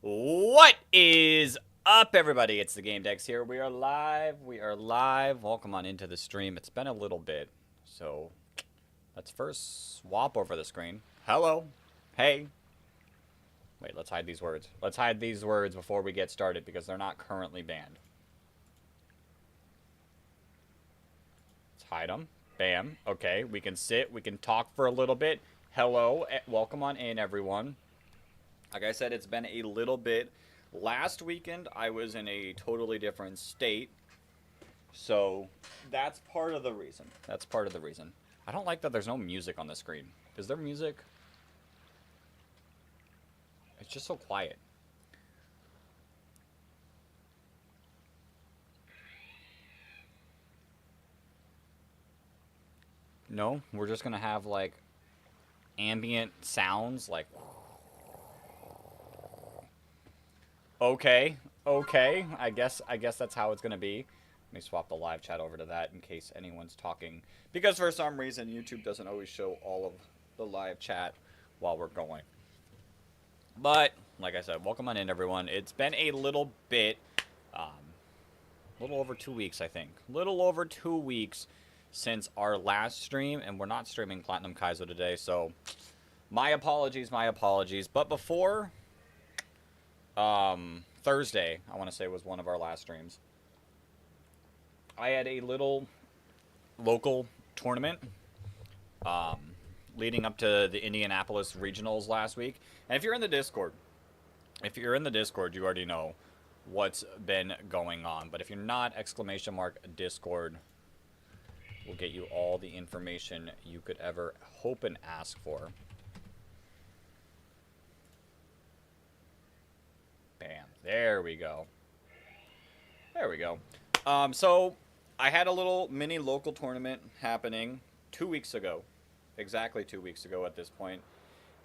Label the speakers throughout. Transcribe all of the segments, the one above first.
Speaker 1: What is up, everybody? It's the Game Dex here. We are live. We are live. Welcome on into the stream. It's been a little bit, so let's first swap over the screen. Hello. Hey. Wait, let's hide these words. Let's hide these words before we get started because they're not currently banned. Let's hide them. Bam. Okay, we can sit. We can talk for a little bit. Hello. Welcome on in, everyone. Like I said, it's been a little bit. Last weekend, I was in a totally different state. So, that's part of the reason. That's part of the reason. I don't like that there's no music on the screen. Is there music? It's just so quiet. No, we're just gonna have like ambient sounds like okay, okay. I guess that's how it's gonna be. Let me swap the live chat over to that in case anyone's talking. Because for some reason YouTube doesn't always show all of the live chat while we're going. But like I said, welcome on in, everyone. It's been a little bit, a little over 2 weeks, I think. Little over 2 weeks since our last stream, and we're not streaming Platinum Kaizo today, so my apologies, my apologies. But before Thursday, I want to say was one of our last streams, I had a little local tournament leading up to the Indianapolis regionals last week. And if you're in the Discord, you already know what's been going on. But if you're not, !Discord will get you all the information you could ever hope and ask for. Bam. There we go. There we go. So I had a little mini local tournament happening 2 weeks ago. Exactly 2 weeks ago at this point.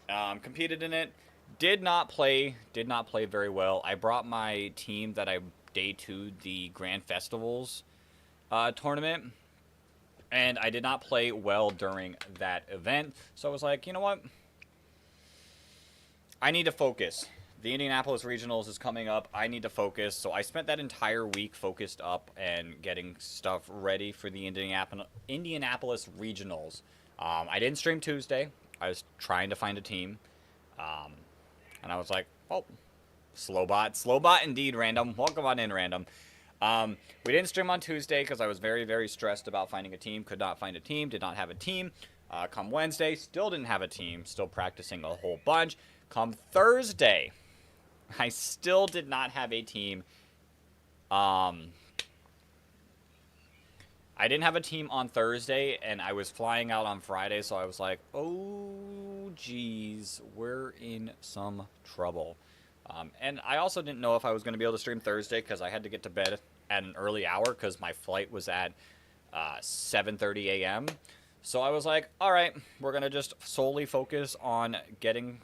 Speaker 1: Competed in it. Did not play very well. I brought my team that I day 2'd the Grand Festivals tournament. And I did not play well during that event. So I was like, you know what? I need to focus. The Indianapolis Regionals is coming up. I need to focus. So I spent that entire week focused up and getting stuff ready for the Indianapolis Regionals. I didn't stream Tuesday. I was trying to find a team. And I was like, oh, Slowbot indeed, Random. Welcome on in, Random. We didn't stream on Tuesday because I was very, very stressed about finding a team. Could not find a team. Did not have a team. Come Wednesday, still didn't have a team. Still practicing a whole bunch. Come Thursday, I still did not have a team. I didn't have a team on Thursday, and I was flying out on Friday, so I was like, oh, geez, we're in some trouble. And I also didn't know if I was going to be able to stream Thursday because I had to get to bed at an early hour because my flight was at 7:30 a.m. So I was like, all right, we're going to just solely focus on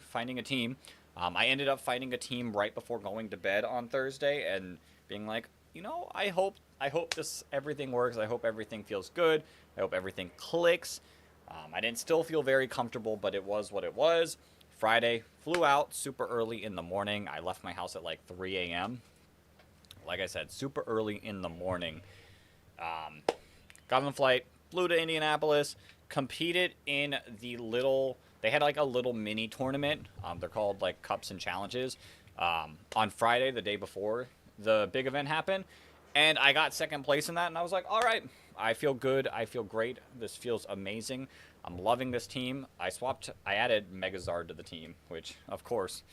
Speaker 1: finding a team. I ended up finding a team right before going to bed on Thursday and being like, you know, I hope everything works. I hope everything feels good. I hope everything clicks. I didn't still feel very comfortable, but it was what it was. Friday, flew out super early in the morning. I left my house at like 3 a.m. Like I said, super early in the morning. Got on the flight, flew to Indianapolis, competed in they had like a little mini tournament. They're called like Cups and Challenges. On Friday, the day before the big event happened. And I got second place in that, and I was like, all right, I feel good. I feel great. This feels amazing. I'm loving this team. I added Megazard to the team, which, of course,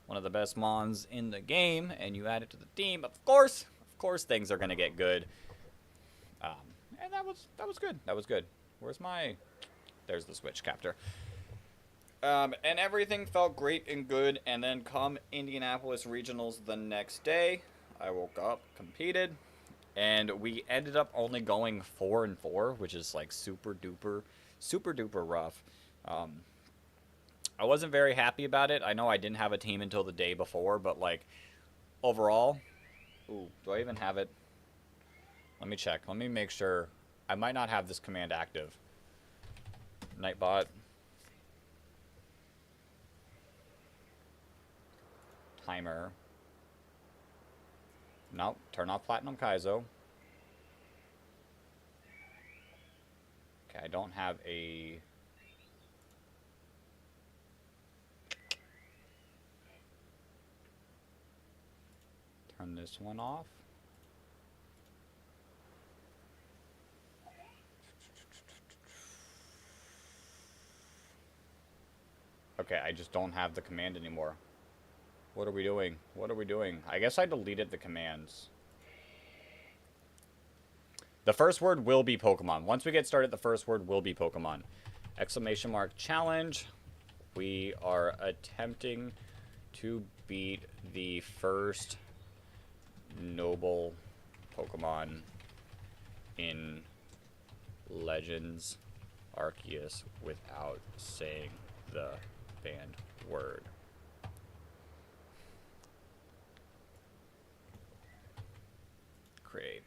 Speaker 1: one of the best mons in the game, and you add it to the team, of course, things are going to get good. And that was good. That was good. There's the switch captor. And everything felt great and good, and then come Indianapolis Regionals the next day, I woke up, competed, and we ended up only going 4-4, which is like super duper rough. I wasn't very happy about it. I know I didn't have a team until the day before, but like overall, ooh, do I even have it? Let me check. Let me make sure. I might not have this command active. Nightbot. timer. Nope, turn off Platinum Kaizo. Okay, I don't have a... Turn this one off. Okay, I just don't have the command anymore. What are we doing? What are we doing? I guess I deleted the commands. The first word will be Pokemon. Once we get started, the first word will be Pokemon. Exclamation mark challenge. We are attempting to beat the first noble Pokemon in Legends Arceus without saying the banned word. Create.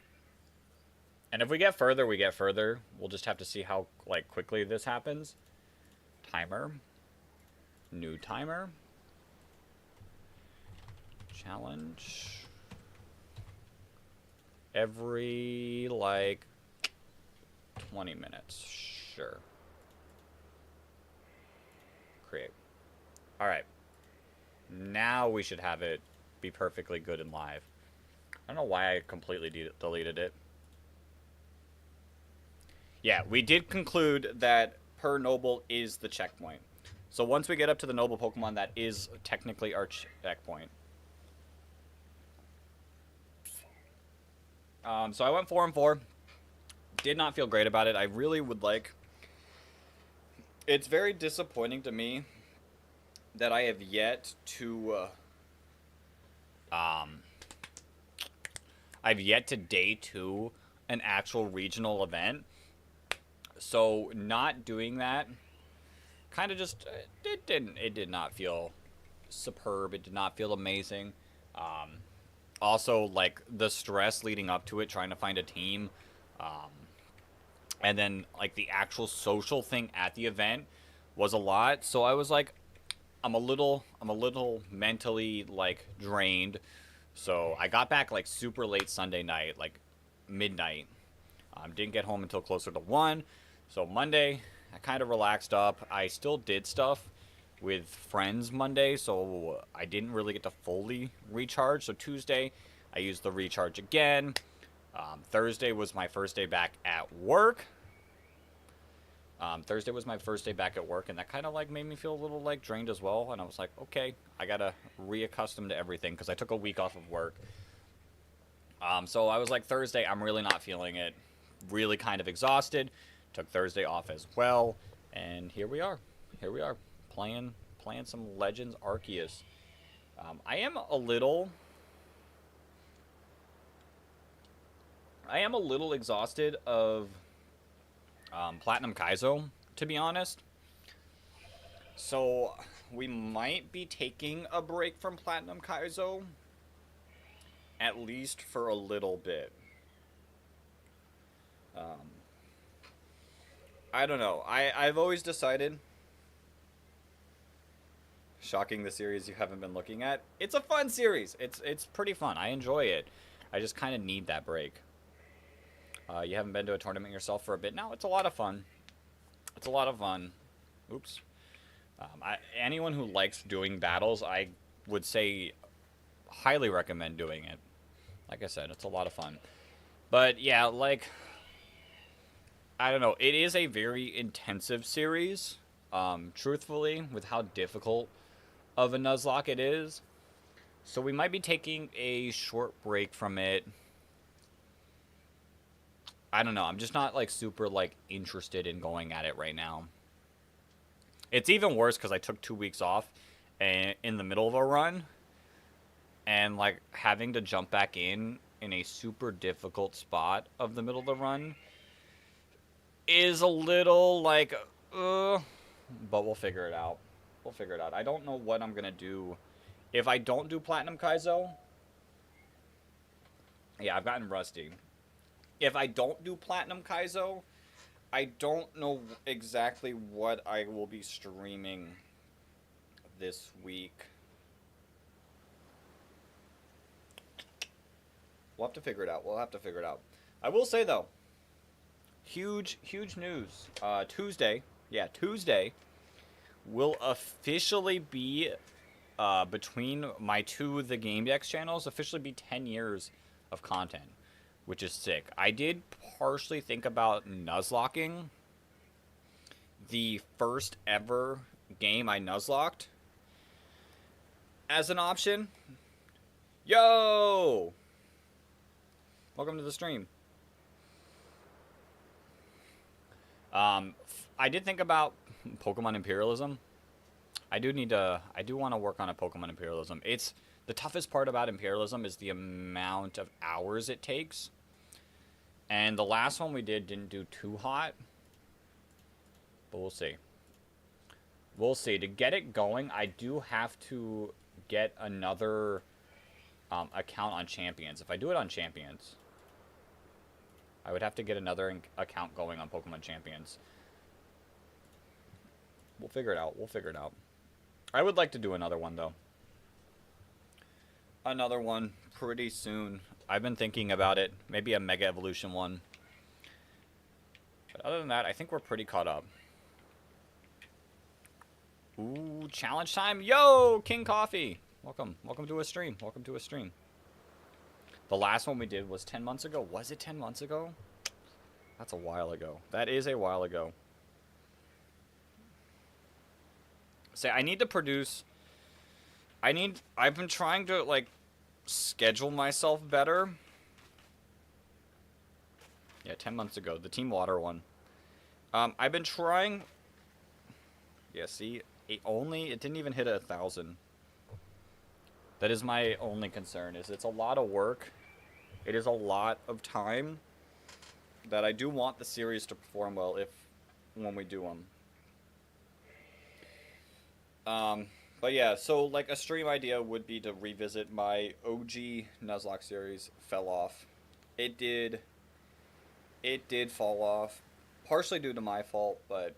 Speaker 1: And if we get further, we get further. We'll just have to see how like quickly this happens. Timer. New timer. Challenge. Every like 20 minutes. Sure. Create. All right. Now we should have it be perfectly good and live. I don't know why I completely deleted it. Yeah, we did conclude that per Noble is the checkpoint. So once we get up to the Noble Pokemon, that is technically our checkpoint. So I went 4-4. Did not feel great about it. I really would like... It's very disappointing to me that I have yet to... I've yet to day 2 an actual regional event. So not doing that kind of just it did not feel superb. It did not feel amazing. Also, like the stress leading up to it, trying to find a team, and then like the actual social thing at the event was a lot. So I was like, I'm a little mentally like drained. So I got back like super late Sunday night, like midnight. Didn't get home until closer to 1. So Monday, I kind of relaxed up. I still did stuff with friends Monday, so I didn't really get to fully recharge. So Tuesday, I used the recharge again. Thursday was my first day back at work. And that kind of like made me feel a little like drained as well. And I was like, okay, I gotta reaccustom to everything because I took a week off of work. So I was like, Thursday, I'm really not feeling it. Really kind of exhausted. Took Thursday off as well, and here we are. Playing some Legends Arceus. I am a little exhausted of Platinum Kaizo, to be honest. So we might be taking a break from Platinum Kaizo, at least for a little bit. I don't know. I've always decided, shocking the series you haven't been looking at, it's a fun series. It's pretty fun. I enjoy it. I just kind of need that break. You haven't been to a tournament yourself for a bit now? It's a lot of fun. Oops. Anyone who likes doing battles, I would say highly recommend doing it. Like I said, it's a lot of fun. But yeah, like... I don't know. It is a very intensive series, truthfully, with how difficult of a Nuzlocke it is. So we might be taking a short break from it. I don't know. I'm just not, like, super, like, interested in going at it right now. It's even worse because I took 2 weeks off in the middle of a run. And, like, having to jump back in a super difficult spot of the middle of the run is a little like, but we'll figure it out. I don't know what I'm gonna do if I don't do Platinum Kaizo. Yeah, I've gotten rusty. If I don't do Platinum Kaizo, I don't know exactly what I will be streaming this week. We'll have to figure it out. We'll have to figure it out. I will say though, huge news. Tuesday, yeah, Tuesday will officially be between my two The Game Dex channels officially be 10 years of content, which is sick. I did partially think about nuzlocking the first ever game I nuzlocked as an option. Yo! Welcome to the stream. I did think about Pokemon Imperialism. I do want to work on a Pokemon Imperialism. It's the toughest part about Imperialism is the amount of hours it takes. And the last one we didn't do too hot. But we'll see. We'll see. To get it going, I do have to get another account on Champions. If I do it on Champions, I would have to get another account going on Pokemon Champions. We'll figure it out. We'll figure it out. I would like to do another one, though. Another one pretty soon. I've been thinking about it. Maybe a Mega Evolution one. But other than that, I think we're pretty caught up. Ooh, challenge time. Yo, King Coffee. Welcome. Welcome to a stream. Welcome to a stream. The last one we did was 10 months ago. Was it 10 months ago? That's a while ago. That is a while ago. Say, I need to produce... I've been trying to, like, schedule myself better. Yeah, 10 months ago. The Team Water one. I've been trying... Yeah, see? It didn't even hit 1,000. That is my only concern, is it's a lot of work. It is a lot of time that I do want the series to perform well when we do them. But yeah, so like a stream idea would be to revisit my OG Nuzlocke series. Fell off. It did fall off, partially due to my fault, but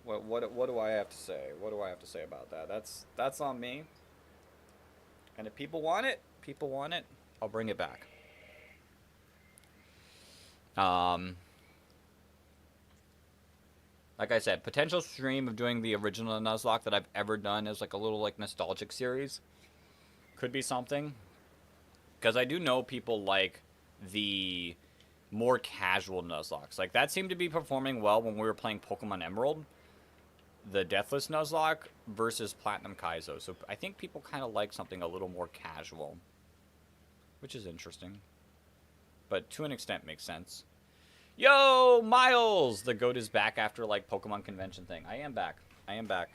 Speaker 1: what do I have to say? What do I have to say about that? That's on me. And if people want it, I'll bring it back. Like I said, potential stream of doing the original Nuzlocke that I've ever done as like a little like nostalgic series could be something. Because I do know people like the more casual Nuzlocks. Like that seemed to be performing well when we were playing Pokemon Emerald, the Deathless Nuzlocke versus Platinum Kaizo. So I think people kind of like something a little more casual, which is interesting. But to an extent makes sense. Yo, Miles! The GOAT is back after, like, Pokemon convention thing. I am back. I am back.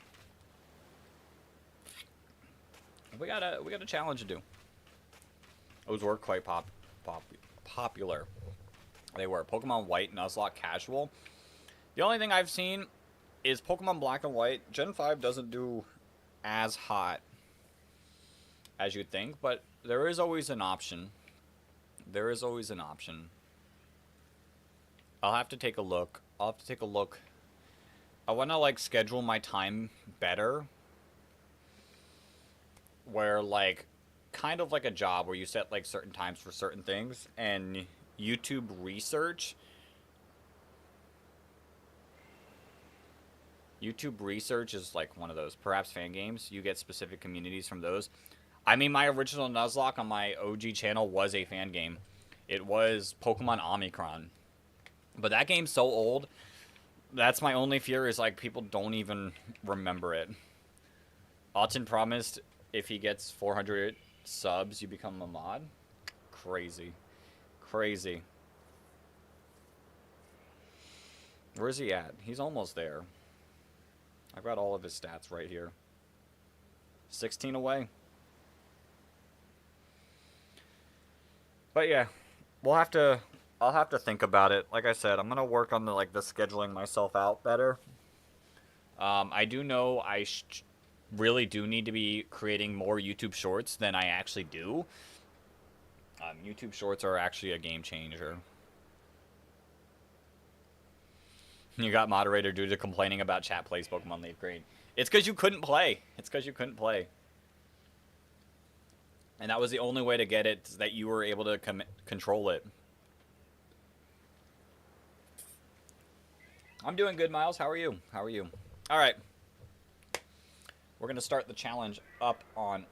Speaker 1: We got a challenge to do. Those were quite popular. They were. Pokemon White, Nuzlocke, Casual. The only thing I've seen is Pokemon Black and White. Gen 5 doesn't do as hot as you'd think, but there is always an option. There is always an option. I'll have to take a look. I want to, like, schedule my time better. Where, like, kind of like a job where you set, like, certain times for certain things. And YouTube research. YouTube research is, like, one of those. Perhaps fan games. You get specific communities from those. I mean, my original Nuzlocke on my OG channel was a fan game. It was Pokemon Omicron. But that game's so old, that's my only fear is, like, people don't even remember it. Alton promised if he gets 400 subs, you become a mod. Crazy. Crazy. Where's he at? He's almost there. I've got all of his stats right here. 16 away. But yeah, I'll have to think about it. Like I said, I'm gonna work on the scheduling myself out better. I do know I really do need to be creating more YouTube Shorts than I actually do. YouTube Shorts are actually a game changer. You got moderator due to complaining about chat plays Pokemon Leaf Green. It's because you couldn't play. And that was the only way to get it, that you were able to control it. I'm doing good, Miles. How are you? How are you? All right. We're going to start the challenge up on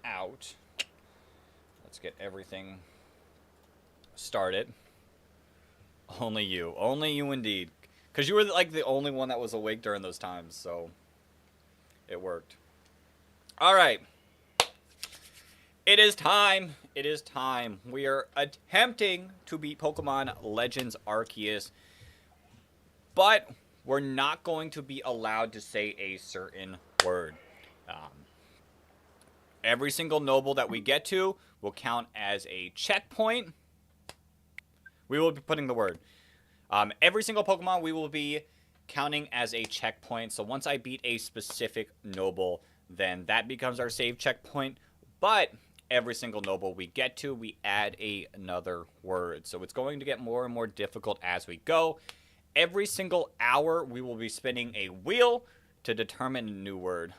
Speaker 1: out. Let's get everything started. Only you. Only you indeed. Because you were like the only one that was awake during those times, so it worked. All right. It is time. It is time. We are attempting to beat Pokemon Legends Arceus, but we're not going to be allowed to say a certain word. Every single Noble that we get to will count as a checkpoint. We will be putting the word. Every single Pokemon we will be counting as a checkpoint. So once I beat a specific Noble, then that becomes our save checkpoint. But every single Noble we get to, we add another word. So it's going to get more and more difficult as we go. Every single hour we will be spinning a wheel to determine a new word.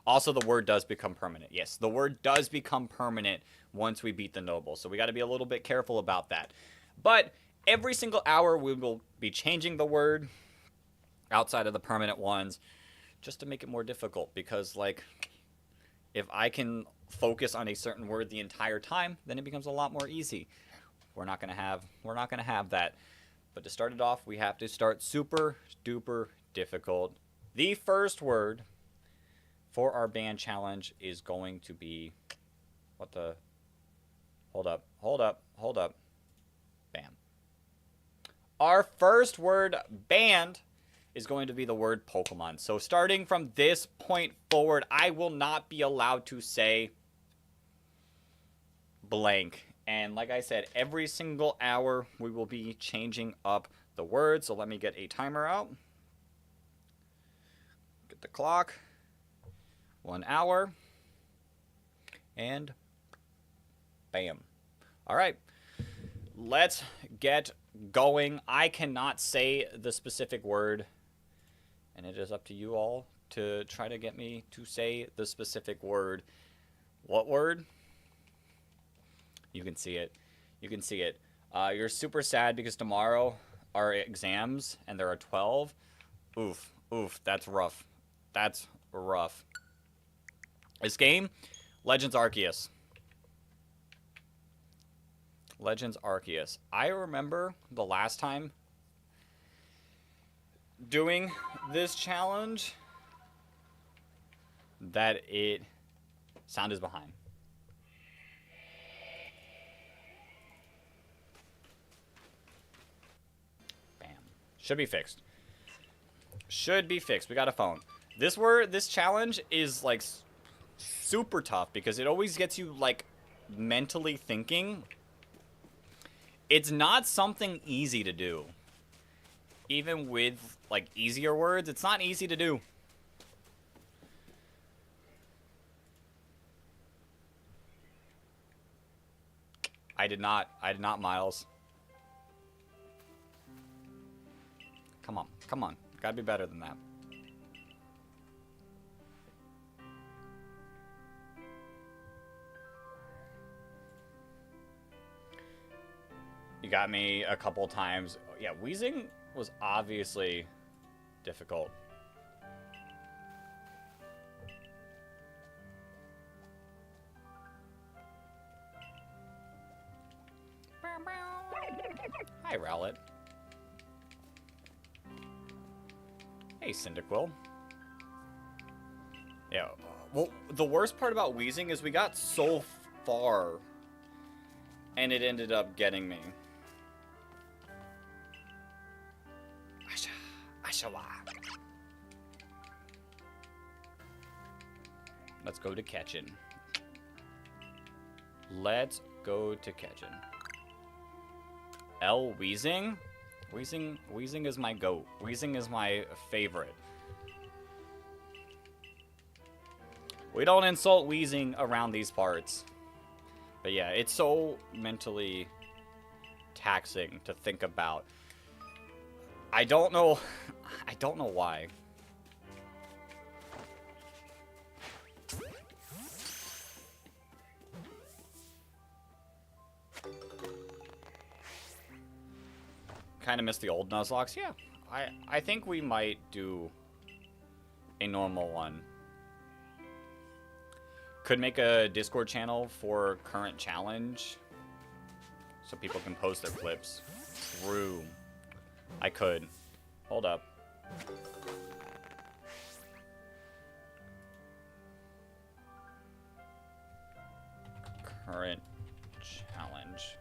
Speaker 1: Also, the word does become permanent. Yes, the word does become permanent once we beat the Noble. So we got to be a little bit careful about that. But every single hour we will be changing the word outside of the permanent ones just to make it more difficult. Because, like, if I can focus on a certain word the entire time, then it becomes a lot more easy. We're not gonna have that. But to start it off, we have to start super duper difficult. The first word for our band challenge is going to be, what the, hold up. Bam. Our first word banned is going to be the word Pokemon. So starting from this point forward, I will not be allowed to say blank. And like I said, every single hour we will be changing up the word. So let me get a timer out. Get the clock. 1 hour. And bam. All right. Let's get going. I cannot say the specific word, and it is up to you all to try to get me to say the specific word. What word? You can see it. You can see it. You're super sad because tomorrow are exams, and there are 12. Oof. That's rough. That's rough. This game, Legends Arceus. Legends Arceus. I remember the last time doing this challenge that sound is behind. Bam. Should be fixed. Should be fixed. We got a phone. This challenge is like super tough because it always gets you like mentally thinking. It's not something easy to do. Even with like easier words, it's not easy to do. I did not, Miles. Come on. Gotta be better than that. You got me a couple times. Yeah, wheezing was obviously difficult. Hi, Rowlet. Hey, Cyndaquil. Yeah, well, the worst part about wheezing is we got so far, and it ended up getting me. Let's go to Ketchin. Let's go to Ketchin. L Weezing? Weezing is my goat. Weezing is my favorite. We don't insult Weezing around these parts. But yeah, it's so mentally taxing to think about. I don't know why. kind of miss the old Nuzlockes. Yeah, I think we might do a normal one. Could make a Discord channel for current challenge so people can post their clips. True. I could. Hold up. Current challenge.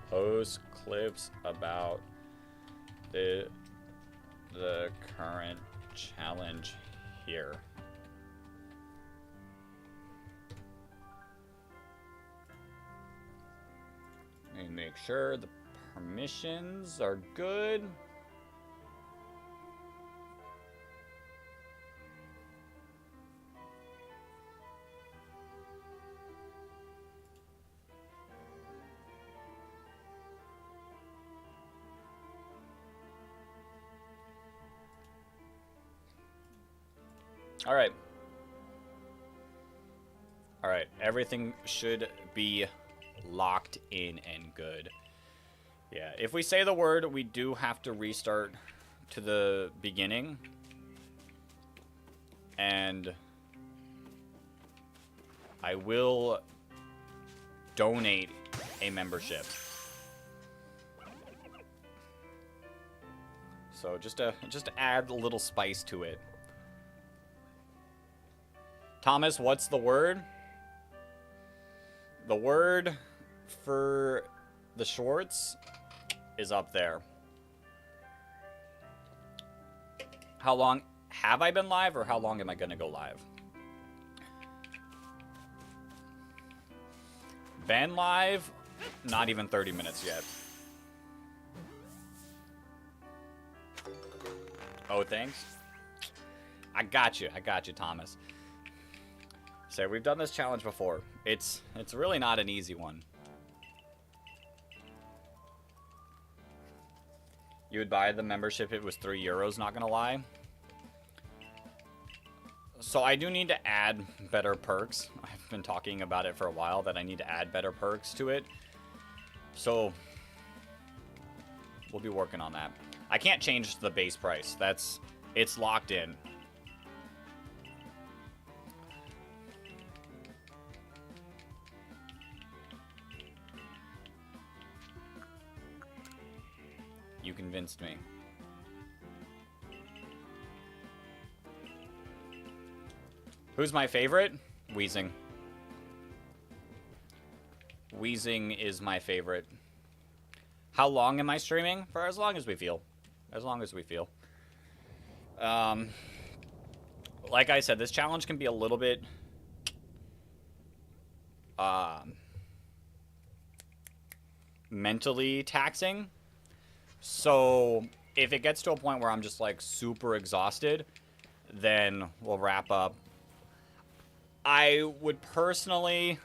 Speaker 1: Post clips about the current challenge here. Let me make sure the permissions are good. All right. All right. Everything should be locked in and good. Yeah. If we say the word, we do have to restart to the beginning. And I will donate a membership. So just to add a little spice to it. Thomas, what's the word? The word for the shorts is up there. How long have I been live, or how long am I going to go live? Been live? Not even 30 minutes yet. Oh, thanks. I got you, Thomas. So we've done this challenge before. It's really not an easy one. You would buy the membership, it was €3, not gonna lie. So I do need to add better perks. I've been talking about it for a while, that I need to add better perks to it. So we'll be working on that. I can't change the base price. It's locked in. You convinced me. Who's my favorite? Weezing. Weezing is my favorite. How long am I streaming? For as long as we feel. As long as we feel. Like I said, this challenge can be a little bit mentally taxing. So if it gets to a point where I'm just like super exhausted, then we'll wrap up. I would personally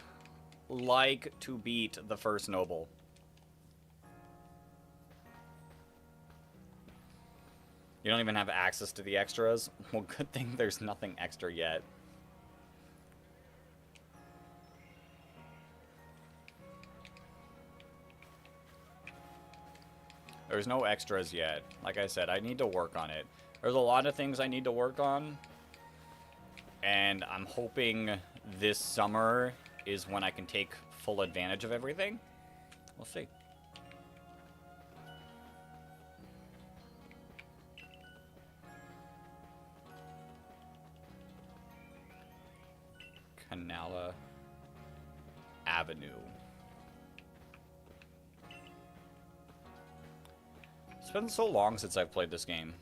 Speaker 1: like to beat the first Noble. You don't even have access to the extras? Well, good thing there's nothing extra yet. There's no extras yet. Like I said, I need to work on it. There's a lot of things I need to work on. And I'm hoping this summer is when I can take full advantage of everything. We'll see. Canala Avenue. It's been so long since I've played this game.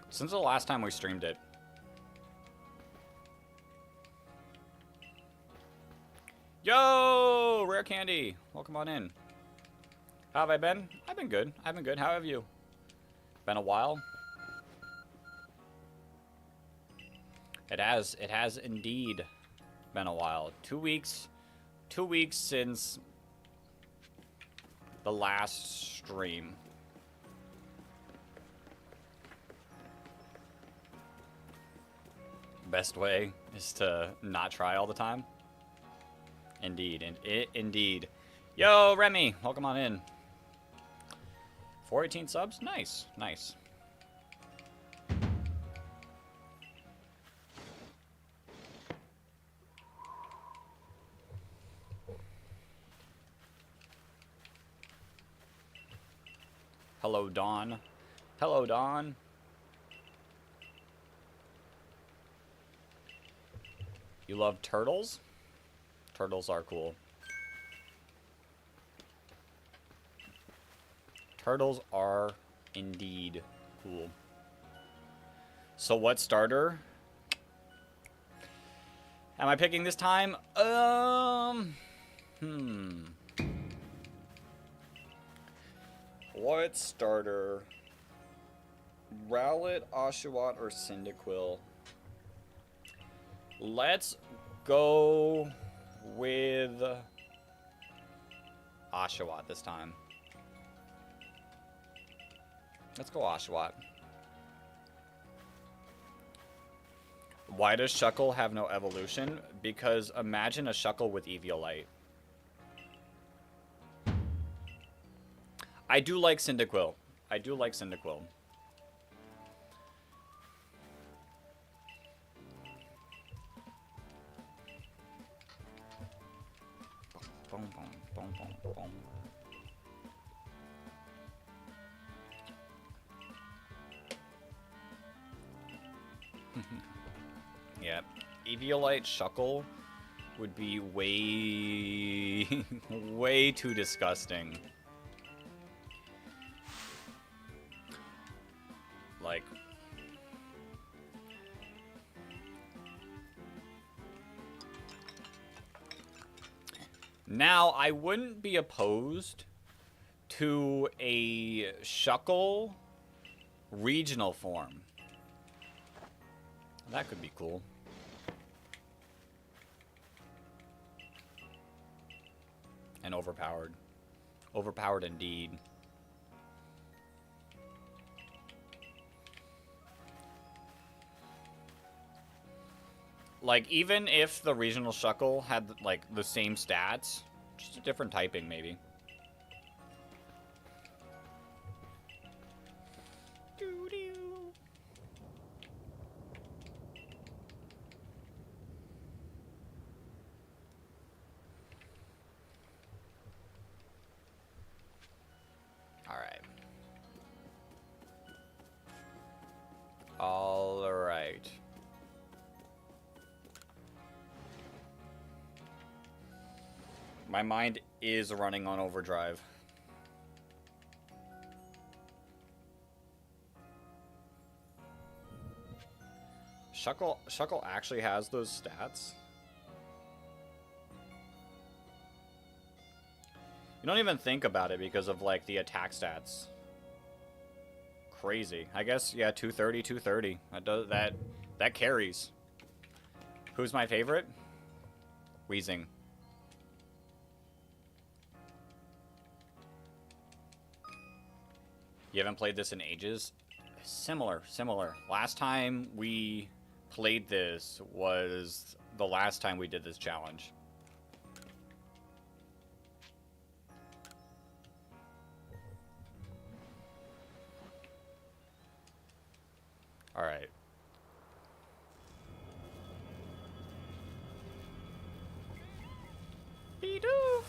Speaker 1: Since the last time we streamed it. Yo, Rare Candy, welcome on in. How have I been? I've been good. I've been good. How have you? Been a while? It has indeed been a while. 2 weeks. 2 weeks since the last stream. Best way is to not try all the time. Indeed, indeed. Yo, Remy, welcome on in. 418 subs? Nice, nice. Hello, Dawn. Hello, Dawn. You love turtles? Turtles are cool. Turtles are indeed cool. So what starter am I picking this time? What starter? Rowlet, Oshawott, or Cyndaquil? Let's go with Oshawott this time. Let's go Oshawott. Why does Shuckle have no evolution? Because imagine a Shuckle with Eviolite. I do like Cyndaquil. I do like Cyndaquil. Boom, boom, boom, boom, boom. Yeah, Eviolite Shuckle would be way, way too disgusting. Like, now I wouldn't be opposed to a Shuckle regional form. That could be cool. And overpowered. Overpowered indeed. Like, even if the regional Shuckle had, like, the same stats, just a different typing, maybe. Alright. My mind is running on overdrive. Shuckle actually has those stats? You don't even think about it because of, like, the attack stats. Crazy. I guess, yeah, 230, 230. That carries. Who's my favorite? Weezing. You haven't played this in ages? Similar. Last time we played this was the last time we did this challenge. Alright. Be-doo!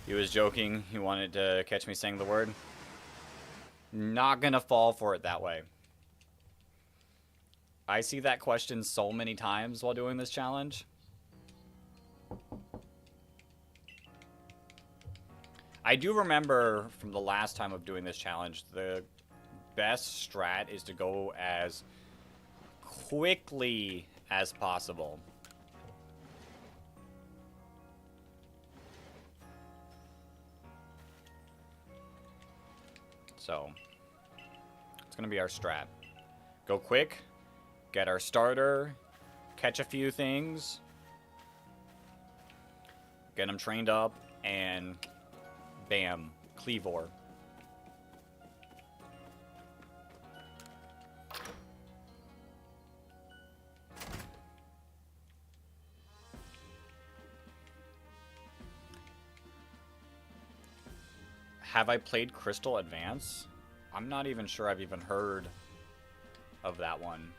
Speaker 1: He was joking. He wanted to catch me saying the word. Not gonna fall for it that way. I see that question so many times while doing this challenge. I do remember from the last time of doing this challenge, the best strat is to go as quickly as possible. So, it's going to be our strat. Go quick, get our starter, catch a few things, Get him trained up, and bam, Cleavor. Have I played Crystal Advance? I'm not even sure I've even heard of that one,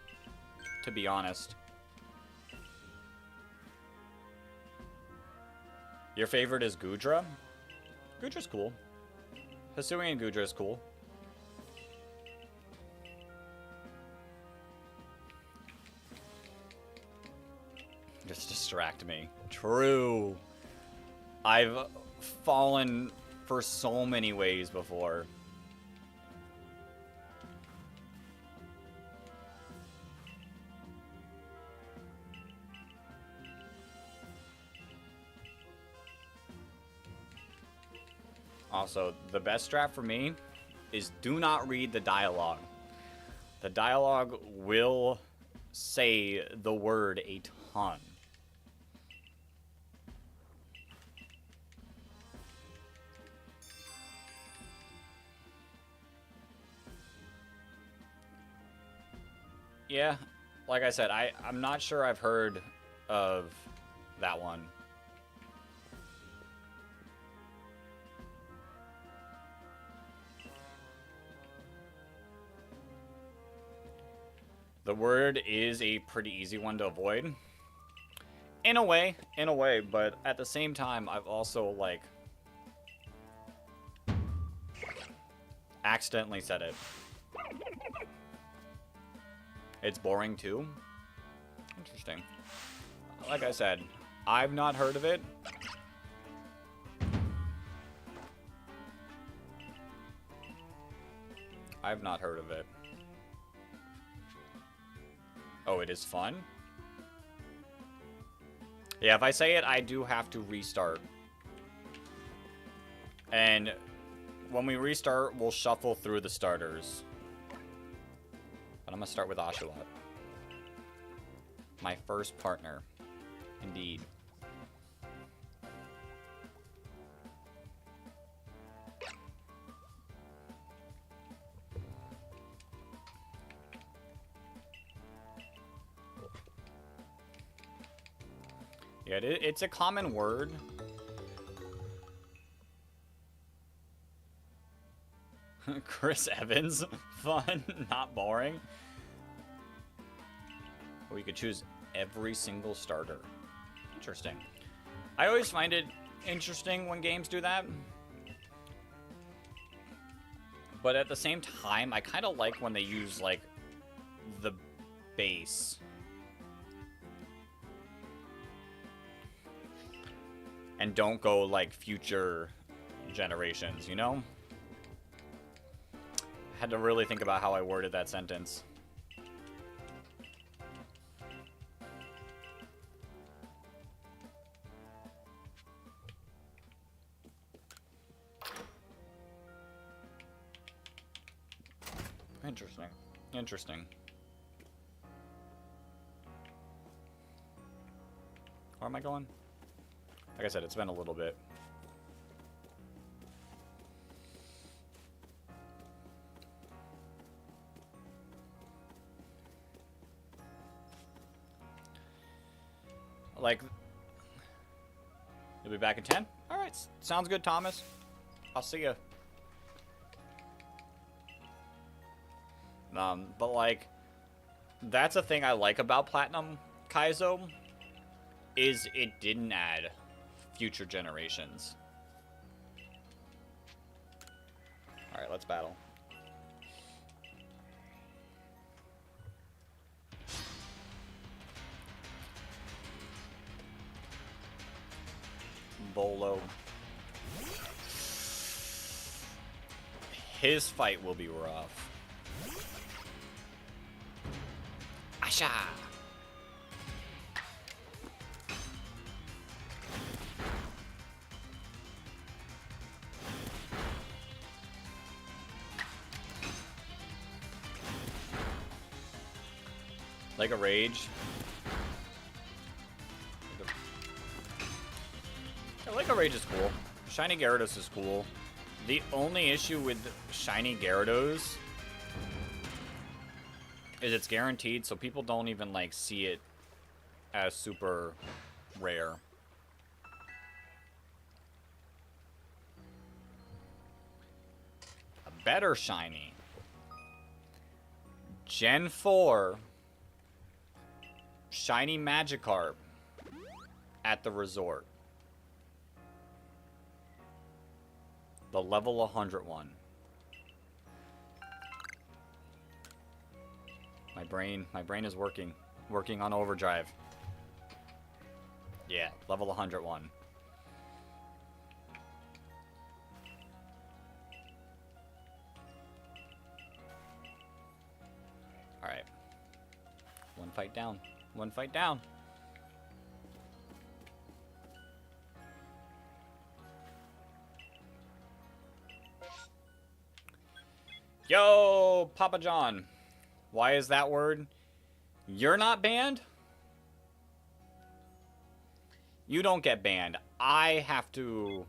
Speaker 1: to be honest. Your favorite is Goodra? Goodra's cool. Hisuian Goodra is cool. Just distract me. True. I've fallen for so many ways before. Also, the best strat for me is do not read the dialogue. The dialogue will say the word a ton. Yeah, like I said, I'm not sure I've heard of that one. The word is a pretty easy one to avoid. In a way, but at the same time, I've also, like, accidentally said it. It's boring too? Interesting. Like I said, I've not heard of it. I've not heard of it. Oh, it is fun? Yeah, if I say it, I do have to restart. And when we restart, we'll shuffle through the starters. But I'm gonna start with Oshawott. My first partner. Indeed. Yeah, it's a common word. Chris Evans. Fun, not boring. Or you could choose every single starter. Interesting. I always find it interesting when games do that. But at the same time, I kind of like when they use, like, the base. And don't go, like, future generations, you know? I had to really think about how I worded that sentence. Interesting. Interesting. Where am I going? Like I said, it's been a little bit. Like, you'll be back in 10? Alright, sounds good, Thomas. I'll see ya. But like, that's a thing I like about Platinum Kaizo, is it didn't add future generations. Alright, let's battle. Bolo. His fight will be rough. Asha! Like a rage. I like a Rage is cool. Shiny Gyarados is cool. The only issue with Shiny Gyarados is it's guaranteed, so people don't even, like, see it as super rare. A better Shiny. Gen 4. Shiny Magikarp. At the resort. The level 100 one. My brain is working on overdrive. Yeah, level 101. All right. One fight down. One fight down. Yo, Papa John. Why is that word? You're not banned? You don't get banned. I have to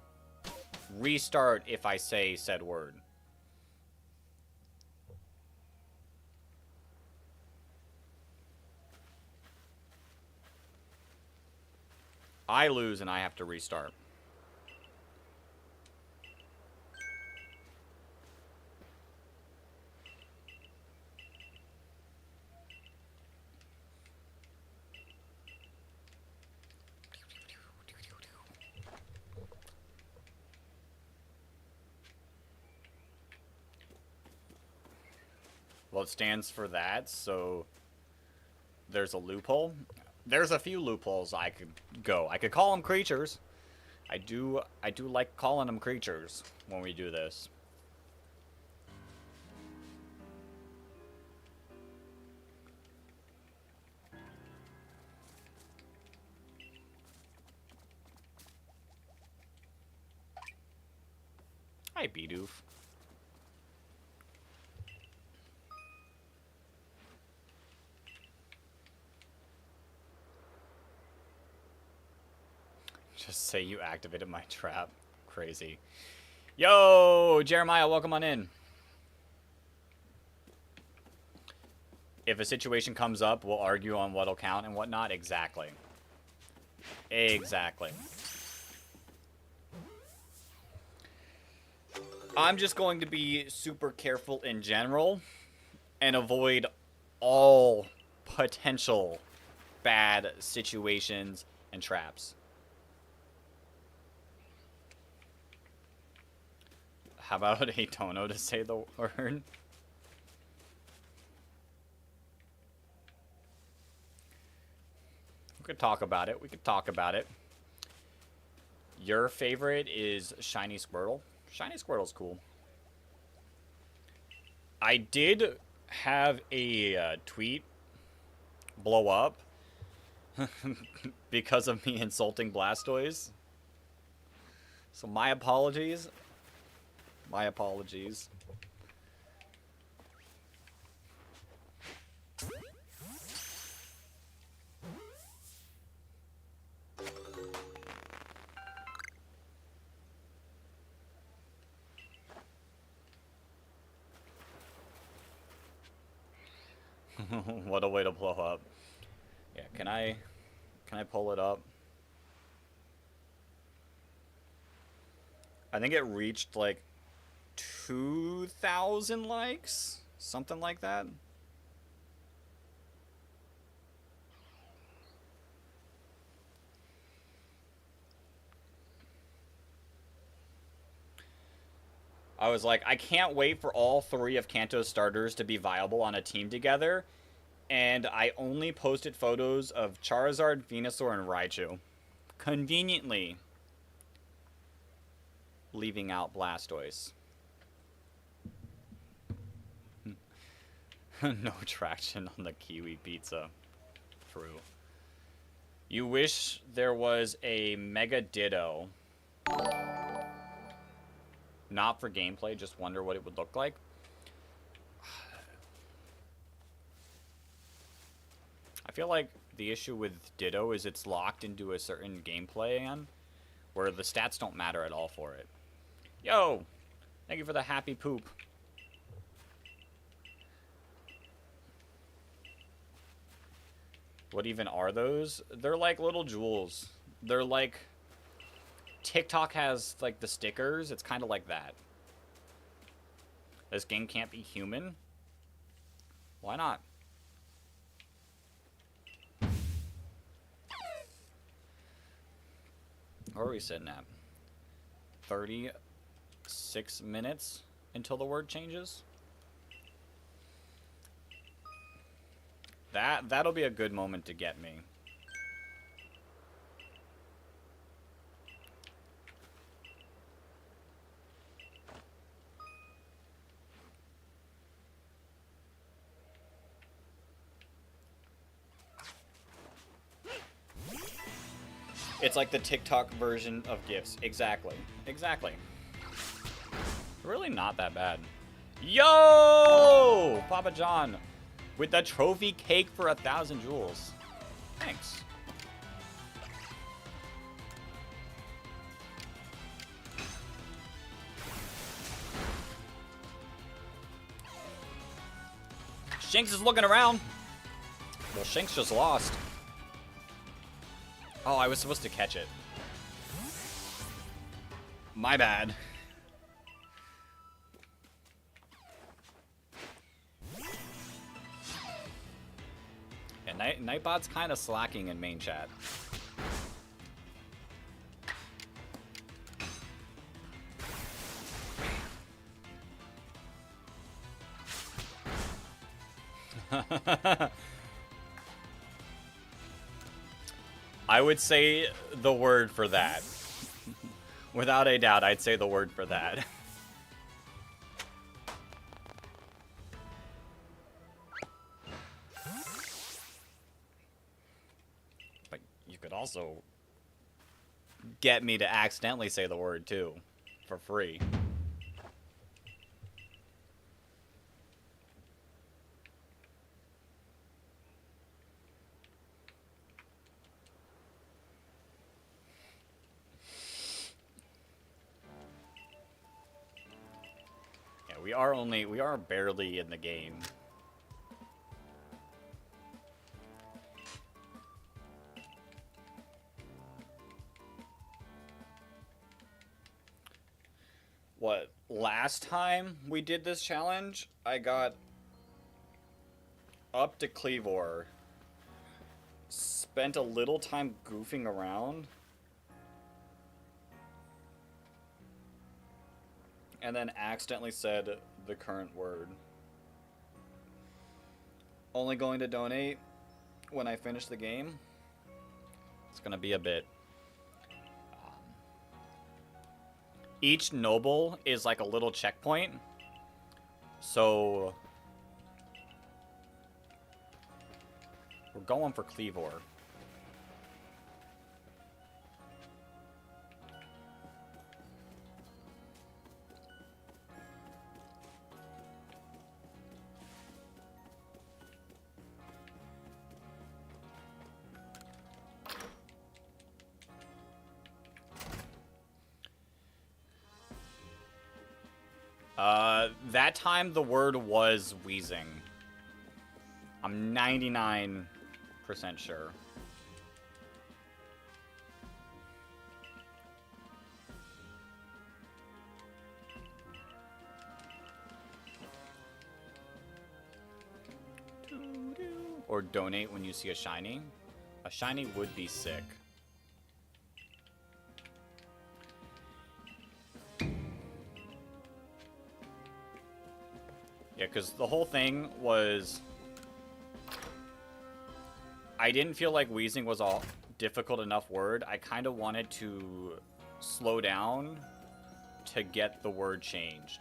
Speaker 1: restart if I say said word. I lose and I have to restart. Well, it stands for that, so there's a loophole. There's a few loopholes I could go. I could call them creatures. I do like calling them creatures when we do this. Hi, Bidoof. Just say you activated my trap. Crazy. Yo, Jeremiah, welcome on in. If a situation comes up, we'll argue on what'll count and whatnot. Exactly. Exactly. I'm just going to be super careful in general and avoid all potential bad situations and traps. How about a Tono to say the word? We could talk about it. We could talk about it. Your favorite is Shiny Squirtle. Shiny Squirtle's cool. I did have a tweet blow up because of me insulting Blastoise. So my apologies. My apologies. What a way to blow up. Yeah, can I pull it up? I think it reached like 2,000 likes, something like that. I was like, I can't wait for all 3 of Kanto's starters to be viable on a team together. And I only posted photos of Charizard, Venusaur, and Raichu. Conveniently leaving out Blastoise. No traction on the Kiwi Pizza. True. You wish there was a Mega Ditto. Not for gameplay, just wonder what it would look like. I feel like the issue with Ditto is it's locked into a certain gameplay. where the stats don't matter at all for it. Yo! Thank you for the happy poop. What even are those? They're like little jewels. They're like... TikTok has, like, the stickers. It's kind of like that. This game can't be human? Why not? Where are we sitting at? 36 minutes until the word changes? That'll be a good moment to get me. It's like the TikTok version of GIFs. Exactly. Exactly. Really not that bad. Yo! Papa John. With the trophy cake for 1,000 jewels. Thanks. Shanks is looking around. Well, Shanks just lost. Oh, I was supposed to catch it. My bad. And Nightbot's kind of slacking in main chat. I would say the word for that. Without a doubt, I'd say the word for that. But you could also get me to accidentally say the word too, for free. We are barely in the game. What, last time we did this challenge, I got up to Cleavor, spent a little time goofing around, and then accidentally said the current word. Only going to donate when I finish the game. It's gonna be a bit. Each noble is like a little checkpoint. So we're going for Cleavor. That time the word was wheezing. I'm 99% sure. Or donate when you see a shiny. A shiny would be sick. Yeah, because the whole thing was... I didn't feel like wheezing was a difficult enough word. I kind of wanted to slow down to get the word changed.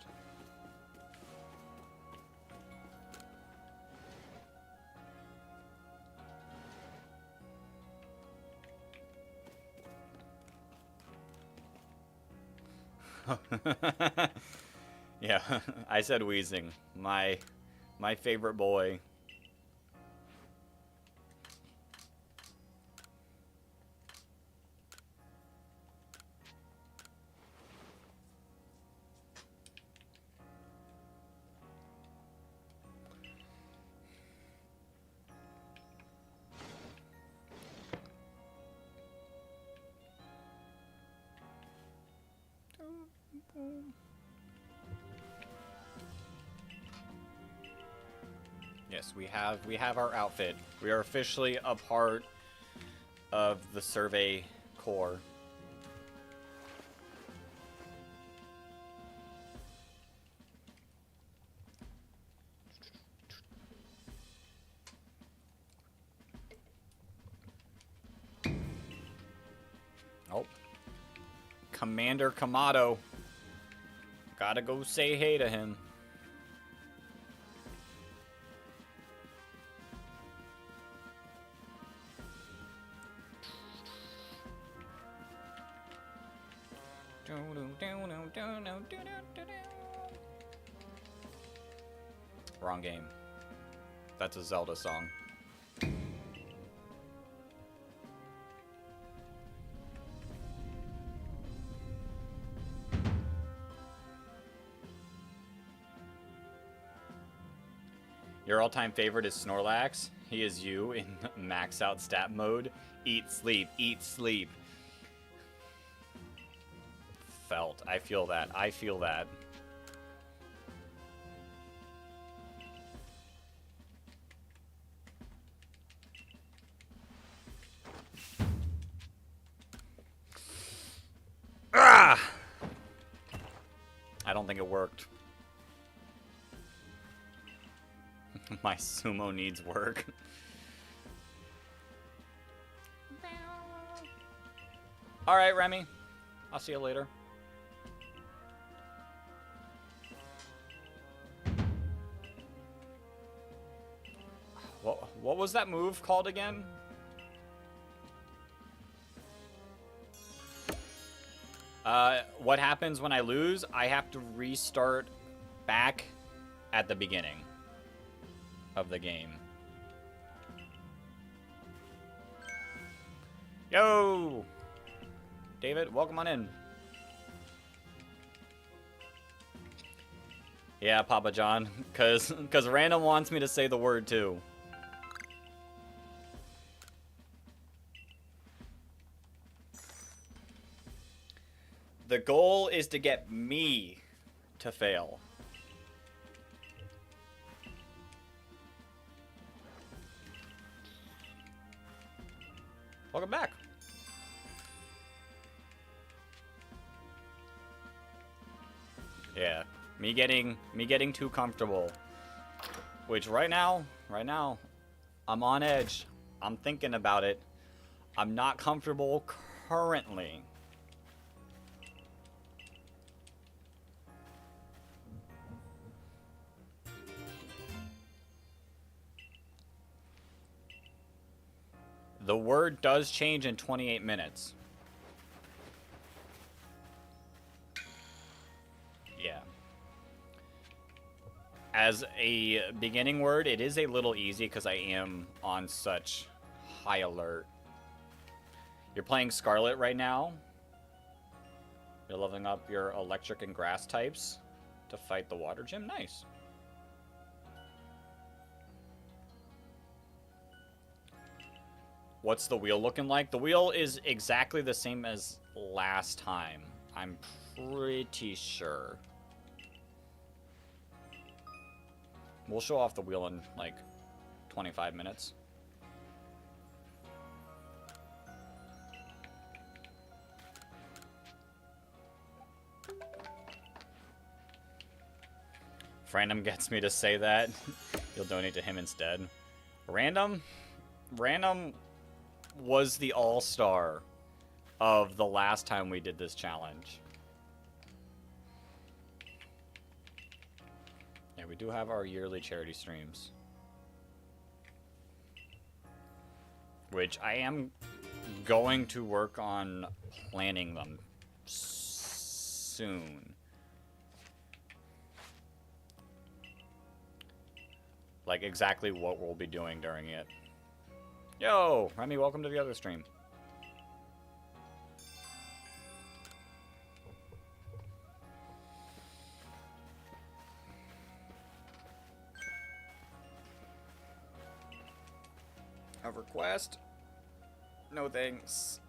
Speaker 1: Yeah, I said wheezing. My favorite boy. Yes, we have our outfit. We are officially a part of the Survey Corps. Oh. Commander Kamado. Gotta go say hey to him. Wrong game. That's a Zelda song. Your all-time favorite is Snorlax. He is you in max out stat mode. Eat, sleep, eat, sleep. Felt. I feel that. I feel that. Ah! I don't think it worked. My sumo needs work. Alright, Remy. I'll see you later. What was that move called again? What happens when I lose? I have to restart back at the beginning of the game. Yo! David, welcome on in. Yeah, Papa John, cause Random wants me to say the word too. The goal is to get me to fail. Welcome back. Yeah, me getting too comfortable. Which right now, I'm on edge. I'm thinking about it. I'm not comfortable currently. The word does change in 28 minutes. Yeah. As a beginning word, it is a little easy because I am on such high alert. You're playing Scarlet right now. You're leveling up your electric and grass types to fight the water gym. Nice. What's the wheel looking like? The wheel is exactly the same as last time. I'm pretty sure. We'll show off the wheel in like 25 minutes. Random gets me to say that. You'll donate to him instead. Random was the all-star of the last time we did this challenge. Yeah, we do have our yearly charity streams. Which I am going to work on planning them soon. Like exactly what we'll be doing during it. Yo, Remy, welcome to the other stream. A request? No thanks.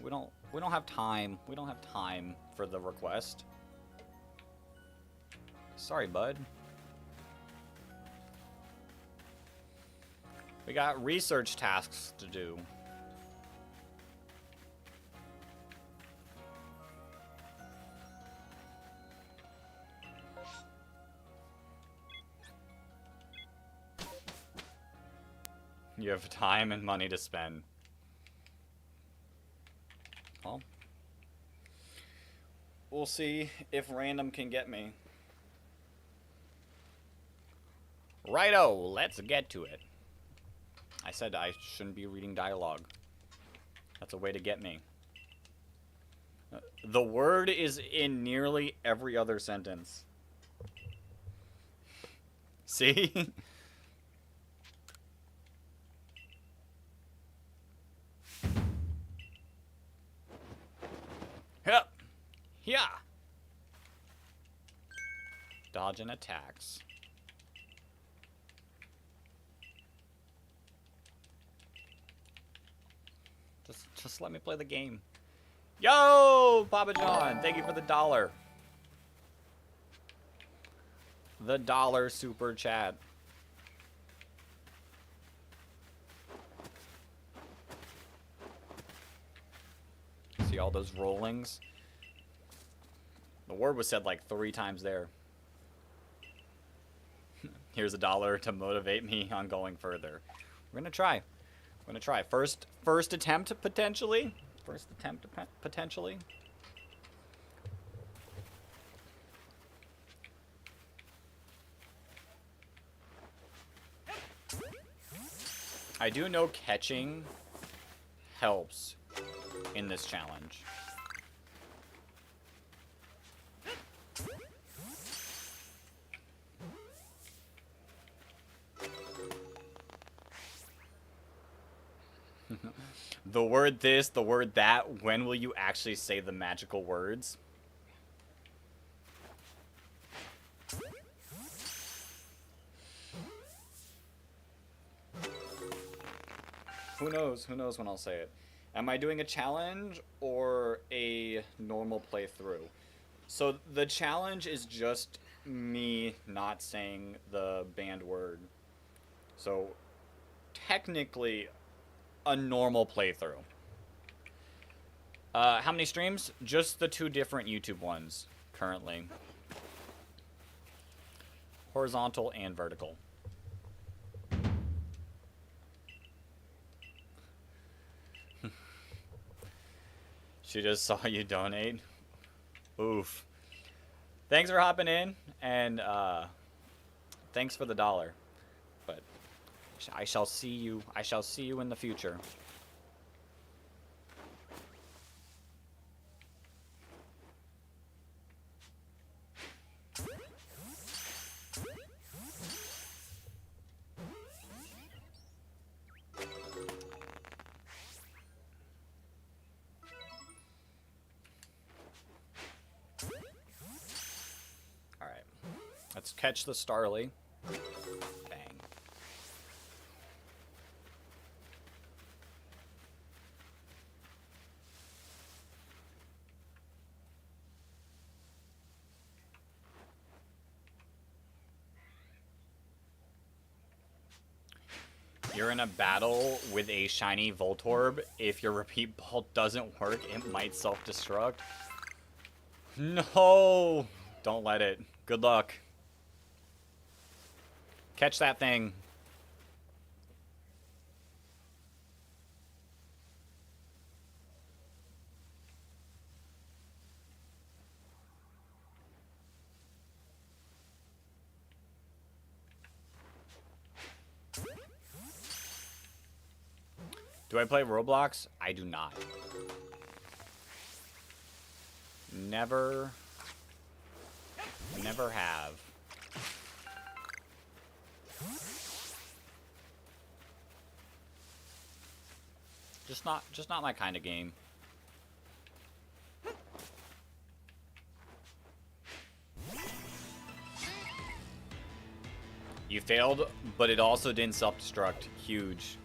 Speaker 1: We We don't have time. We don't have time for the request. Sorry, bud. We got research tasks to do. You have time and money to spend. Well, we'll see if random can get me. Righto, let's get to it. I said I shouldn't be reading dialogue. That's a way to get me. The word is in nearly every other sentence. See? Yep. Yeah. Dodging attacks. Just let me play the game. Yo, Papa John, thank you for the $1. The $1 super chat. See all those rollings? The word was said like 3 times there. Here's $1 to motivate me on going further. We're gonna try. We're gonna try. First attempt, potentially. First attempt, potentially. I do know catching helps in this challenge. The word this, the word that. When will you actually say the magical words? Who knows? Who knows when I'll say it? Am I doing a challenge or a normal playthrough? So the challenge is just me not saying the banned word. So technically a normal playthrough. How many streams? Just the 2 different YouTube ones currently. Horizontal and vertical. She just saw you donate. Oof. Thanks for hopping in, and thanks for the $1. But I shall see you. I shall see you in the future. Let's catch the Starly. Bang. You're in a battle with a shiny Voltorb. If your repeat ball doesn't work, it might self-destruct. No! Don't let it. Good luck. Catch that thing. Do I play Roblox? I do not. Never have. Just not my kind of game. You failed, but it also didn't self-destruct. Huge.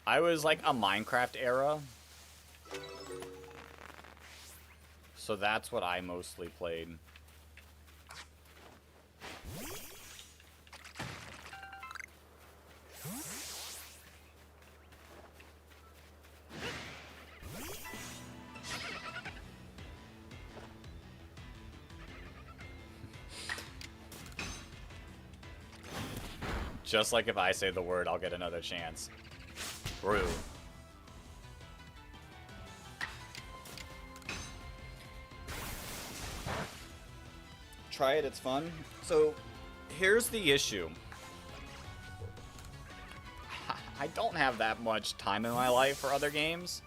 Speaker 1: I was like a Minecraft era, so that's what I mostly played. Just like if I say the word, I'll get another chance. True. Try it, it's fun. So, here's the issue. I don't have that much time in my life for other games.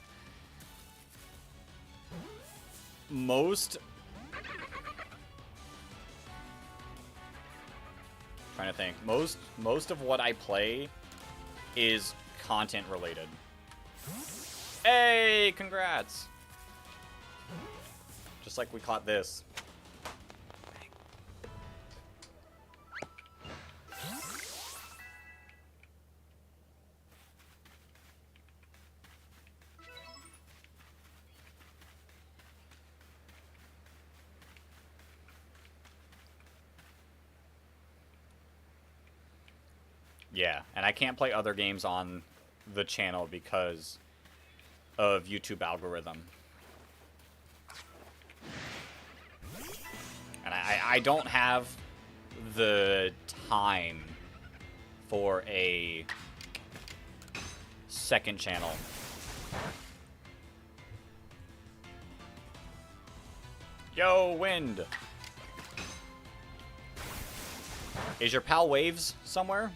Speaker 1: Trying to think. Most of what I play is content related. Hey, congrats. Just like we caught this. Yeah, and I can't play other games on the channel because of YouTube algorithm. And I don't have the time for a second channel. Yo, Wind! Is your pal Waves somewhere?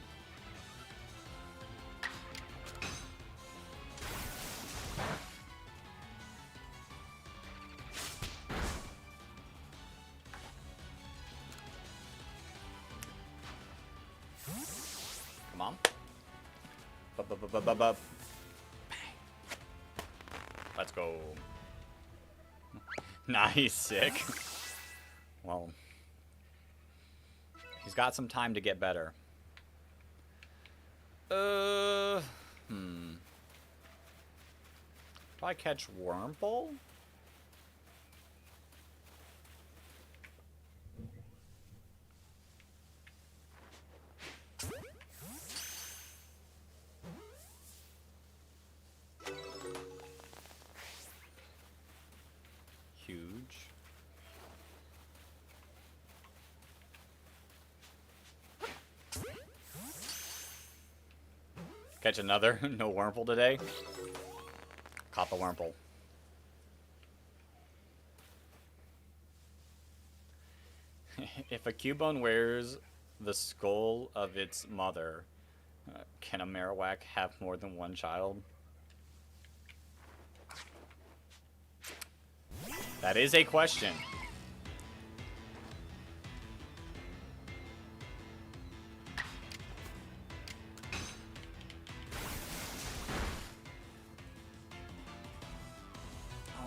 Speaker 1: Come on. Bup. Let's go. Nice, sick. Well, he's got some time to get better. Do I catch Wurmple? Huge. Catch another? No Wurmple today? Caught the Wurmple. If a Cubone wears the skull of its mother, can a Marowak have more than one child? That is a question.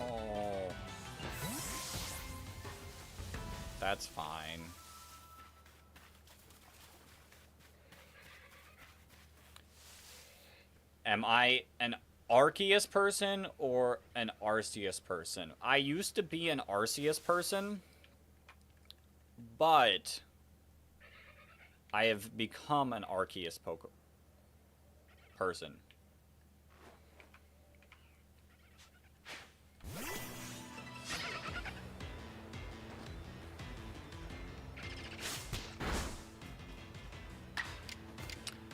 Speaker 1: Oh. That's fine. Am I an Arceus person or an Arceus person? I used to be an Arceus person, but I have become an Arceus person.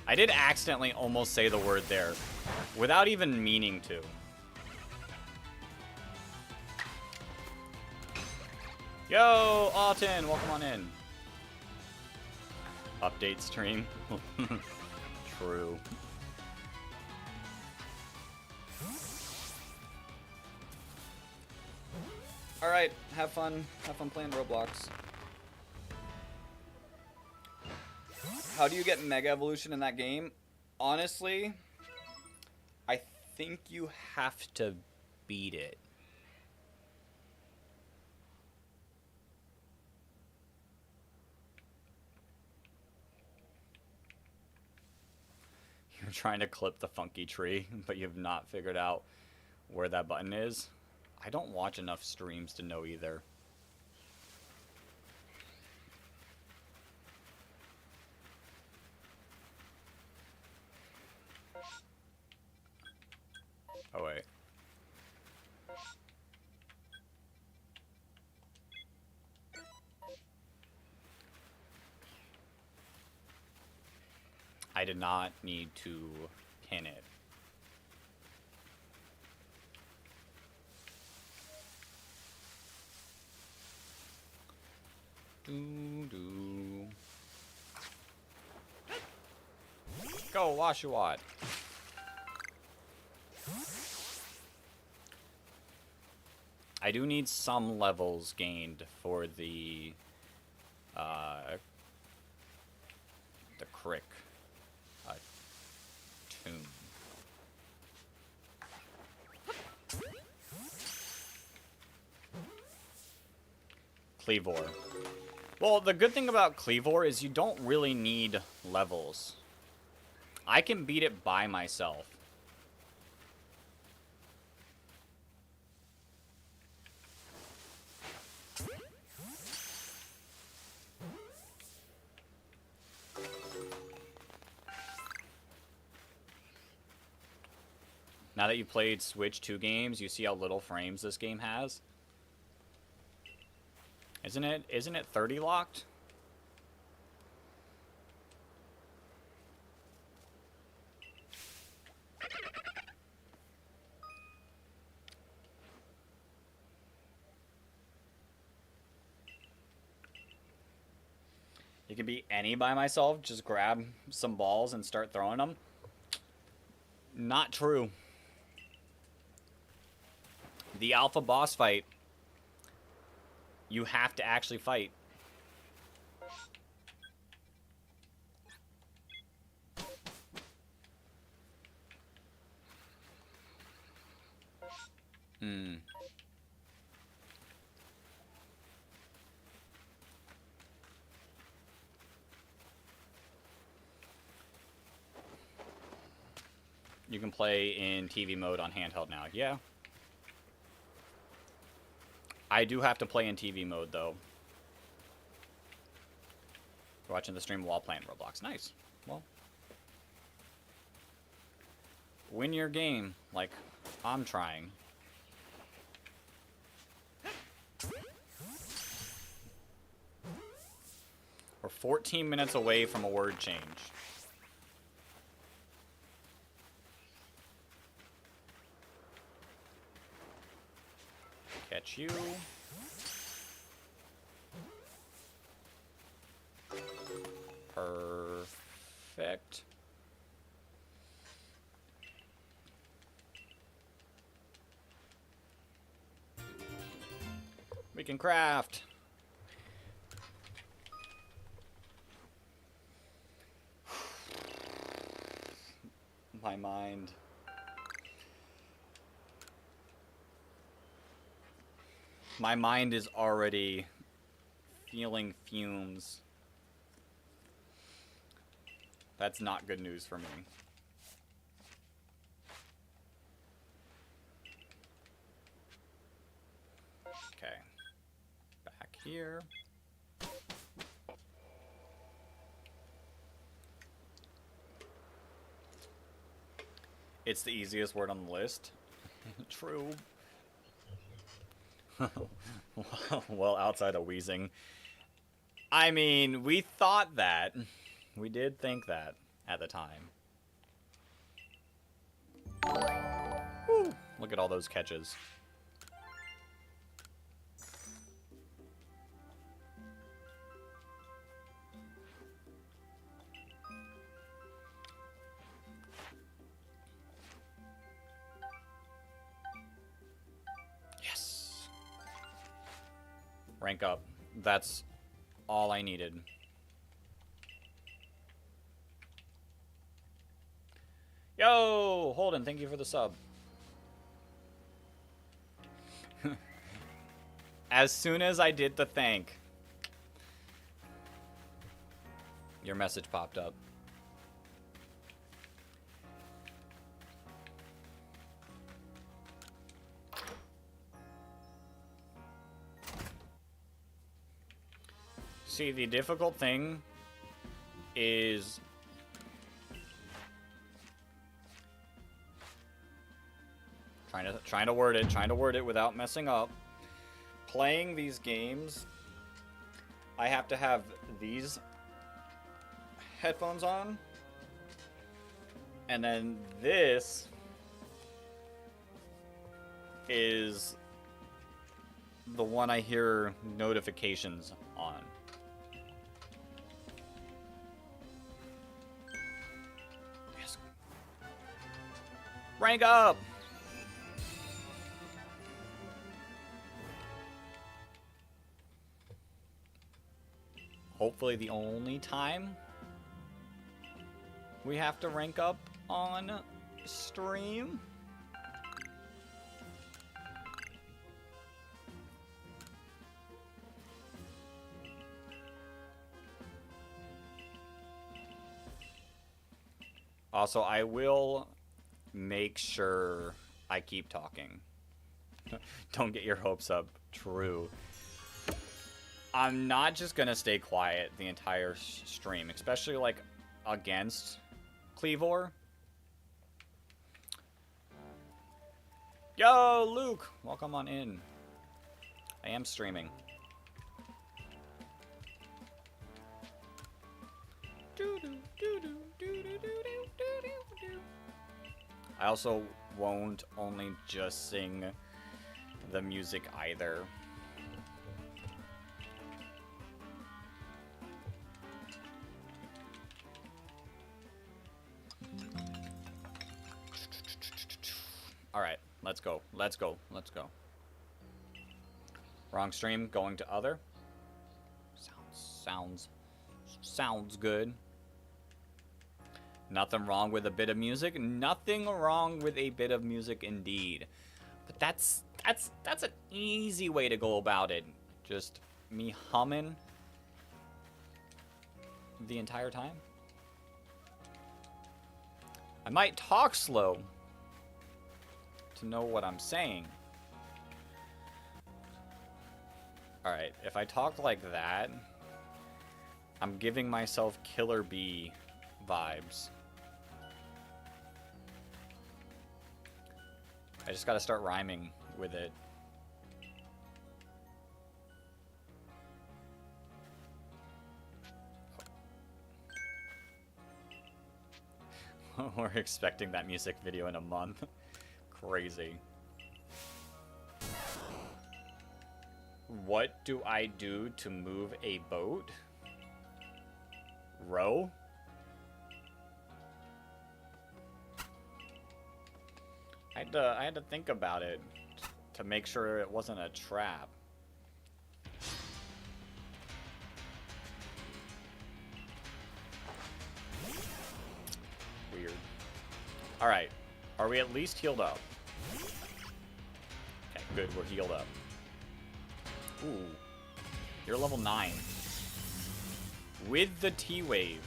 Speaker 1: I did accidentally almost say the word there, without even meaning to. Yo, Alton, welcome on in. Update stream. True. Alright, have fun. Have fun playing Roblox. How do you get Mega Evolution in that game? Honestly, I think you have to beat it. You're trying to clip the funky tree, but you've not figured out where that button is. I don't watch enough streams to know either. Oh, wait. I did not need to pin it. Doo-doo. Go, Washawat. I do need some levels gained for the Crick tomb. Cleavor. Well, the good thing about Cleavor is you don't really need levels. I can beat it by myself. Now that you played Switch 2 games, you see how little frames this game has? Isn't it 30 locked? You can beat any by myself, just grab some balls and start throwing them. Not true. The alpha boss fight, you have to actually fight. You can play in TV mode on handheld now. Yeah. I do have to play in TV mode, though. You're watching the stream while playing Roblox. Nice. Well, win your game, like I'm trying. We're 14 minutes away from a word change. Catch you. Perfect. We can craft. My mind. My mind is already feeling fumes. That's not good news for me. Okay. Back here. It's the easiest word on the list. True. Well, outside of wheezing. I mean, we thought that. We did think that at the time. Woo. Look at all those catches. Rank up. That's all I needed. Yo, Holden, thank you for the sub. As soon as I did the thank, your message popped up. See, the difficult thing is trying to word it without messing up. Playing these games, I have to have these headphones on, and then this is the one I hear notifications on. Yes. Rank up! Hopefully the only time we have to rank up on stream. Also, I will make sure I keep talking. Don't get your hopes up. True. I'm not just gonna stay quiet the entire stream, especially like against Cleavor. Yo, Luke! Welcome on in. I am streaming. I also won't only just sing the music either. Alright, let's go. Let's go. Let's go. Wrong stream, going to other. Sounds good. Nothing wrong with a bit of music. Nothing wrong with a bit of music indeed. But that's an easy way to go about it. Just me humming the entire time. I might talk slow to know what I'm saying. Alright, if I talk like that, I'm giving myself Killer Bee vibes. I just gotta start rhyming with it. We're expecting that music video in a month. Crazy. What do I do to move a boat? Row? I had to think about it to make sure it wasn't a trap. Weird. Alright. Are we at least healed up? Okay, good. We're healed up. Ooh. You're level 9. With the T-Wave.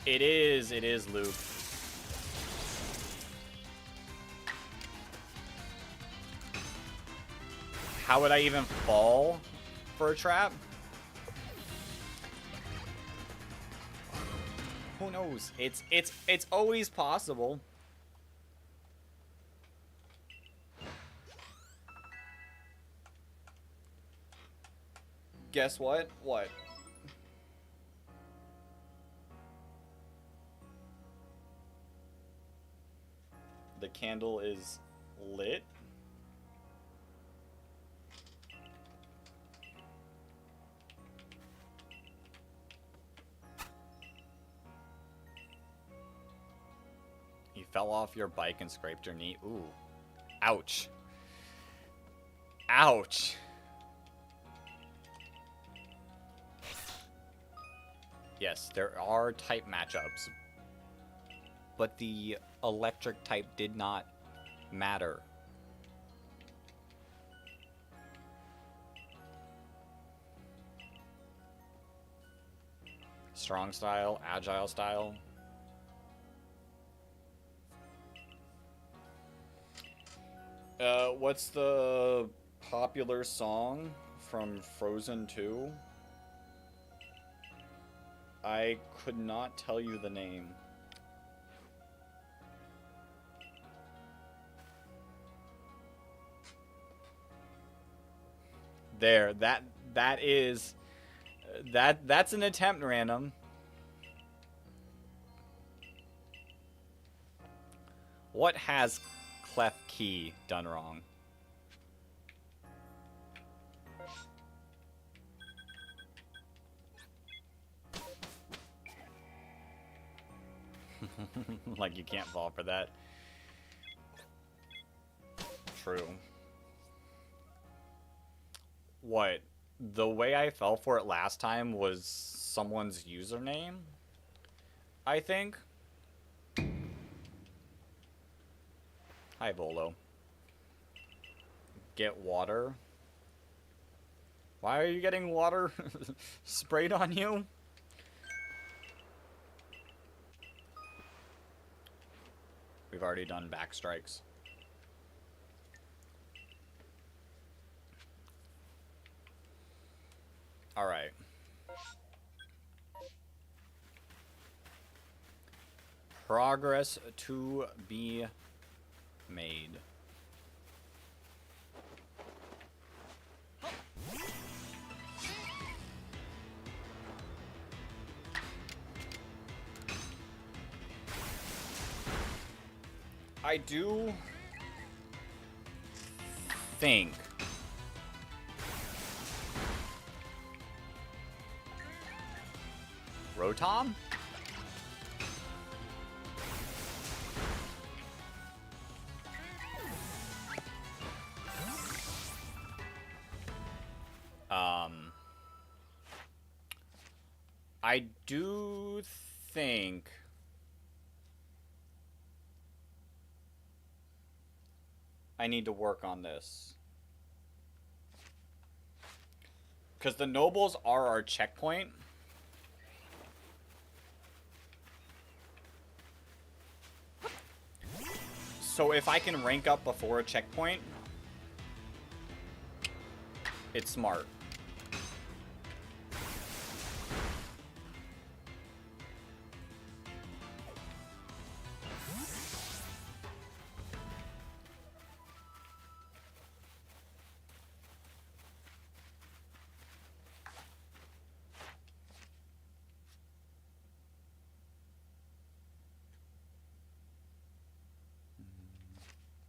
Speaker 1: It is, Luke. How would I even fall for a trap? Who knows? It's always possible. Guess what? What? The candle is lit. You fell off your bike and scraped your knee. Ooh. Ouch. Ouch. Yes, there are type matchups, but the electric type did not matter. Strong style, agile style. What's the popular song from Frozen 2? I could not tell you the name. There, that is that's an attempt, random. What has Clef Key done wrong? Like, you can't fall for that. True. What? The way I fell for it last time was someone's username, I think. Hi, Volo. Get water. Why are you getting water sprayed on you? We've already done back strikes. Alright. Progress to be made. I do think Rotom? I do think I need to work on this. Because the nobles are our checkpoint. So if I can rank up before a checkpoint, it's smart.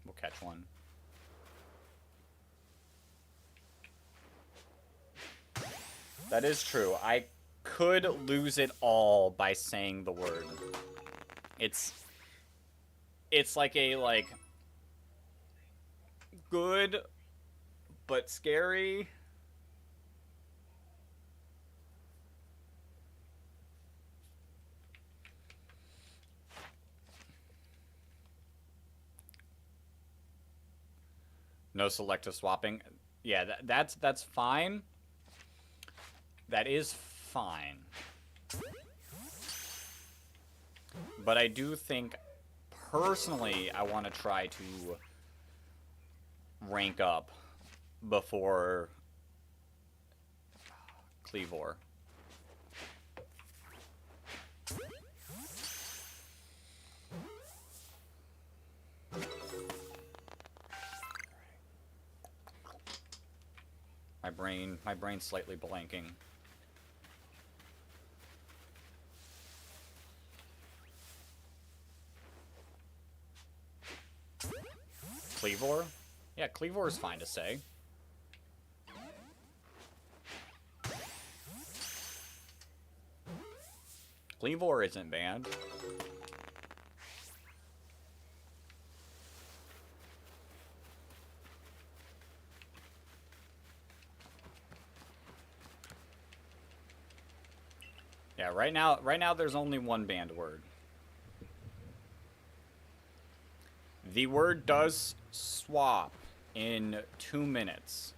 Speaker 1: We'll catch one. That is true. I could lose it all by saying the word. It's like a good but scary. No selective swapping. Yeah, that's fine. That is fine. But I do think, personally, I want to try to rank up before Kleavor. My brain's slightly blanking. Kleavor? Yeah, Kleavor is fine to say. Kleavor isn't banned. Yeah, right now there's only one banned word. The word does swap in 2 minutes.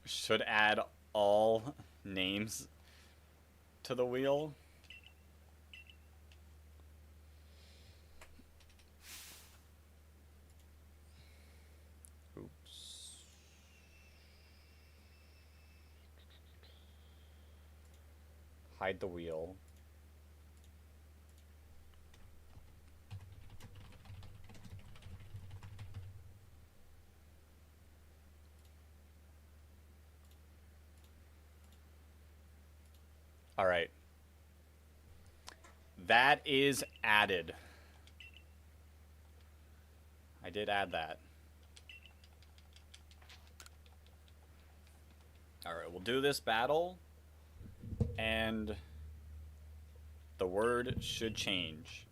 Speaker 1: Should add all names to the wheel. Oops. Hide the wheel. All right. That is added. I did add that. All right, we'll do this battle, and the word should change.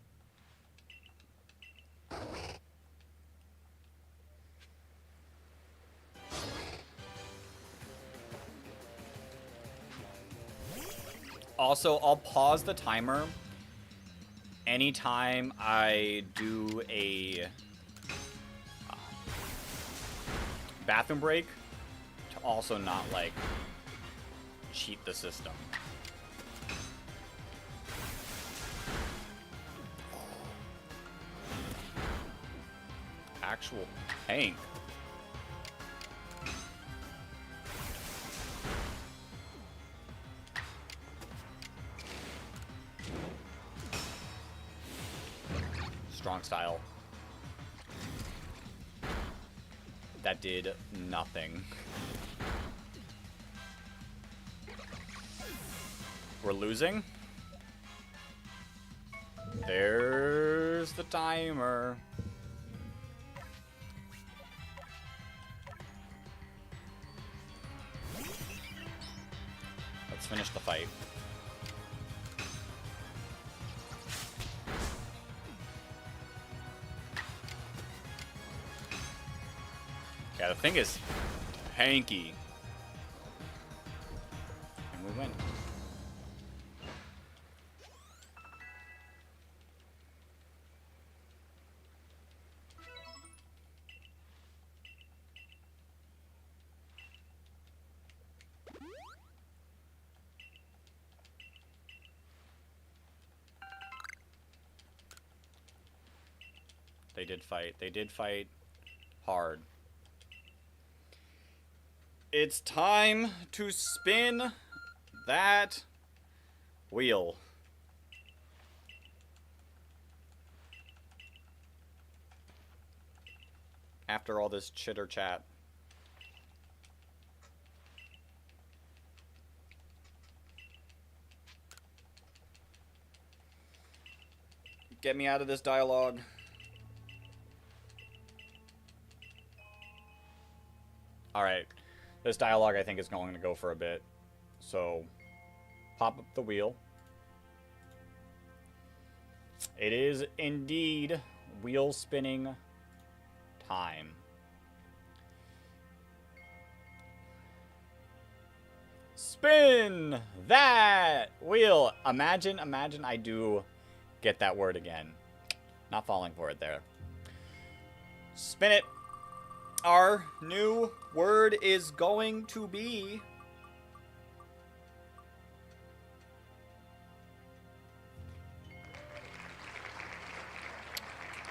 Speaker 1: Also, I'll pause the timer anytime I do a bathroom break to also not, like, cheat the system. Actual tank. Strong style. That did nothing. We're losing. There's the timer. Let's finish the fight. Yeah, the thing is tanky. And we win. They did fight. They did fight hard. It's time to spin that wheel. After all this chitter chat. Get me out of this dialogue. Alright. This dialogue, I think, is going to go for a bit. So, pop up the wheel. It is indeed wheel spinning time. Spin that wheel. Imagine I do get that word again. Not falling for it there. Spin it. Our new word is going to be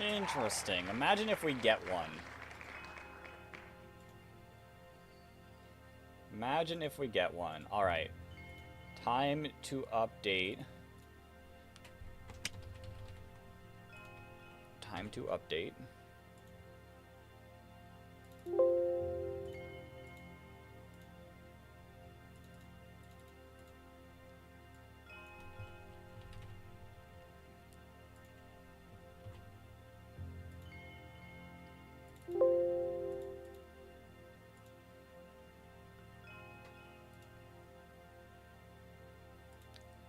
Speaker 1: interesting. Imagine if we get one. Imagine if we get one. All right. Time to update. Time to update.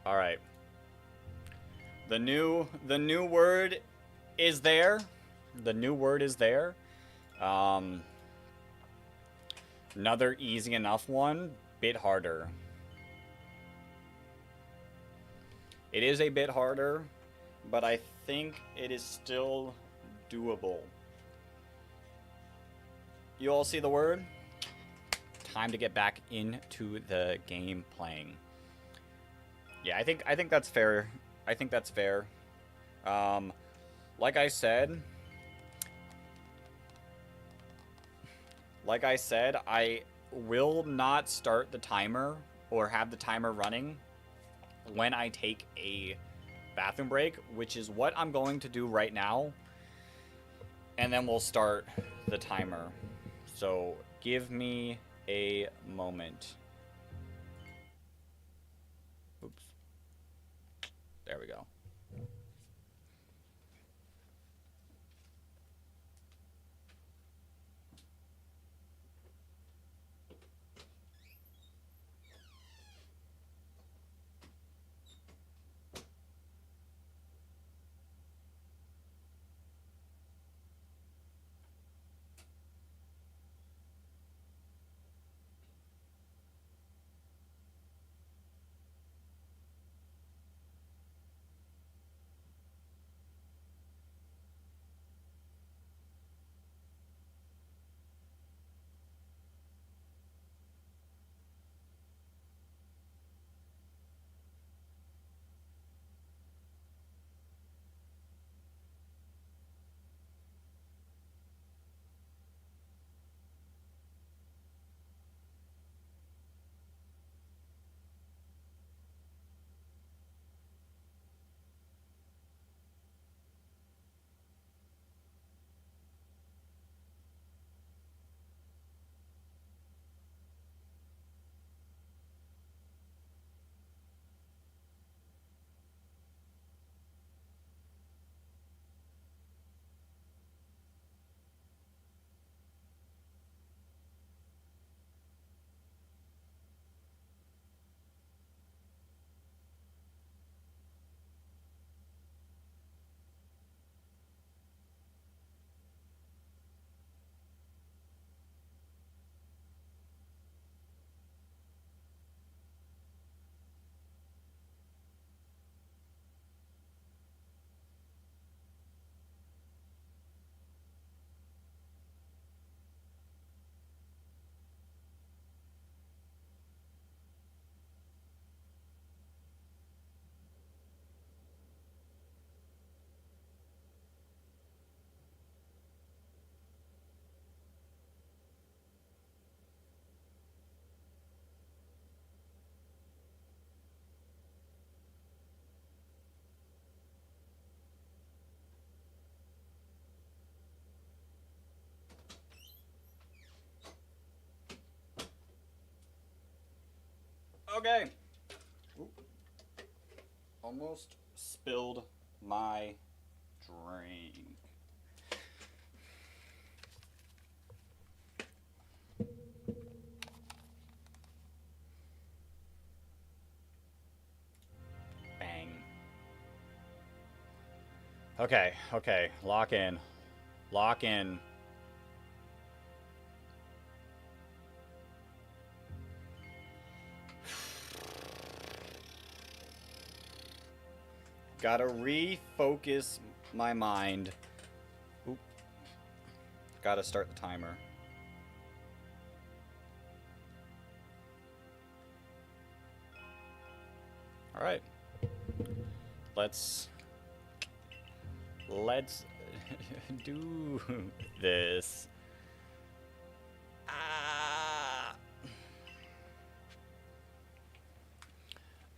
Speaker 1: All right. The new word is there. The new word is there. Another easy enough one, bit harder. It is a bit harder, but I think it is still doable. You all see the word? Time to get back into the game playing. Yeah, I think that's fair. I think that's fair. Um, like I said, I will not start the timer or have the timer running when I take a bathroom break, which is what I'm going to do right now. And then we'll start the timer. So give me a moment. Oops. There we go. Okay. Oop. Almost spilled my drink. Bang. Okay, okay. Lock in. Lock in. Gotta refocus my mind. Oop. Gotta start the timer. Alright. Let's do this. Ah.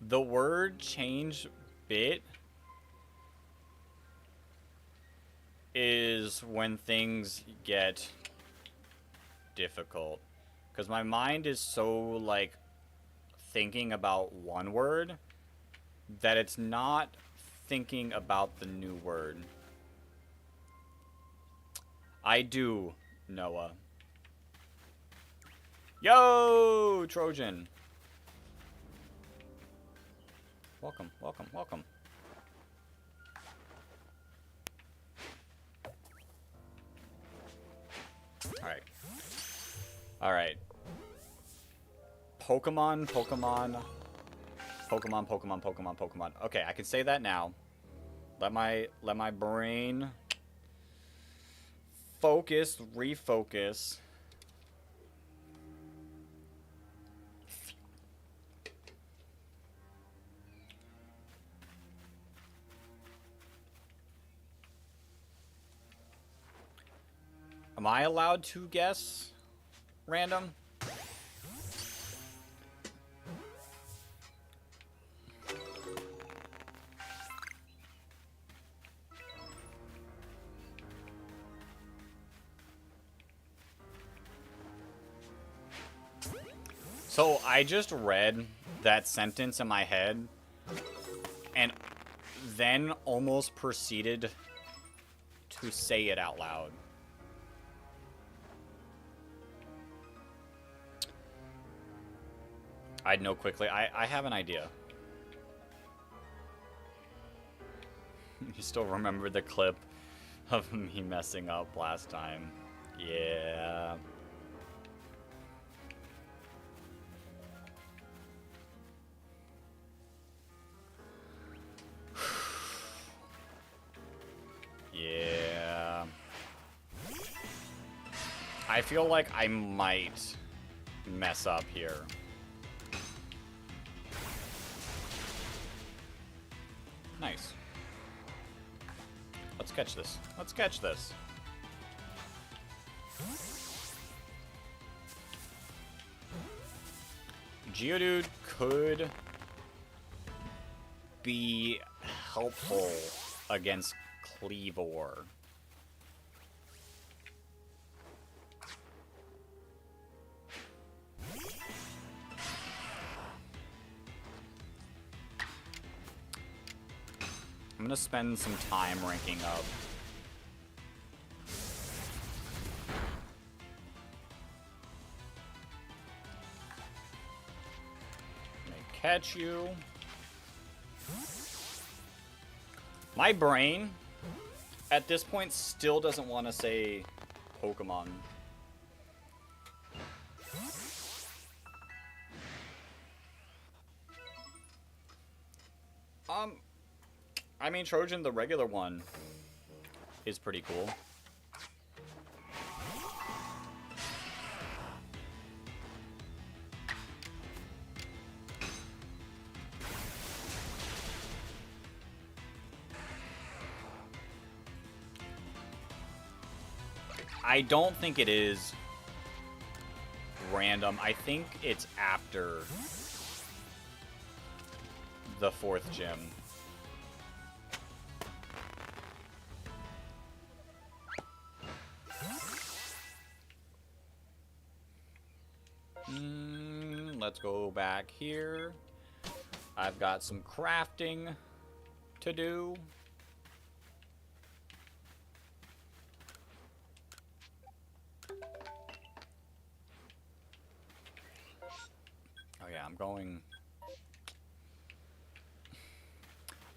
Speaker 1: The word change bit is when things get difficult. Because my mind is so, like, thinking about one word that it's not thinking about the new word. I do, Noah. Yo, Trojan. Welcome, welcome, welcome. Alright. Alright. Pokemon, Pokemon. Pokemon, Pokemon, Pokemon, Pokemon. Okay, I can say that now. Let my brain focus, refocus. Am I allowed to guess random? So I just read that sentence in my head and then almost proceeded to say it out loud. I'd know quickly. I have an idea. You still remember the clip of me messing up last time? Yeah. Yeah. I feel like I might mess up here. Nice. Let's catch this. Let's catch this. Geodude could be helpful against Kleavor. I'm gonna spend some time ranking up. May catch you. My brain, at this point, still doesn't want to say Pokemon. I mean, Trojan, the regular one, is pretty cool. I don't think it is random. I think it's after the 4th gym. Let's go back here. I've got some crafting to do. Oh yeah, I'm going...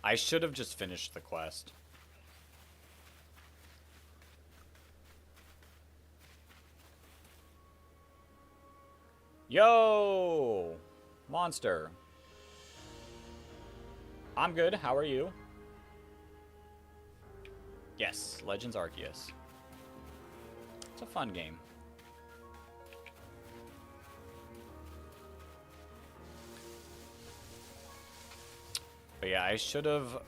Speaker 1: I should have just finished the quest. Yo! Monster. I'm good. How are you? Yes, Legends Arceus. It's a fun game. But yeah, I should have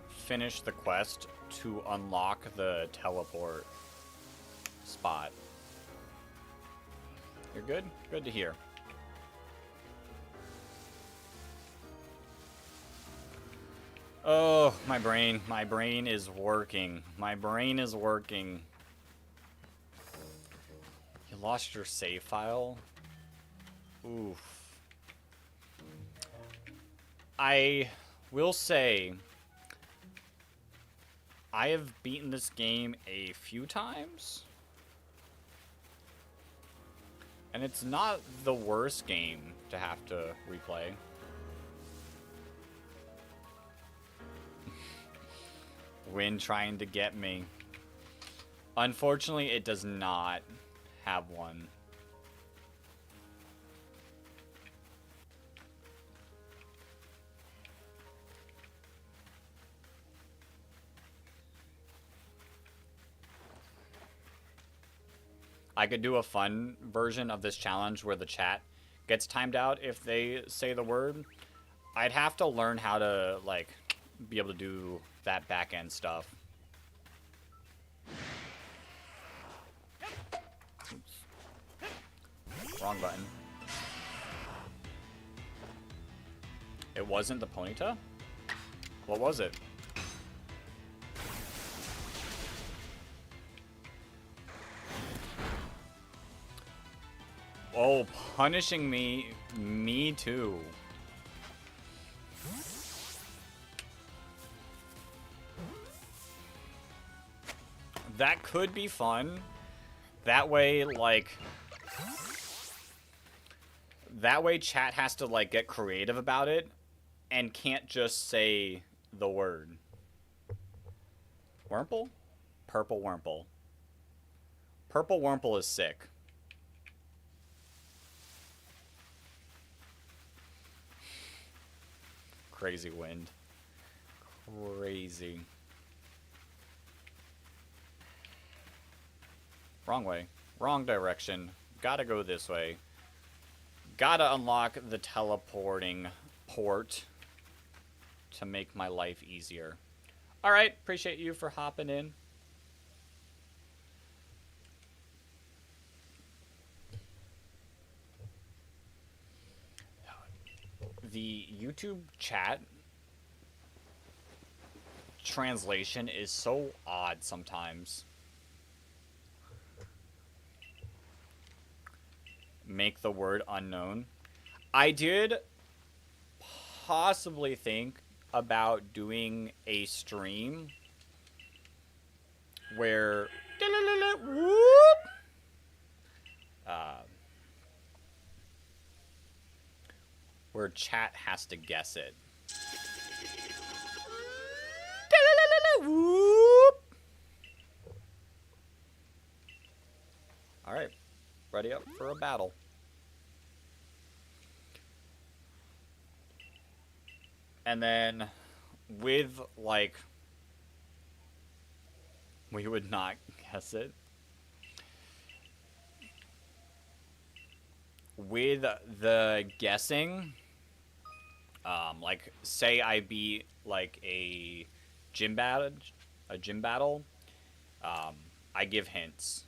Speaker 1: finished the quest to unlock the teleport spot. You're good? Good to hear. Oh, my brain. My brain is working. My brain is working. You lost your save file? Oof. I will say, I have beaten this game a few times. And it's not the worst game to have to replay. Win trying to get me. Unfortunately, it does not have one. I could do a fun version of this challenge where the chat gets timed out if they say the word. I'd have to learn how to, like, be able to do that back end stuff. Wrong button. It wasn't the Ponyta? What was it? Oh, punishing me. Me too. That could be fun. That way, like... That way chat has to, like, get creative about it and can't just say the word. Wurmple? Purple Wurmple. Purple Wurmple is sick. Crazy wind. Crazy. Wrong way. Wrong direction. Gotta go this way. Gotta unlock the teleporting port to make my life easier. Alright, appreciate you for hopping in. The YouTube chat translation is so odd sometimes. Make the word unknown. I did possibly think about doing a stream where where chat has to guess it. All right, ready up for a battle. And then with, like, we would not guess it. With the guessing, like, say I beat, like, a gym battle, I give hints.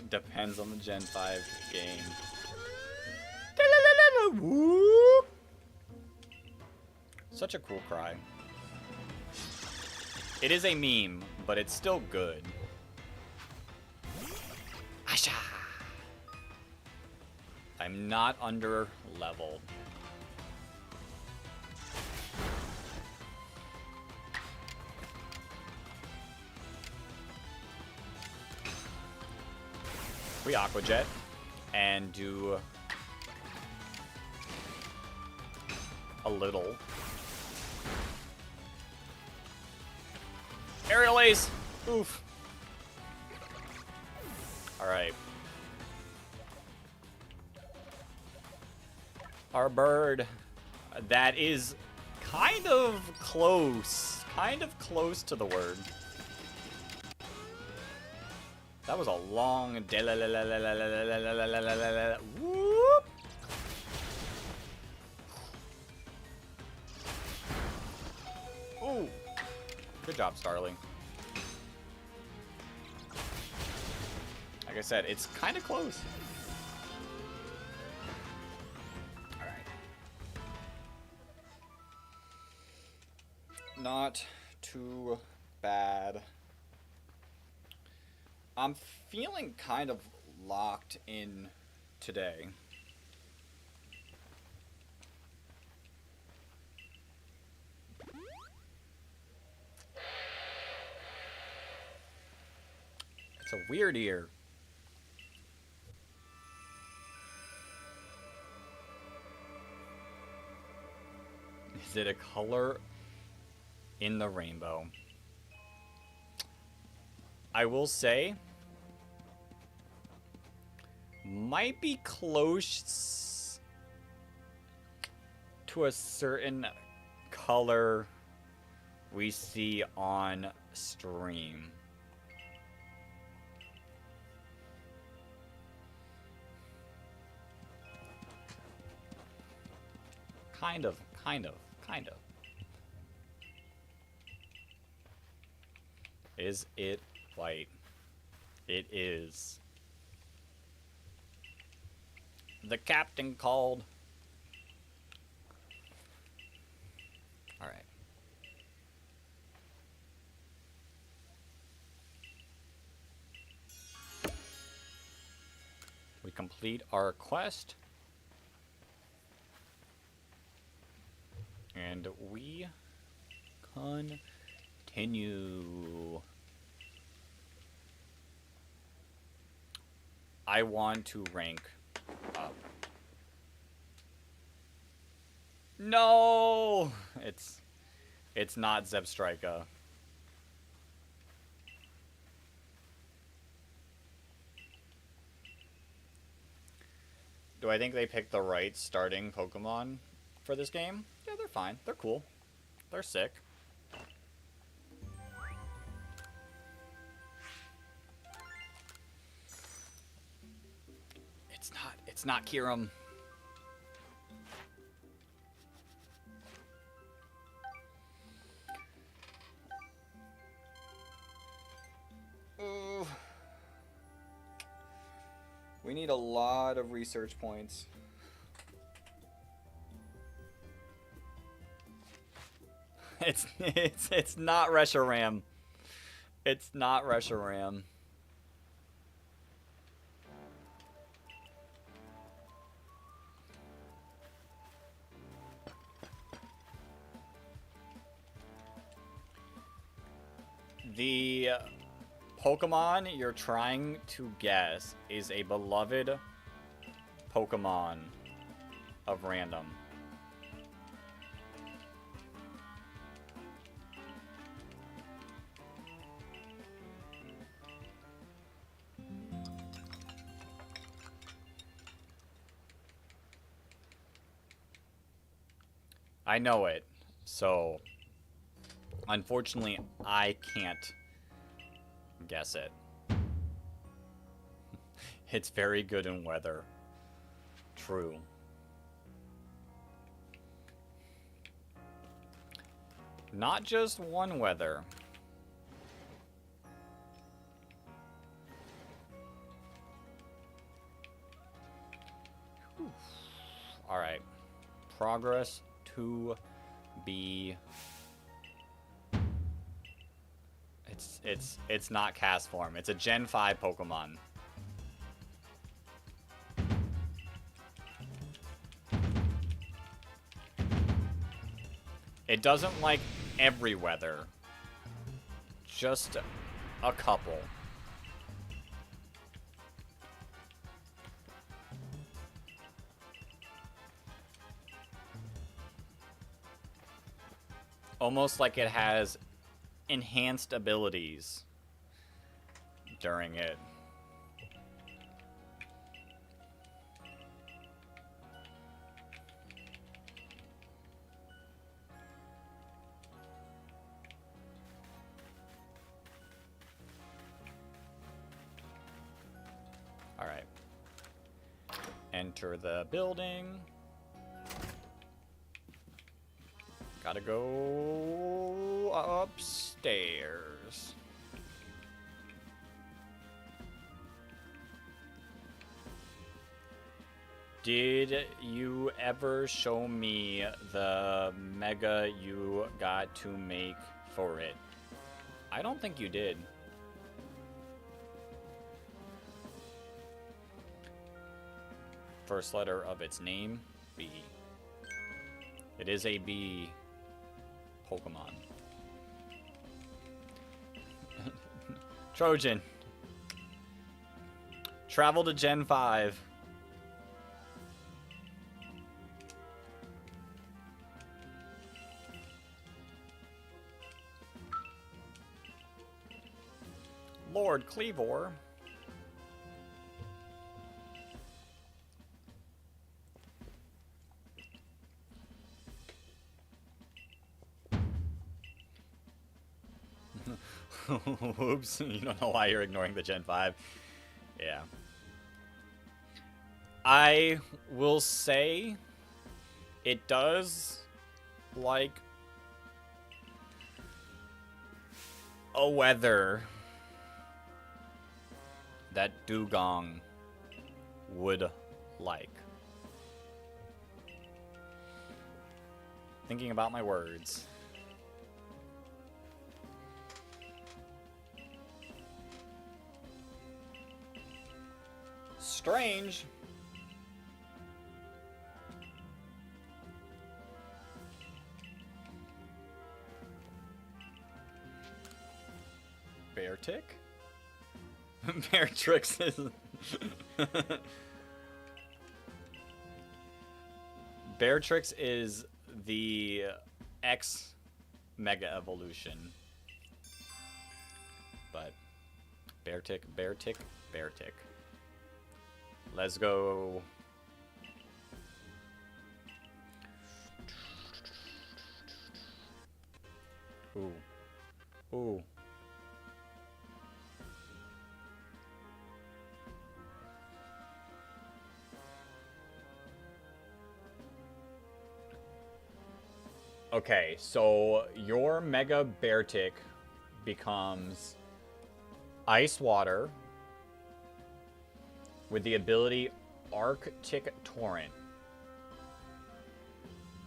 Speaker 1: Depends on the Gen 5 game. Such a cool cry. It is a meme, but it's still good. Asha! I'm not under leveled. We Aqua Jet and do a little. Aerial Ace! Oof. Alright. Our bird. That is kind of close. Kind of close to the word. That was a long whoop. Ooh. Good job, Starling. Like I said, it's kind of close. Alright. Not too bad. I'm feeling kind of locked in today. It's a weird ear. Is it a color in the rainbow? I will say, might be close to a certain color we see on stream. Kind of, kind of, kind of. Is it white? It is. The captain called. Alright. We complete our quest. And we continue. I want to rank up. No! It's not Zebstrika. Do I think they picked the right starting Pokemon for this game? Yeah, they're fine. They're cool. They're sick. It's not Kyurem. Ooh. We need a lot of research points. It's not Reshiram. It's not Reshiram. The Pokemon you're trying to guess is a beloved Pokemon of random. I know it, so unfortunately I can't guess it. It's very good in weather. True. Not just one weather. Alright. Progress to be... It's not Castform. It's a Gen 5 Pokemon. It doesn't like every weather. Just a couple. Almost like it has enhanced abilities during it. All right. Enter the building. Gotta go upstairs. Did you ever show me the mega you got to make for it? I don't think you did. First letter of its name, B. It is a B Pokemon. Trojan. Travel to Gen 5. Lord Cleavor. Oops, you don't know why you're ignoring the Gen 5. Yeah. I will say it does like a weather that Dugong would like. Thinking about my words. Strange. Beartic? Beartrix is... Beartrix is the X Mega Evolution. But Beartic, Beartic, Beartic. Let's go. Ooh. Ooh. Okay, so your Mega Beartic becomes Ice Water with the ability Arctic Torrent.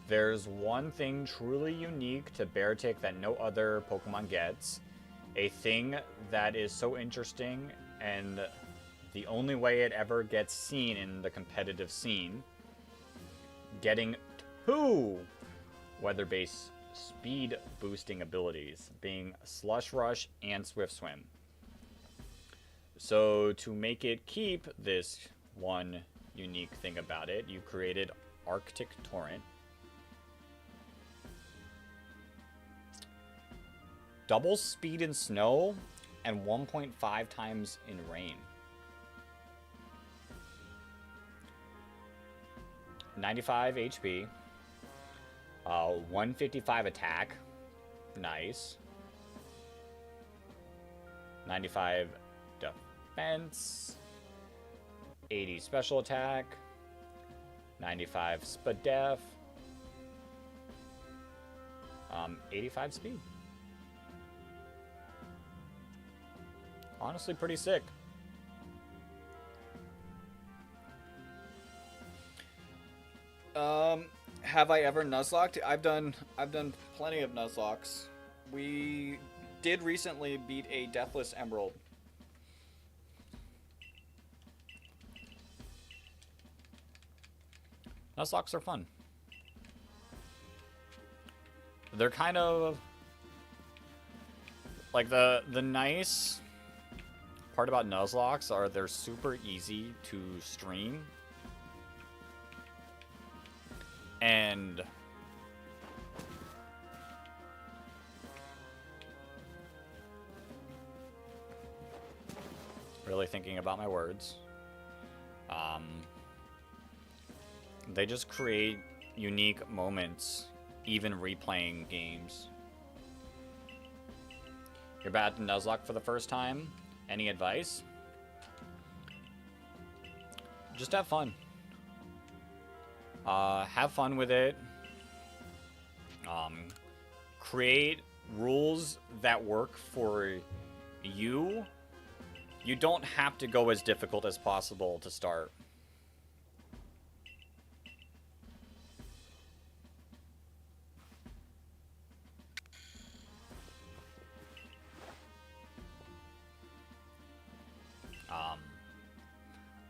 Speaker 1: There's one thing truly unique to Beartic that no other Pokemon gets. A thing that is so interesting and the only way it ever gets seen in the competitive scene. Getting 2 weather-based speed boosting abilities, being Slush Rush and Swift Swim. So to make it keep this one unique thing about it, you created Arctic Torrent. Double speed in snow and 1.5 times in rain. 95 HP. 155 attack. Nice. 95 defense. 80 special attack. 95 spadef. 85 speed. Honestly, pretty sick. Have I ever Nuzlocked? I've done plenty of Nuzlocks. We did recently beat a Deathless Emerald. Nuzlocks are fun. They're kind of like the nice part about Nuzlocks are they're super easy to stream. And really thinking about my words. They just create unique moments, even replaying games. You're about to Nuzlocke for the first time. Any advice? Just have fun. Have fun with it. Create rules that work for you. You don't have to go as difficult as possible to start.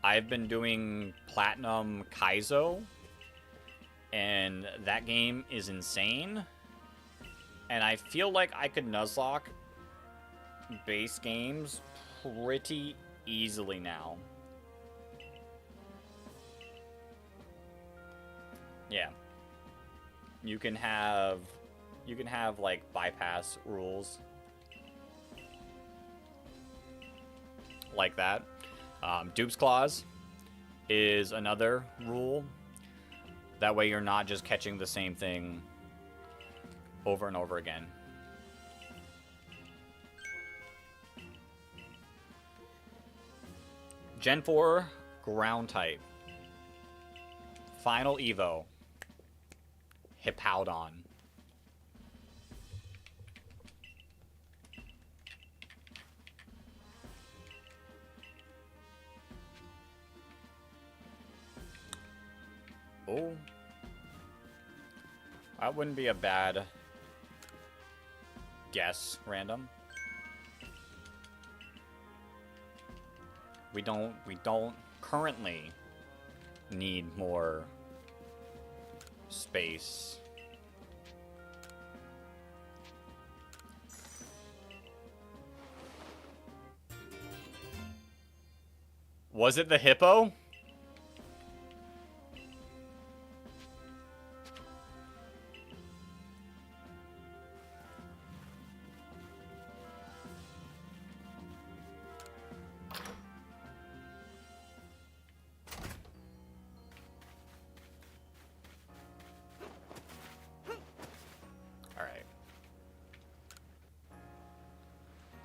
Speaker 1: I've been doing Platinum Kaizo, and that game is insane. And I feel like I could Nuzlocke base games pretty easily now. Yeah. You can have like bypass rules like that. Dupe's Claws is another rule. That way you're not just catching the same thing over and over again. Gen 4 Ground type. Final Evo. Hippowdon. Oh. That wouldn't be a bad guess, random. We don't currently need more space. Was it the hippo?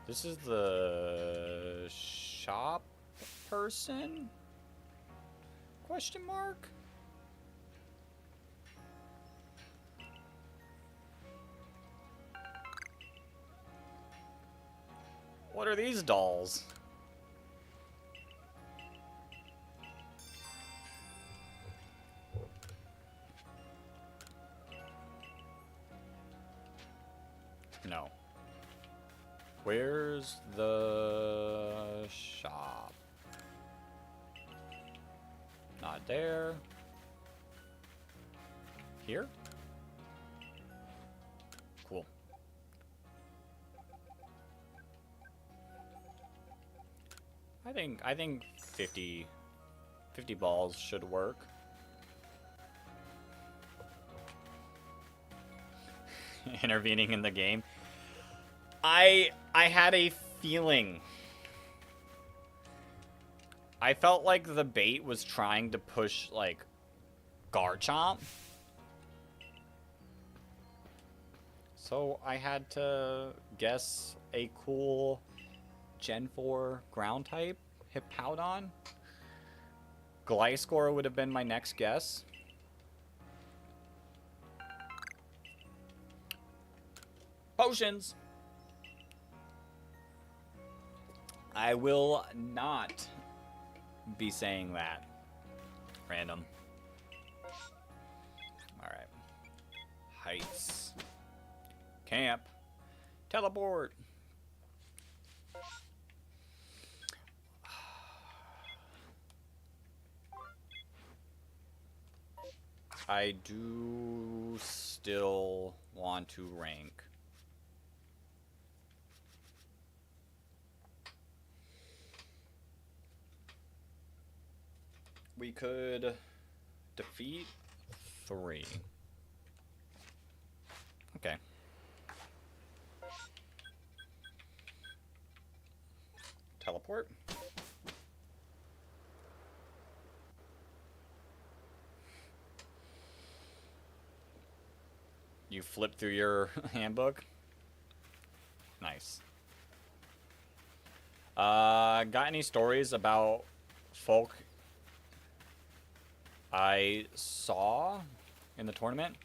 Speaker 1: This is the shop person? Question mark? What are these dolls? No. Where's the shop? Not there. Here? Cool. I think 50 balls should work. Intervening in the game. I had a feeling. I felt like the bait was trying to push, like, Garchomp. So I had to guess a cool Gen 4 ground type, Hippowdon. Gliscor would have been my next guess. Potions! I will not be saying that. Random. Alright. Heights. Camp. Teleport. I do still want to rank. We could defeat 3. Okay. Teleport. You flip through your handbook? Nice. Got any stories about folk I saw in the tournament?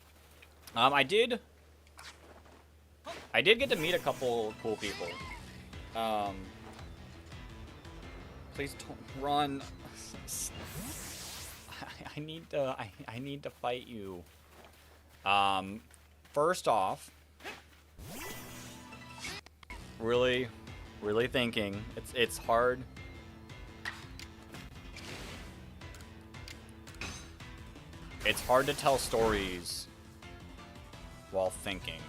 Speaker 1: I did get to meet a couple cool people. Please don't run. I need to fight you. First off, really thinking it's hard. It's hard to tell stories while thinking.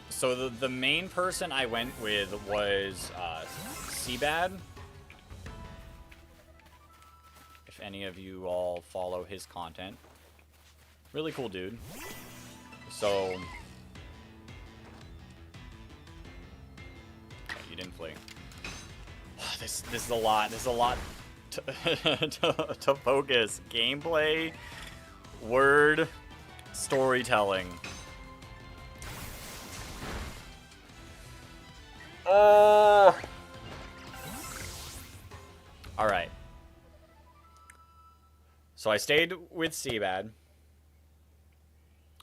Speaker 1: So the main person I went with was Seabad. If any of you all follow his content. Really cool dude. So... Okay, you didn't flee. This is a lot. This is a lot to focus. Gameplay, word, storytelling. Oh. All right. So I stayed with Seabad.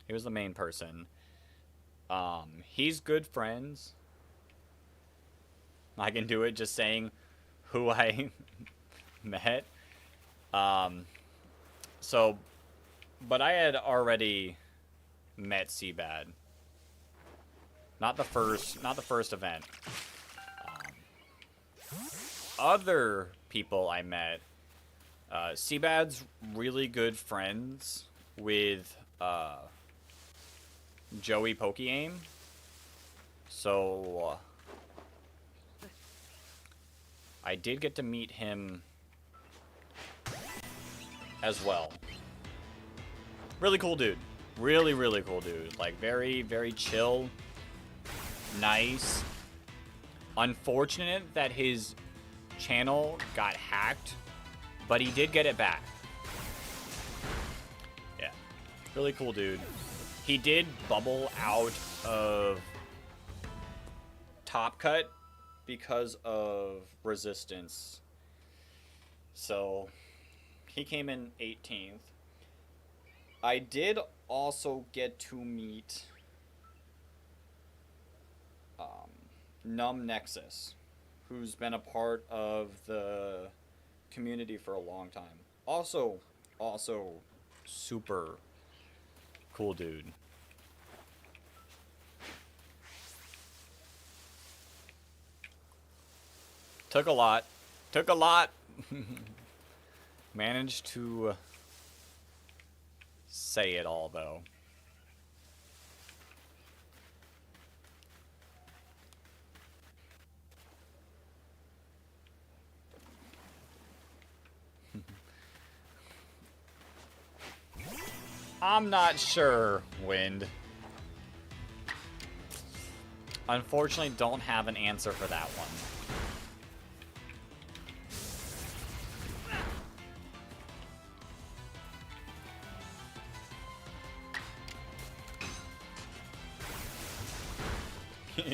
Speaker 1: He was the main person. He's good friends. I can do it just saying who I met. So, but I had already met Seabad. Not the first event. Other people I met, Seabad's really good friends with Joey Pokey-Aim. So I did get to meet him as well. Really cool dude. Really, really cool dude. Like, very, very chill. Nice. Unfortunate that his channel got hacked, but he did get it back. Yeah. Really cool dude. He did bubble out of Top Cut because of resistance. So he came in 18th. I did also get to meet Numb Nexus, who's been a part of the community for a long time. Also super cool dude. Took a lot. Managed to say it all, though. I'm not sure, Wind. Unfortunately, don't have an answer for that one.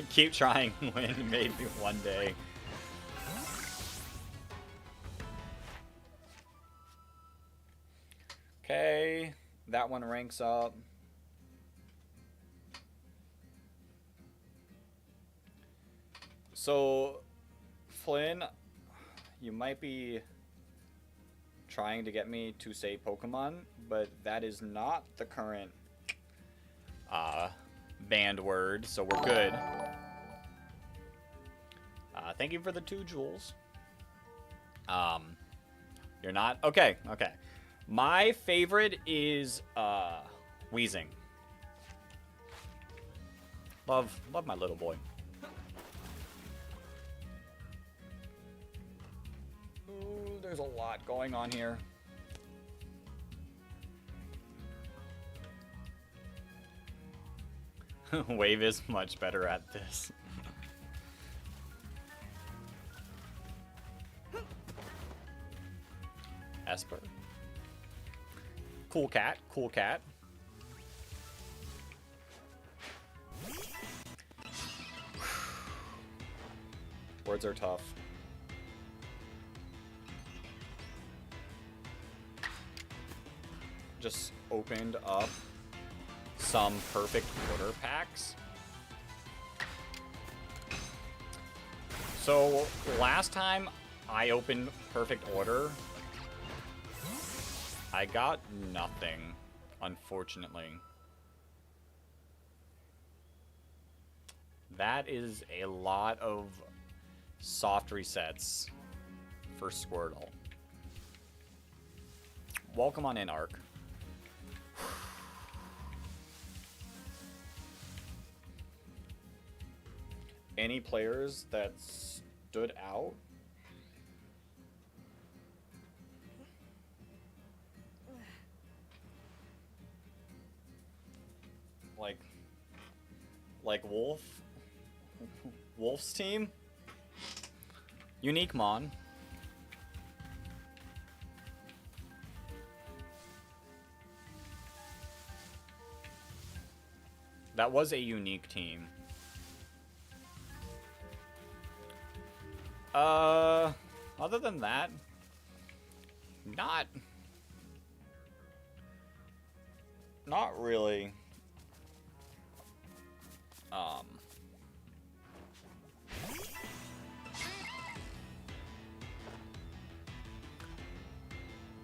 Speaker 1: Keep trying, Wind. Maybe one day. Okay, that one ranks up. So, Flynn, you might be trying to get me to say Pokemon, but that is not the current banned word, so we're good. Thank you for the 2 jewels. You're not? Okay. My favorite is Weezing. Love my little boy. Ooh, there's a lot going on here. Wave is much better at this. Esper. Cool cat. Words are tough. Just opened up some perfect order packs. So last time I opened perfect order, I got nothing, unfortunately. That is a lot of soft resets for Squirtle. Welcome on in, Ark. Any players that stood out? Like Wolf's team? Unique Mon. That was a unique team. Other than that, Not really.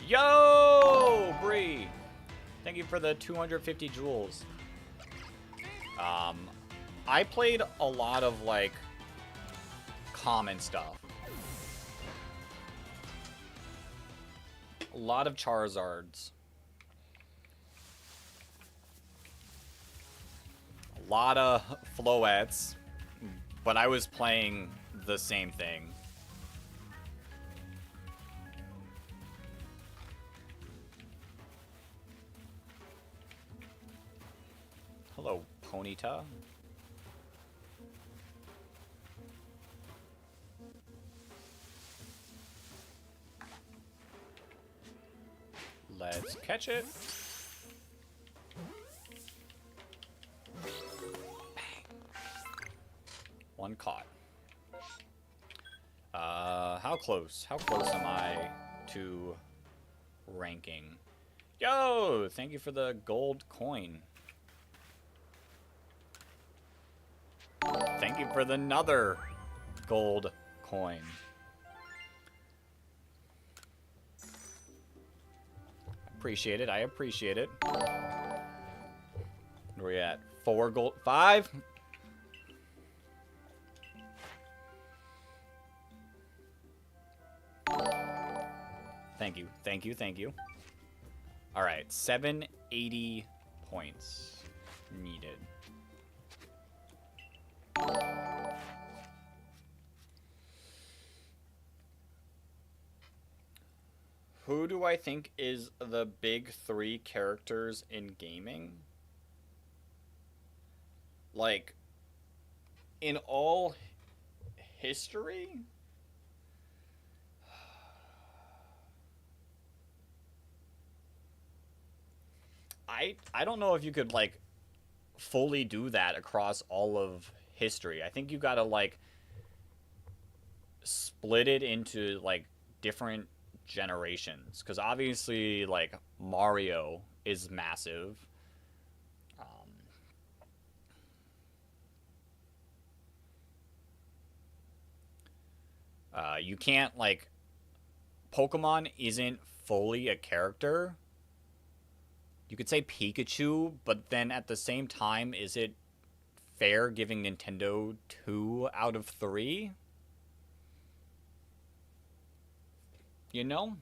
Speaker 1: Yo, Bree! Thank you for the 250 jewels. I played a lot of, like, common stuff. A lot of Charizards. A lot of Floettes. But I was playing the same thing. Hello, Ponyta. Let's catch it. Bang. One caught. How close? How close am I to ranking? Yo, thank you for the gold coin. Thank you for the another gold coin. Appreciate it. I appreciate it. Where we at? 4 gold. 5? Thank you. Thank you. Thank you. All right. 780 points needed. Who do I think is the big 3 characters in gaming? Like, in all history? I don't know if you could, like, fully do that across all of history. I think you gotta, like, split it into, like, different generations, because obviously, like, Mario is massive. You can't, like, Pokemon isn't fully a character. You could say Pikachu, but then at the same time, is it fair giving Nintendo 2 out of 3? You know?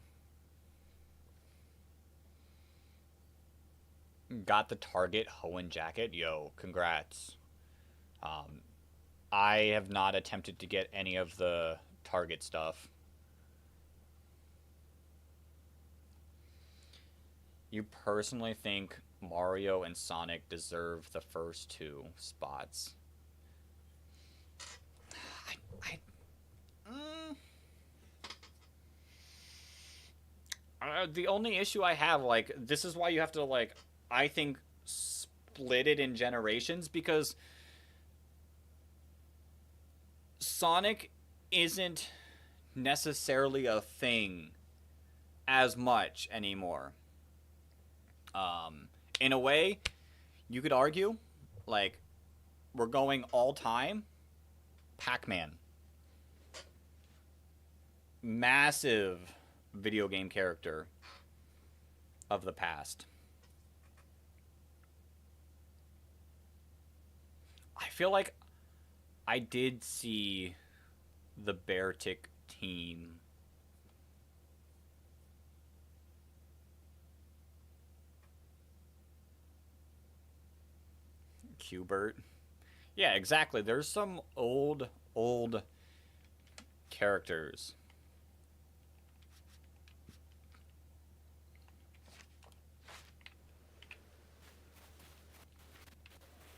Speaker 1: Got the Target Hoenn jacket. Yo, congrats. I have not attempted to get any of the Target stuff. You personally think Mario and Sonic deserve the first 2 spots? The only issue I have, like, this is why you have to, like, I think, split it in generations, because Sonic isn't necessarily a thing as much anymore. In a way, you could argue, like, we're going all time, Pac-Man. Massive video game character of the past. I feel like I did see the Beartic team. Cubert. Yeah, exactly. There's some old characters.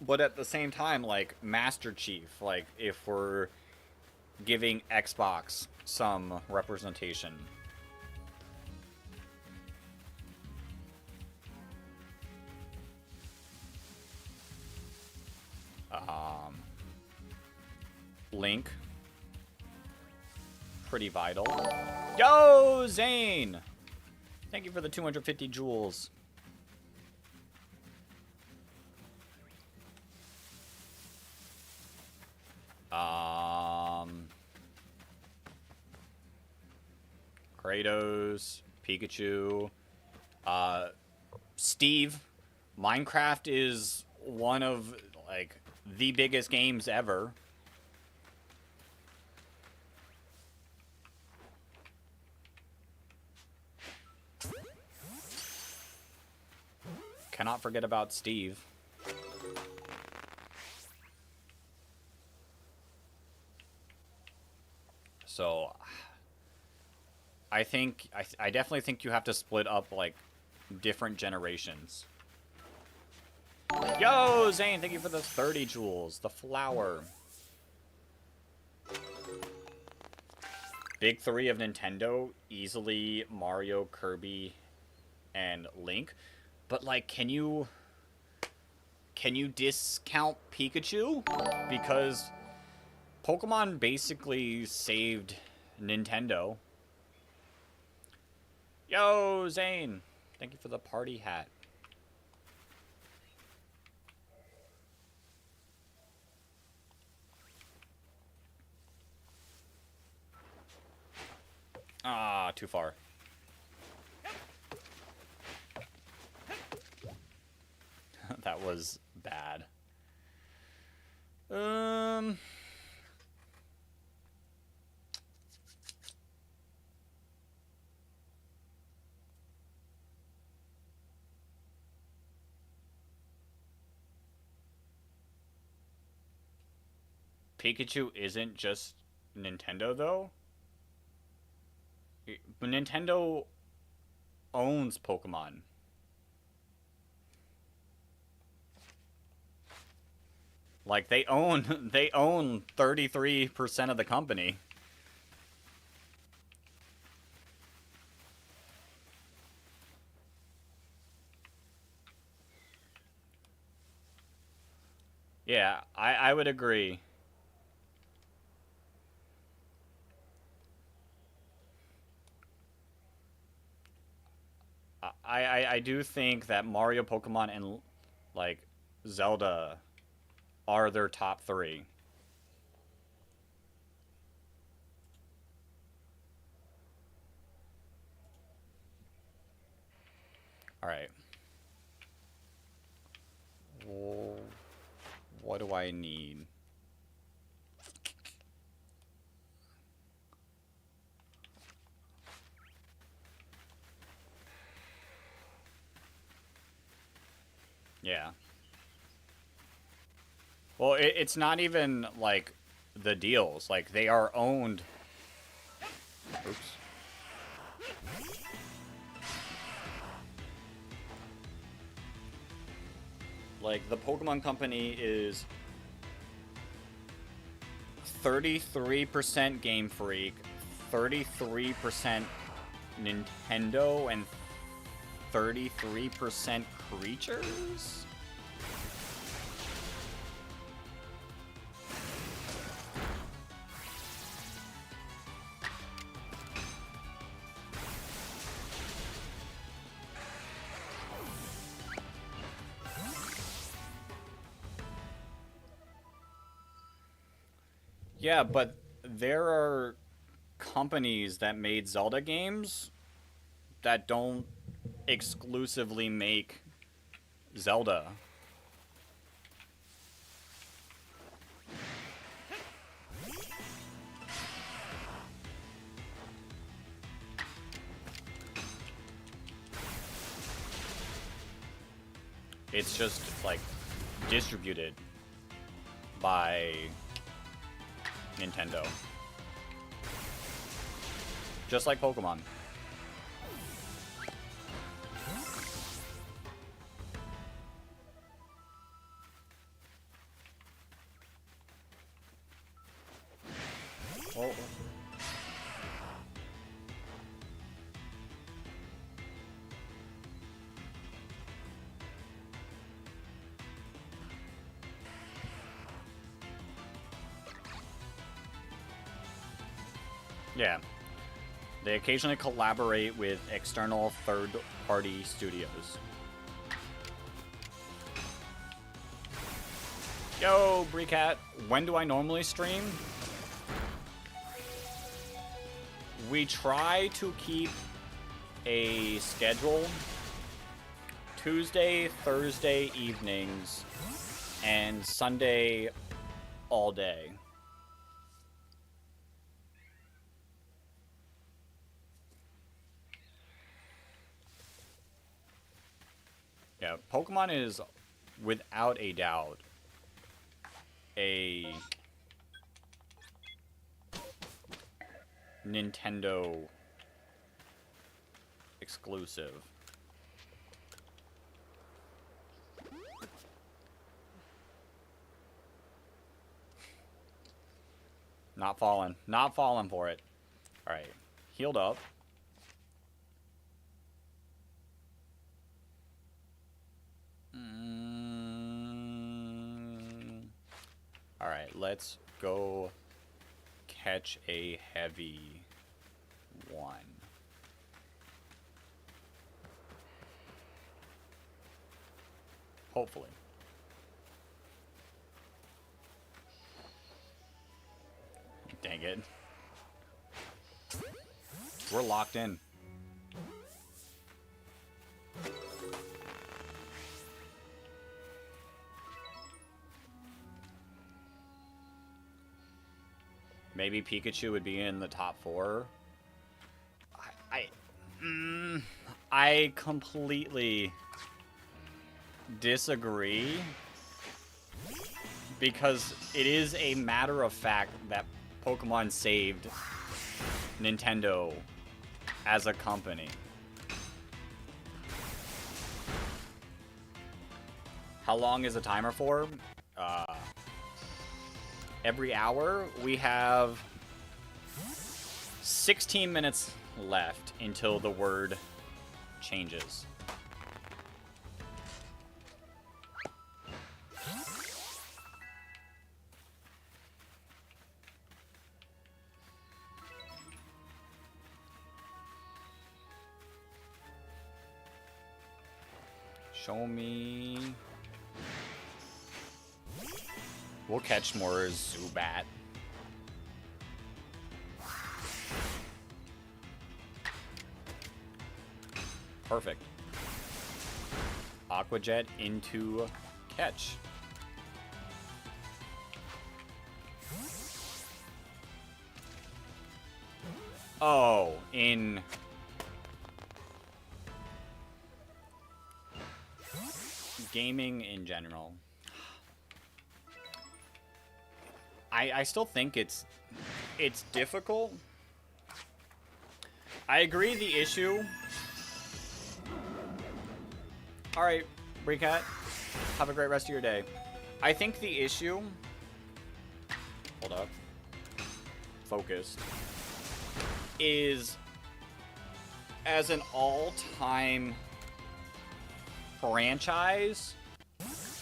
Speaker 1: But at the same time, like, Master Chief, like, if we're giving Xbox some representation. Link. Pretty vital. Yo, Zane! Thank you for the 250 jewels. Kratos, Pikachu, Steve. Minecraft is one of, like, the biggest games ever. Cannot forget about Steve. So, I definitely think you have to split up, like, different generations. Yo, Zane, thank you for the 30 jewels. The flower. Big three of Nintendo, easily Mario, Kirby, and Link. But, like, can you discount Pikachu? Because Pokemon basically saved Nintendo. Yo, Zane, thank you for the party hat. Ah, too far. That was bad. Pikachu isn't just Nintendo, though. Nintendo owns Pokemon. Like, they own 33% of the company. Yeah, I would agree. I do think that Mario, Pokemon, and, like, Zelda are their top three. Alright. Well, what do I need? Yeah. Well, it's not even, like, the deals. Like, they are owned... Oops. Like, the Pokemon Company is 33% Game Freak, 33% Nintendo, and 33% Creatures? Yeah, but there are companies that made Zelda games that don't exclusively make Zelda. It's just, like, distributed by Nintendo. Just like Pokemon. Oh. Yeah. They occasionally collaborate with external third-party studios. Yo, Breecat, when do I normally stream? We try to keep a schedule Tuesday, Thursday evenings, and Sunday all day. Yeah, Pokemon is, without a doubt, a Nintendo exclusive. Not falling. Not falling for it. Alright. Healed up. Alright, let's go catch a heavy one. Hopefully. Dang it. We're locked in. Maybe Pikachu would be in the top 4. I completely disagree, because it is a matter of fact that Pokemon saved Nintendo as a company. How long is the timer for? Every hour. We have 16 minutes left until the word changes. Show me. We'll catch more Zubat. Perfect. Aqua Jet into catch. Oh, in gaming in general. I still think it's difficult. I agree the issue. Alright, Breecat. Have a great rest of your day. I think the issue... Hold up. Focus. Is... as an all-time franchise,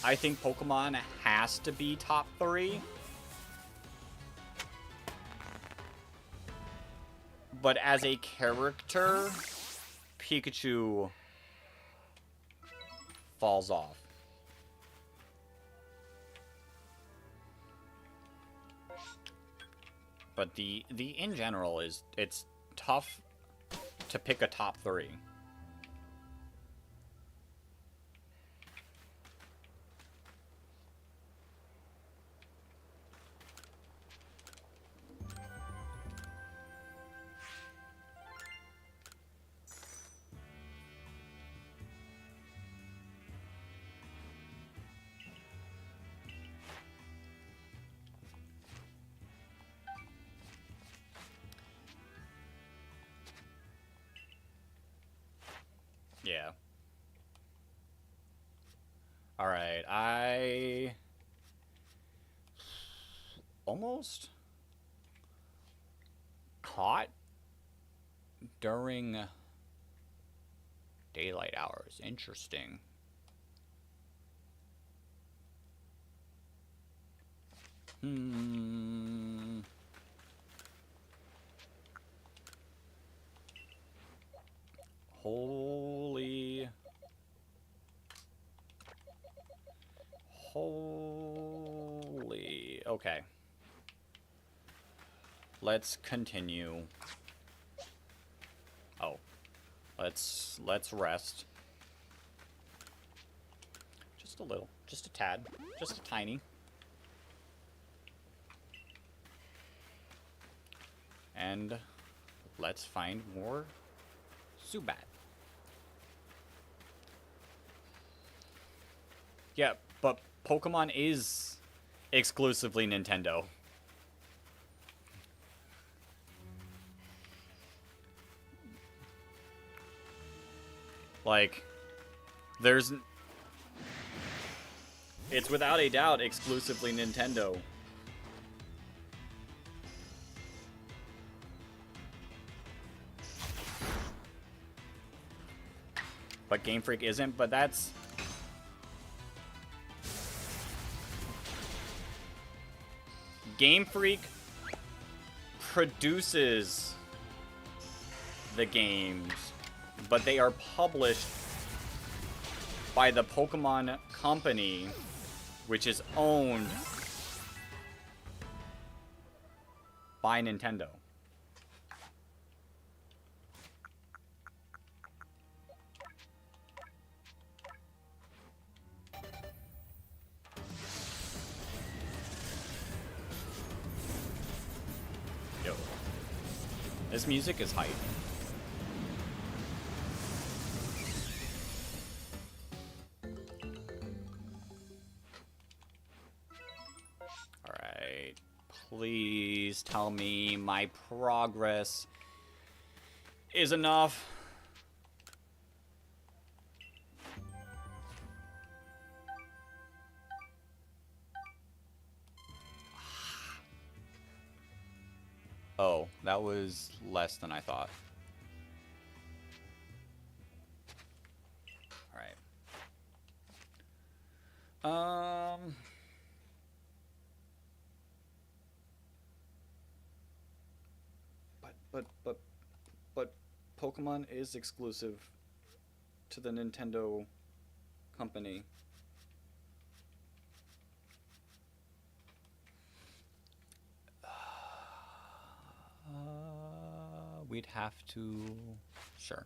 Speaker 1: I think Pokemon has to be top 3. But as a character, Pikachu falls off. But the in general is, it's tough to pick a top 3. Yeah. Alright, I almost caught during daylight hours. Interesting. Holy okay. Let's continue. Oh. Let's rest. Just a little. Just a tad. Just a tiny. And let's find more Zubat. Yeah, but Pokemon is exclusively Nintendo. Like, it's without a doubt exclusively Nintendo. But Game Freak isn't, but that's... Game Freak produces the games, but they are published by the Pokemon Company, which is owned by Nintendo. Yo. This music is hype. Alright. Please tell me my progress is enough. Oh, that was less than I thought. Alright. But Pokemon is exclusive to the Nintendo company. We'd have to... Sure.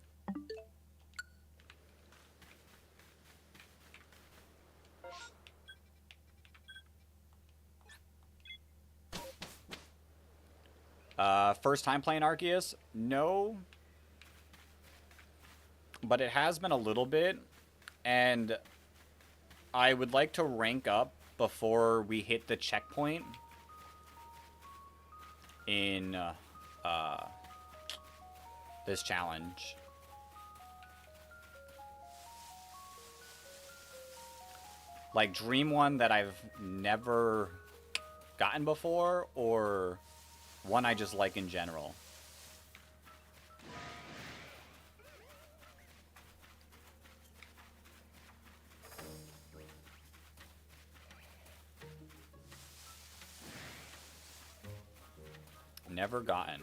Speaker 1: First time playing Arceus? No. But it has been a little bit. And I would like to rank up before we hit the checkpoint in this challenge. Like Dream one that I've never gotten before, or one I just like in general. Never gotten.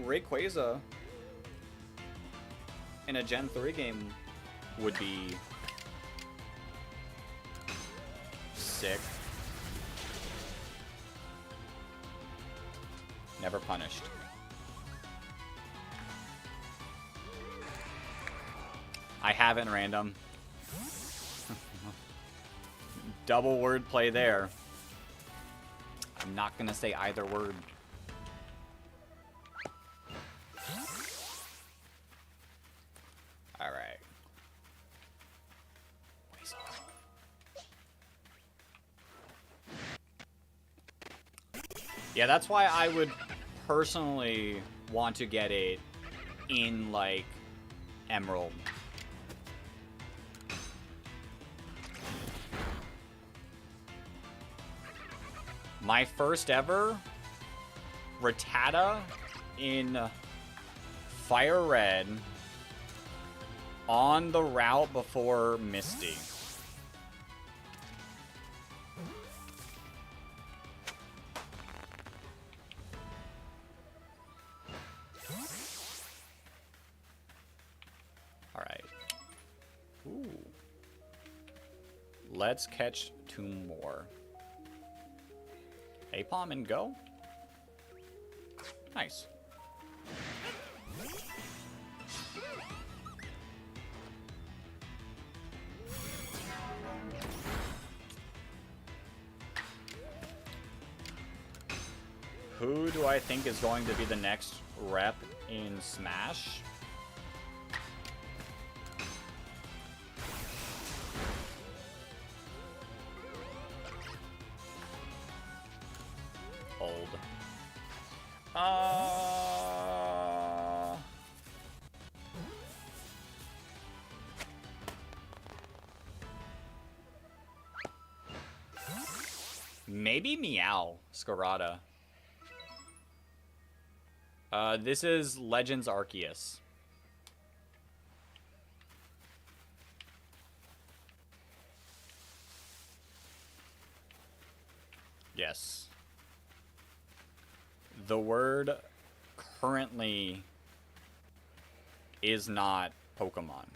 Speaker 1: Rayquaza in a Gen 3 game would be sick. Never punished. I haven't random. Double word play there. I'm not gonna say either word. Alright. Yeah, that's why I would personally want to get it in, like, Emerald. My first ever Rattata in Fire Red on the route before Misty. let's catch 2 more. Apom and go. Nice. Who do I think is going to be the next rep in Smash? Old. Maybe Meow Scarada. This is Legends Arceus. Yes. The word currently is not Pokemon.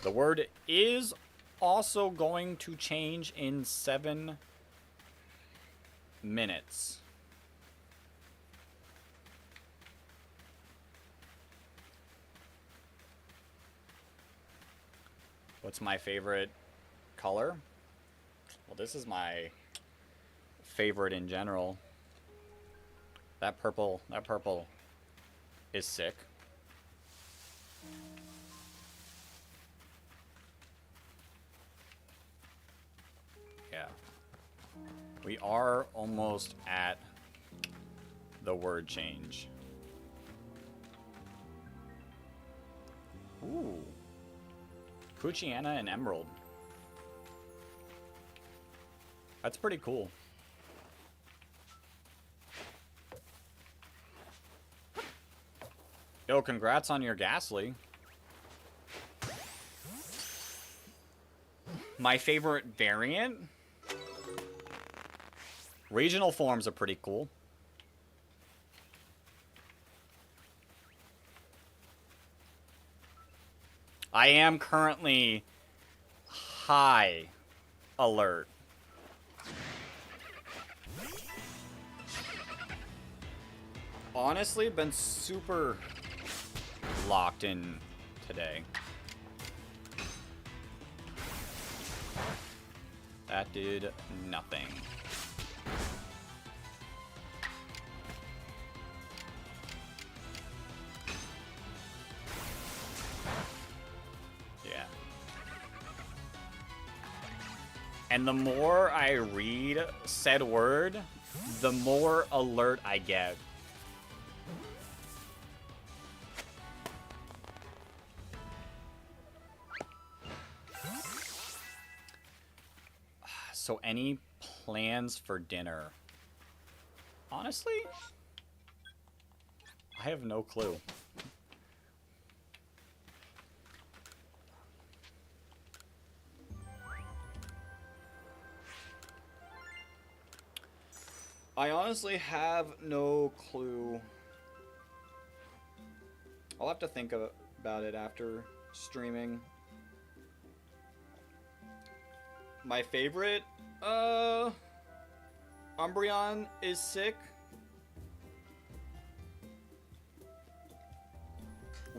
Speaker 1: The word is also going to change in 7 minutes. What's my favorite color? Well, this is my favorite in general. That purple is sick. Yeah. We are almost at the word change. Ooh. Poochyena and Emerald. That's pretty cool. Yo, congrats on your Ghastly. My favorite variant? Regional forms are pretty cool. I am currently high alert. Honestly, been super locked in today. That did nothing. Yeah. And the more I read said word, the more alert I get. So any plans for dinner? Honestly, I have no clue. I honestly have no clue. I'll have to think about it after streaming. My favorite, Umbreon is sick.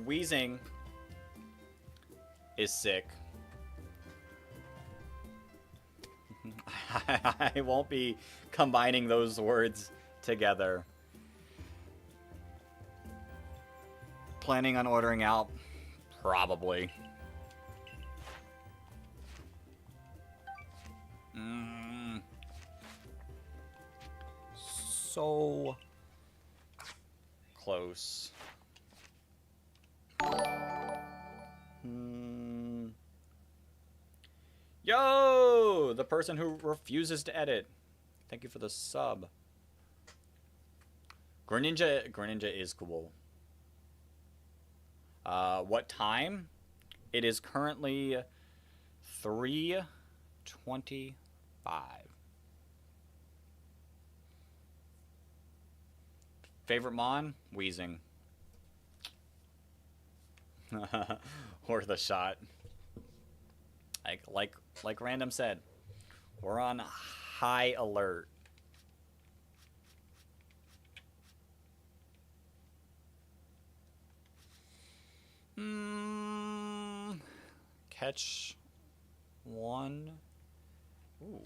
Speaker 1: Wheezing is sick. I won't be combining those words together. Planning on ordering out? Probably. So close. Yo! The person who refuses to edit. Thank you for the sub. Greninja is cool. What time? It is currently 3:25. Favorite Mon? Wheezing. Worth a shot. Like Random said, we're on high alert. Catch one. Ooh,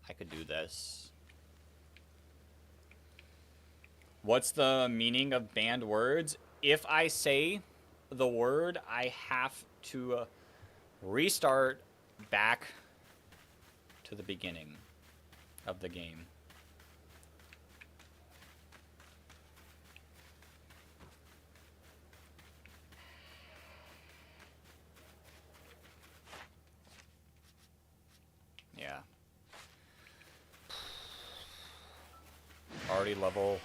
Speaker 1: I could do this. What's the meaning of banned words? If I say the word, I have to restart back to the beginning of the game. Yeah. Already level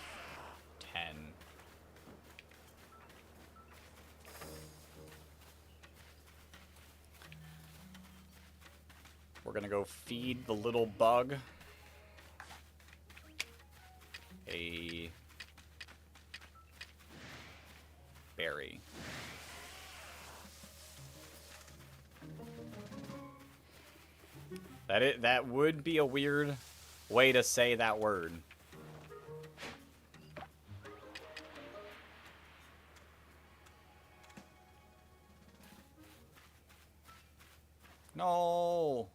Speaker 1: 10. We're gonna go feed the little bug a berry. That would be a weird way to say that word. No.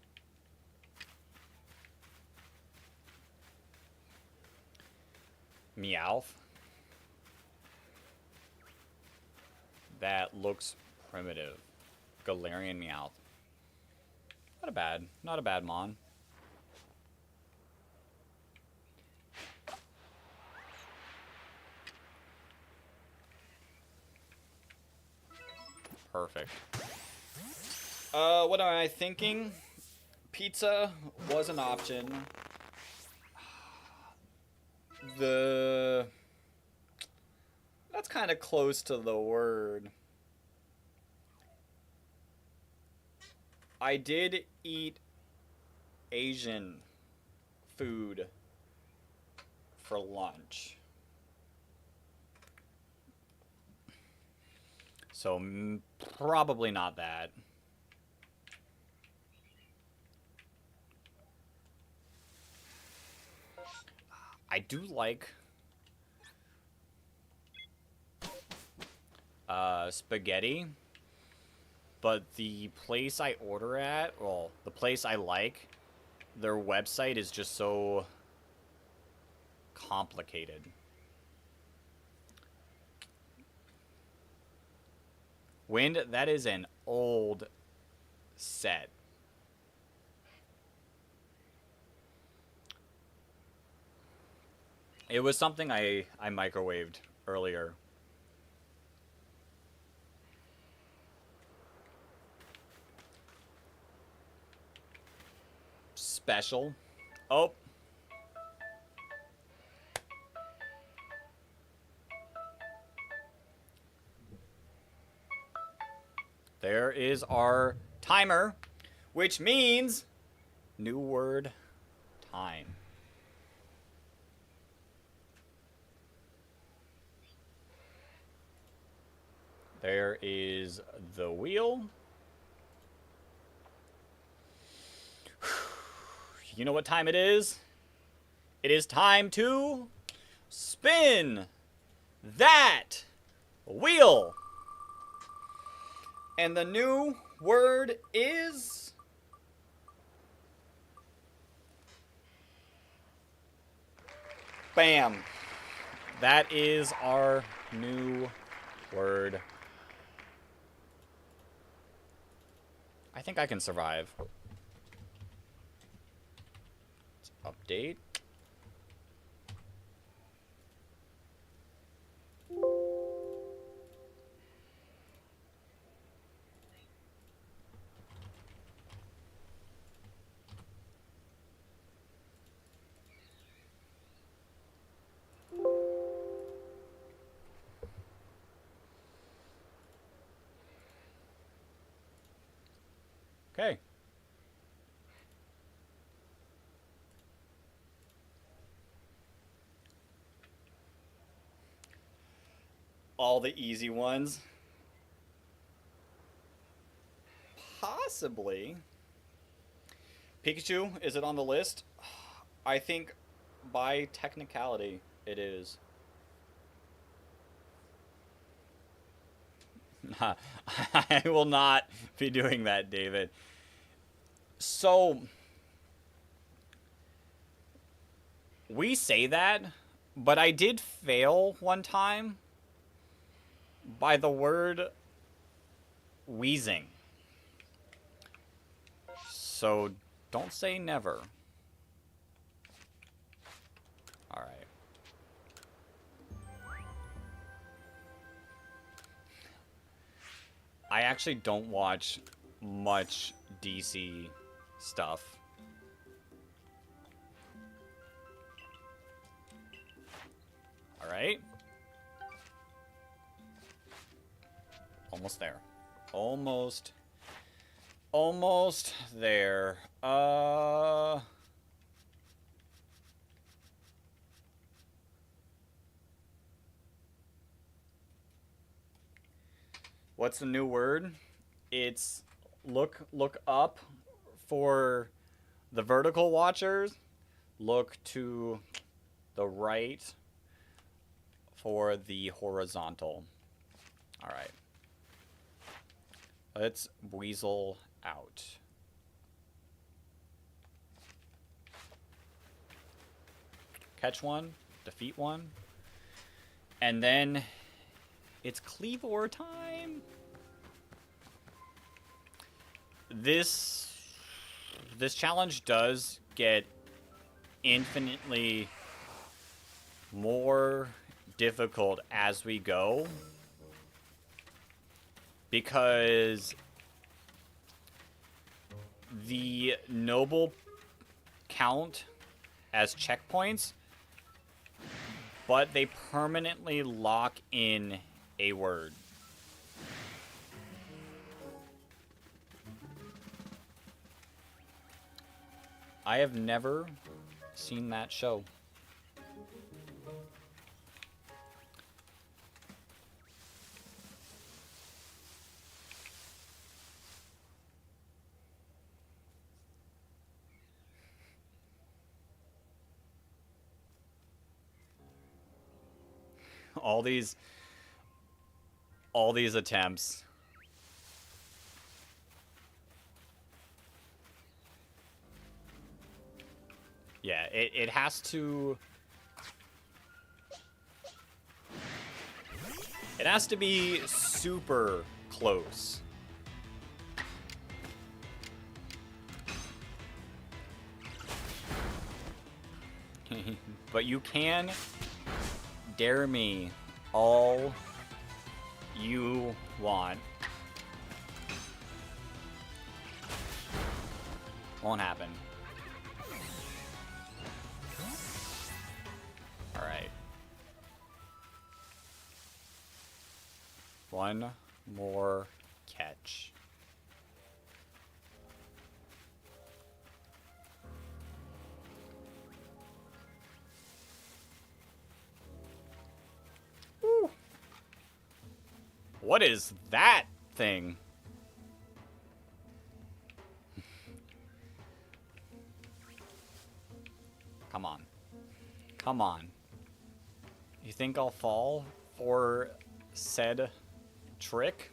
Speaker 1: Meowth. That looks primitive. Galarian Meowth. Not a bad mon. Perfect. What am I thinking? Pizza was an option. That's kind of close to the word. I did eat Asian food for lunch. So probably not that. I do like spaghetti, but the place I order at, well, the place I like, their website is just so complicated. Wind, that is an old set. It was something I microwaved earlier. Special. Oh. There is our timer, which means new word time. There is the wheel. You know what time it is? It is time to spin that wheel. And the new word is bam. That is our new word. I think I can survive. Let's update. Okay. All the easy ones. possibly. Pikachu, is it on the list? I think by technicality it is. I will not be doing that, David. So, we say that, but I did fail one time by the word wheezing. So, don't say never. Alright. I actually don't watch much DC stuff. Alright. Almost there. Almost there. What's the new word? It's look up for the vertical watchers. Look to the right for the horizontal. All right. Let's weasel out. Catch one, defeat one, and then it's Cleavor time. This challenge does get infinitely more difficult as we go, because the noble count as checkpoints, but they permanently lock in a word. I have never seen that show. All these attempts. Yeah, it has to... It has to be super close. But you can dare me all you want. Won't happen. Alright. One more catch. Woo. What is that thing? Come on. Come on. You think I'll fall for said trick?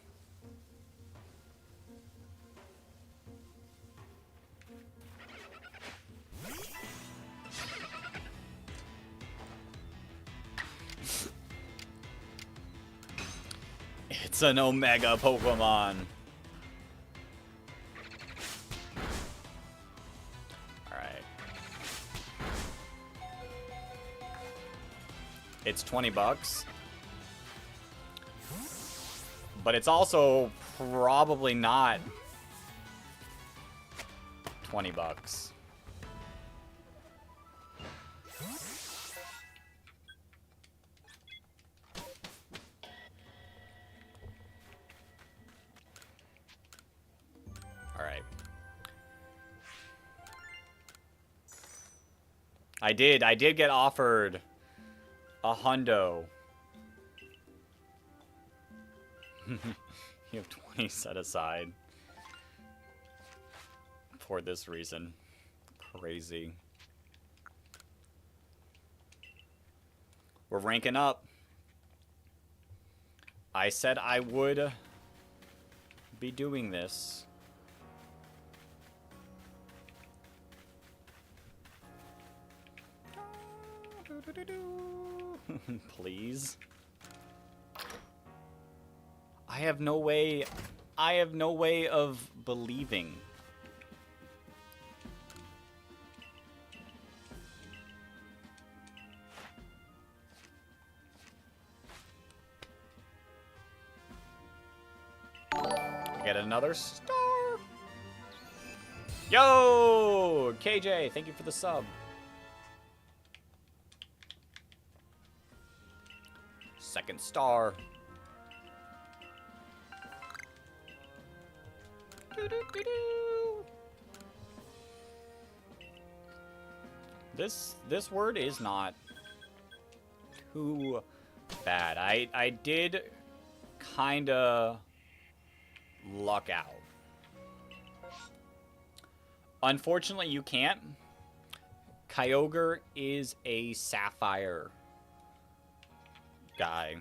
Speaker 1: It's an Omega Pokemon. Alright. It's $20. But it's also probably not $20. Alright. I did get offered a hundo. You have 20 set aside. for this reason. Crazy. We're ranking up. I said I would be doing this. Please. I have no way of believing. Get another star. Yo, KJ, thank you for the sub. Second star. This word is not too bad. I did kinda luck out. Unfortunately, you can't. Kyogre is a sapphire guy.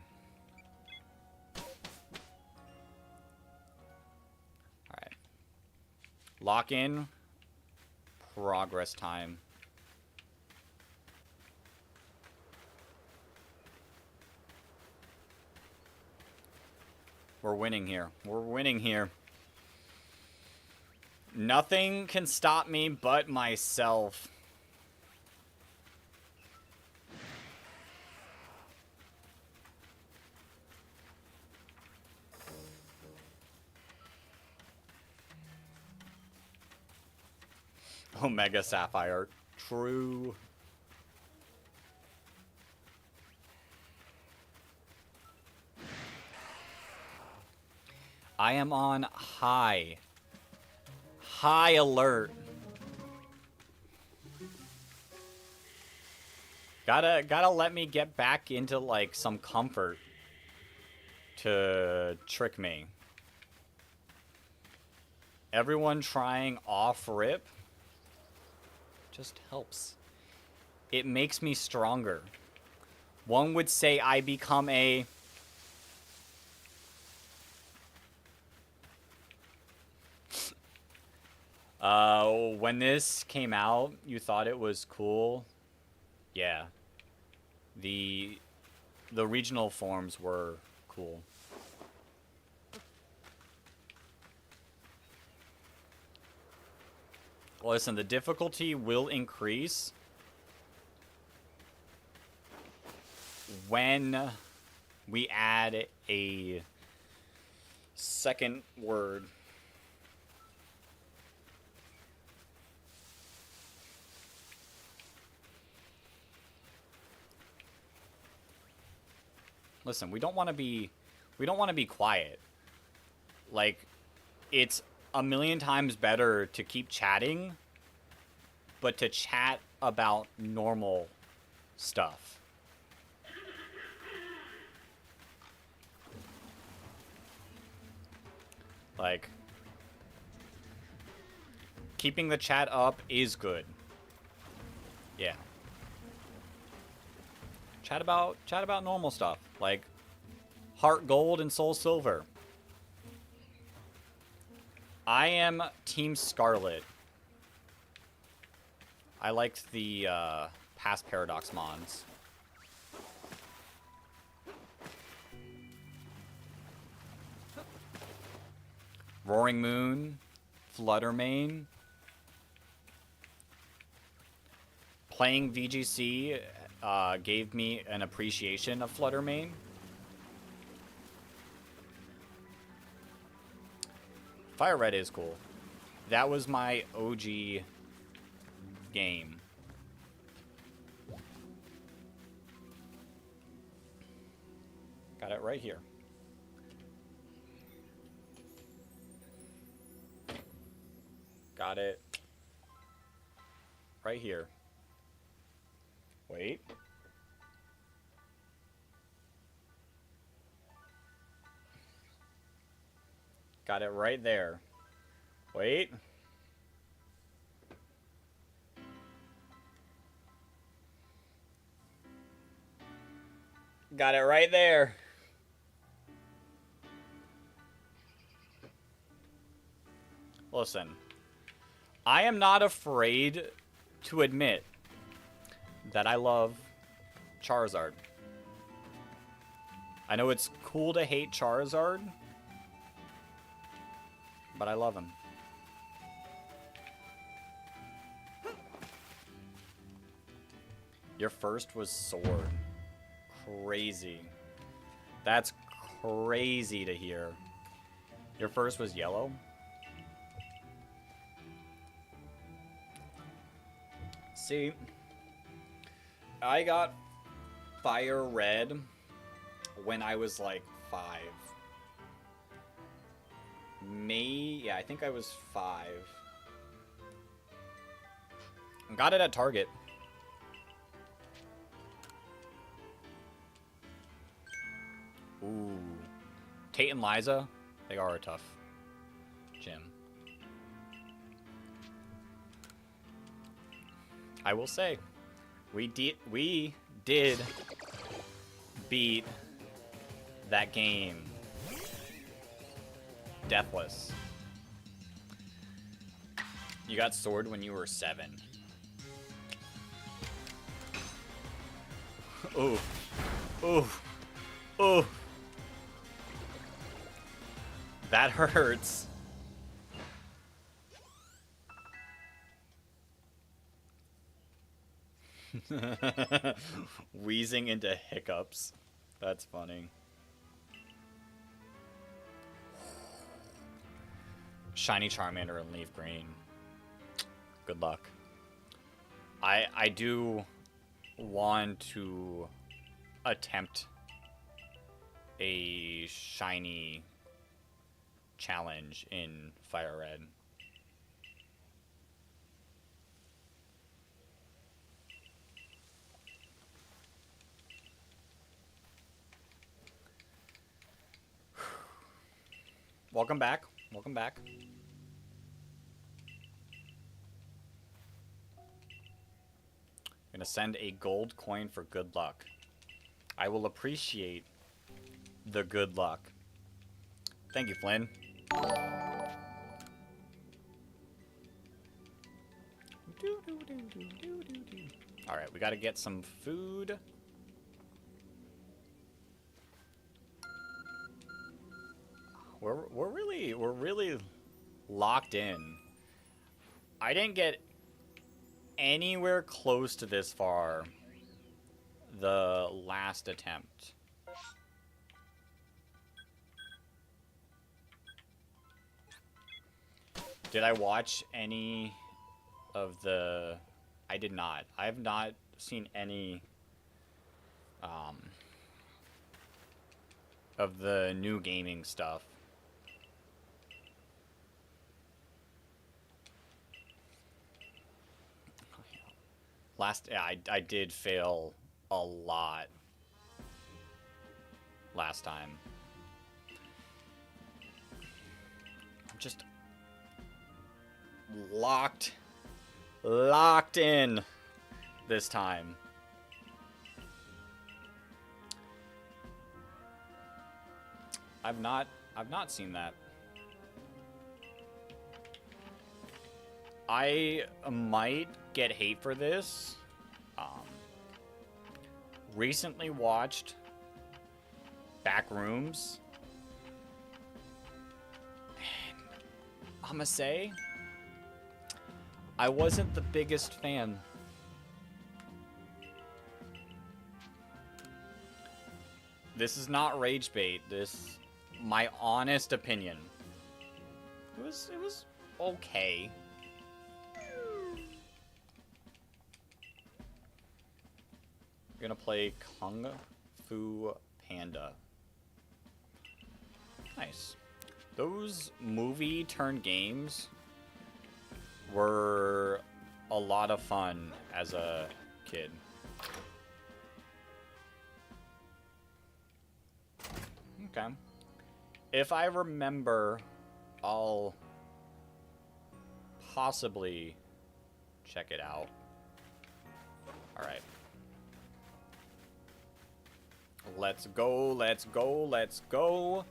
Speaker 1: Alright. Lock in. Progress time. We're winning here. We're winning here. Nothing can stop me but myself. Omega Sapphire. True. I am on high alert. Gotta let me get back into like some comfort to trick me. Everyone trying off rip just helps. It makes me stronger. One would say I become a when this came out, you thought it was cool. Yeah. The regional forms were cool. Listen, the difficulty will increase when we add a second word. Listen, we don't want to be quiet. Like, it's a million times better to keep chatting, but to chat about normal stuff. Like, keeping the chat up is good. Yeah. Chat about normal stuff, like Heart Gold and Soul Silver. I am Team Scarlet. I liked the past Paradox mons. Roaring Moon, Fluttermane. Playing VGC gave me an appreciation of Fluttermane. Fire Red is cool. That was my OG game. Got it right here. Got it right here. Wait. Got it right there. Wait. Got it right there. Listen, I am not afraid to admit that I love Charizard. I know it's cool to hate Charizard, but I love him. Your first was Sword. Crazy. That's crazy to hear. Your first was Yellow? See, I got Fire Red when I was like 5. Yeah, I think I was 5. Got it at Target. Ooh. Tate and Liza, they are a tough gym. I will say, we did beat that game deathless. You got Sword when you were 7. Ooh. Ooh. Ooh. That hurts. Wheezing into hiccups. That's funny. Shiny Charmander and Leaf Green. Good luck. I do want to attempt a shiny challenge in Fire Red. Welcome back. Welcome back. I'm gonna send a gold coin for good luck. I will appreciate the good luck. Thank you, Flynn. Alright, we gotta get some food. We're really locked in. I didn't get anywhere close to this far the last attempt. Did I watch any of the... I did not. I have not seen any of the new gaming stuff. Yeah, I did fail a lot last time. I'm just locked in this time. I've not seen that. I might get hate for this. Recently watched Backrooms. And I'ma say, I wasn't the biggest fan. This is not rage bait. This, my honest opinion. It was okay. We're gonna play Kung Fu Panda. Nice. Those movie turned games were a lot of fun as a kid. Okay. If I remember, I'll possibly check it out. Alright. Let's go, let's go, let's go.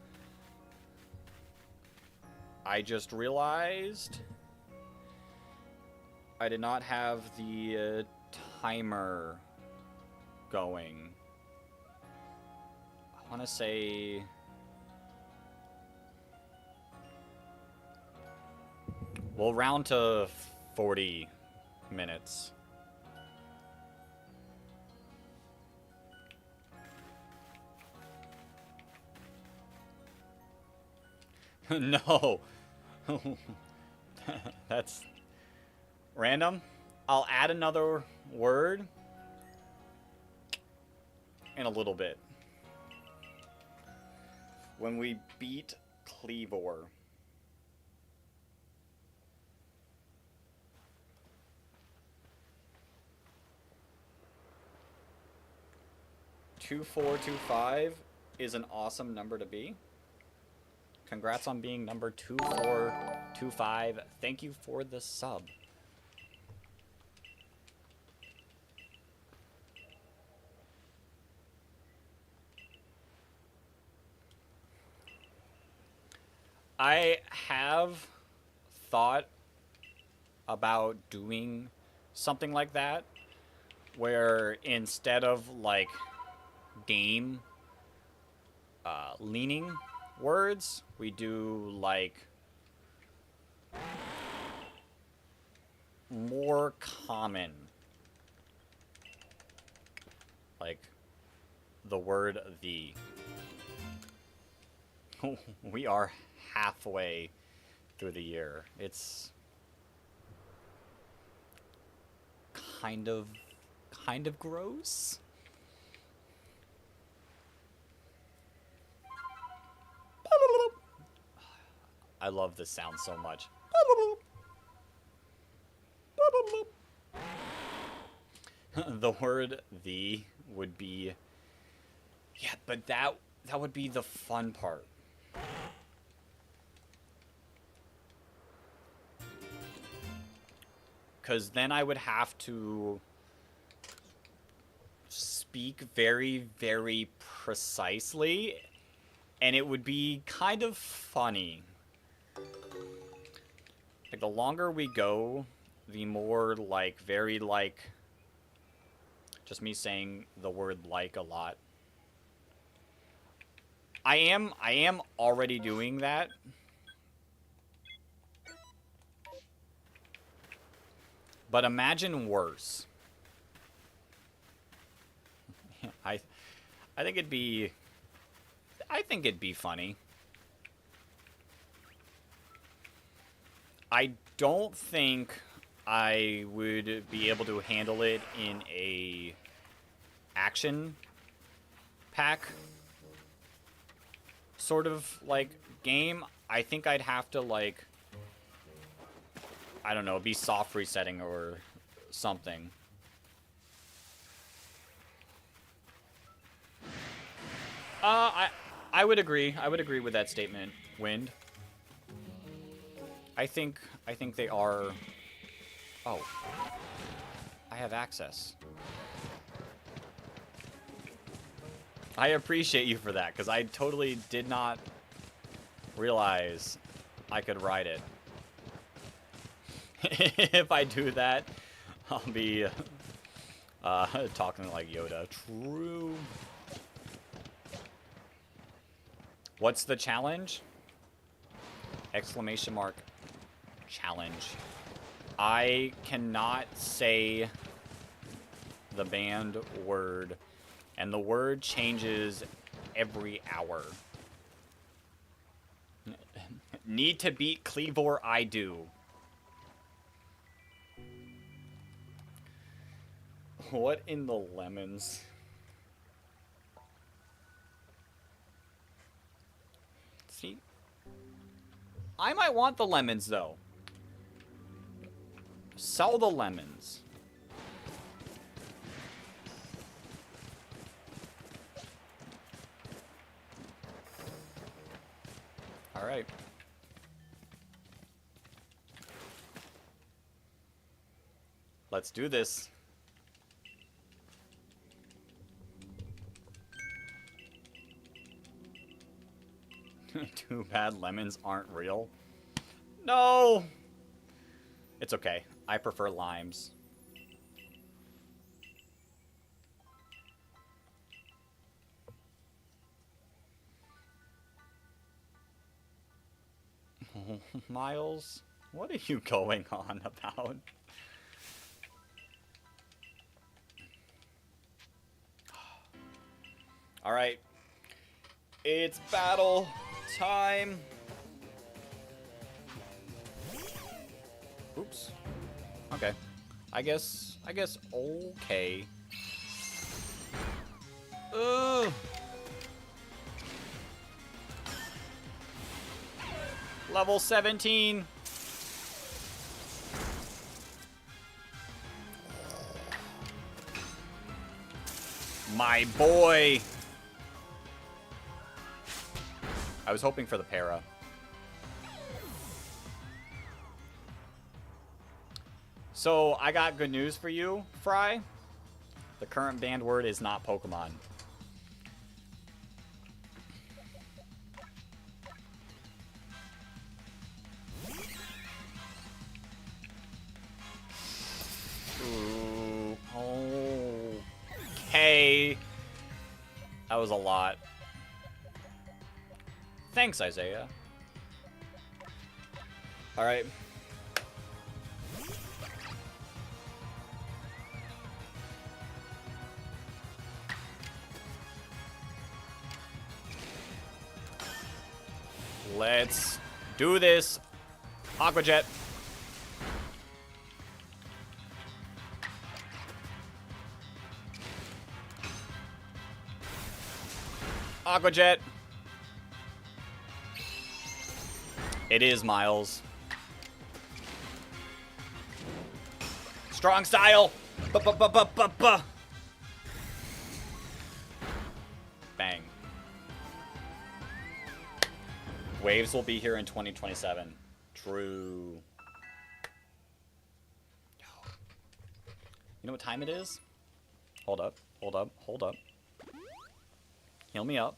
Speaker 1: I just realized I did not have the timer going. I want to say... We'll round to 40 minutes. No. That's random. I'll add another word in a little bit. When we beat Cleavor. $2425 is an awesome number to be. Congrats on being number 2425. Thank you for the sub. I have thought about doing something like that, where instead of like game leaning words, we do like more common, like the word the. We are halfway through the year. It's kind of gross. I love this sound so much. The word the would be... Yeah, but that would be the fun part. Because then I would have to speak very, very precisely, and it would be kind of funny. Like, the longer we go, the more, like, very, like, just me saying the word like a lot. I am already doing that. But imagine worse. I think it'd be funny. I don't think I would be able to handle it in a action pack sort of like game. I think I'd have to like, I don't know, be soft resetting or something. I would agree. I would agree with that statement, Wind. I think they are... Oh. I have access. I appreciate you for that, because I totally did not realize I could ride it. If I do that, I'll be talking like Yoda. True. What's the challenge? Exclamation mark. Challenge. I cannot say the banned word, and the word changes every hour. Need to beat Cleavor, I do. What in the lemons? See? I might want the lemons, though. Sell the lemons. All right. Let's do this. Too bad lemons aren't real. No! It's okay. I prefer limes. Miles, what are you going on about? Alright. It's battle time. Oops. Okay. I guess okay. Ugh. Level 17. My boy. I was hoping for the para. So, I got good news for you, Fry. The current banned word is not Pokemon. Ooh. Okay. That was a lot. Thanks, Isaiah. Alright. Let's do this. Aqua Jet. Aqua Jet. It is Miles. Strong style. Bang. Waves will be here in 2027. True. You know what time it is? Hold up. Hold up. Hold up. Heal me up.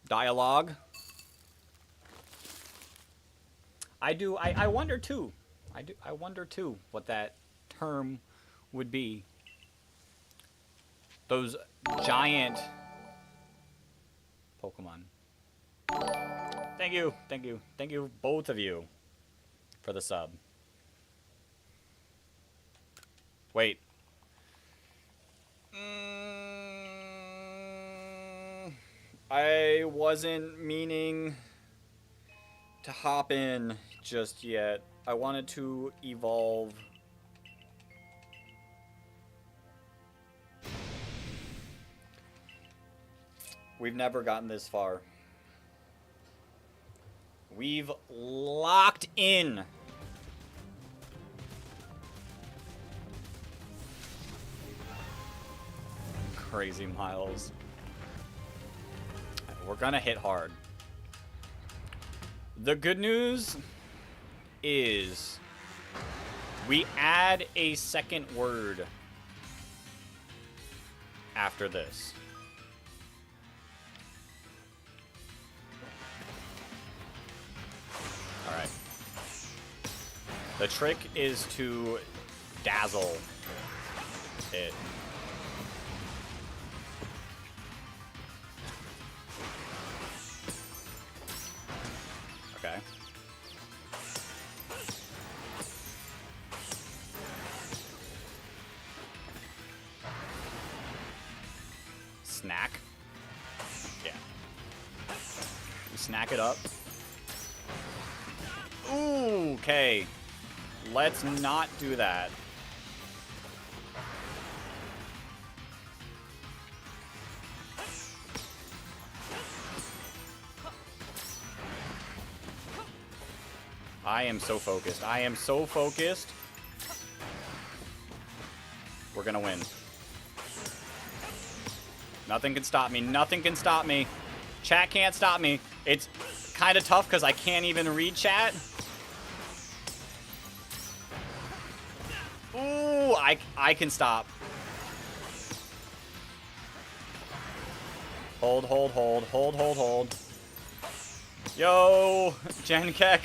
Speaker 1: Dialogue. I wonder too. I wonder too what that term would be. Those giant Pokemon. Thank you, thank you, thank you, both of you, for the sub. Wait. I wasn't meaning to hop in just yet. I wanted to evolve. We've never gotten this far. We've locked in. Crazy Miles. We're gonna hit hard. The good news is we add a second word after this. Alright. The trick is to dazzle it. Okay. Snack. Yeah. We snack it up. Ooh, okay. Let's not do that. I am so focused. I am so focused. We're gonna win. Nothing can stop me. Nothing can stop me. Chat can't stop me. It's kind of tough because I can't even read chat. Ooh, I can stop. Hold, hold, hold, hold, hold, hold. Yo, Genkek.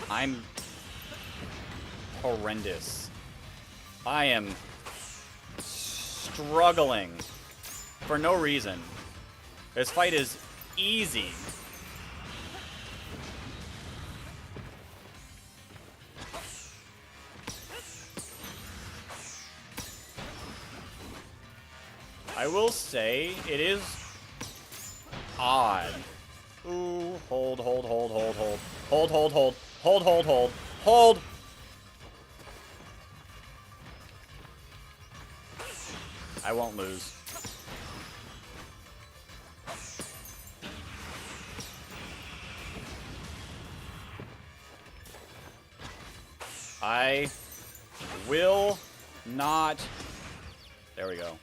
Speaker 1: I'm horrendous. I am struggling for no reason. This fight is easy. I will say it is odd. Ooh, hold, hold, hold, hold, hold. Hold, hold, hold. Hold, hold, hold. Hold! I won't lose. I will not. There we go.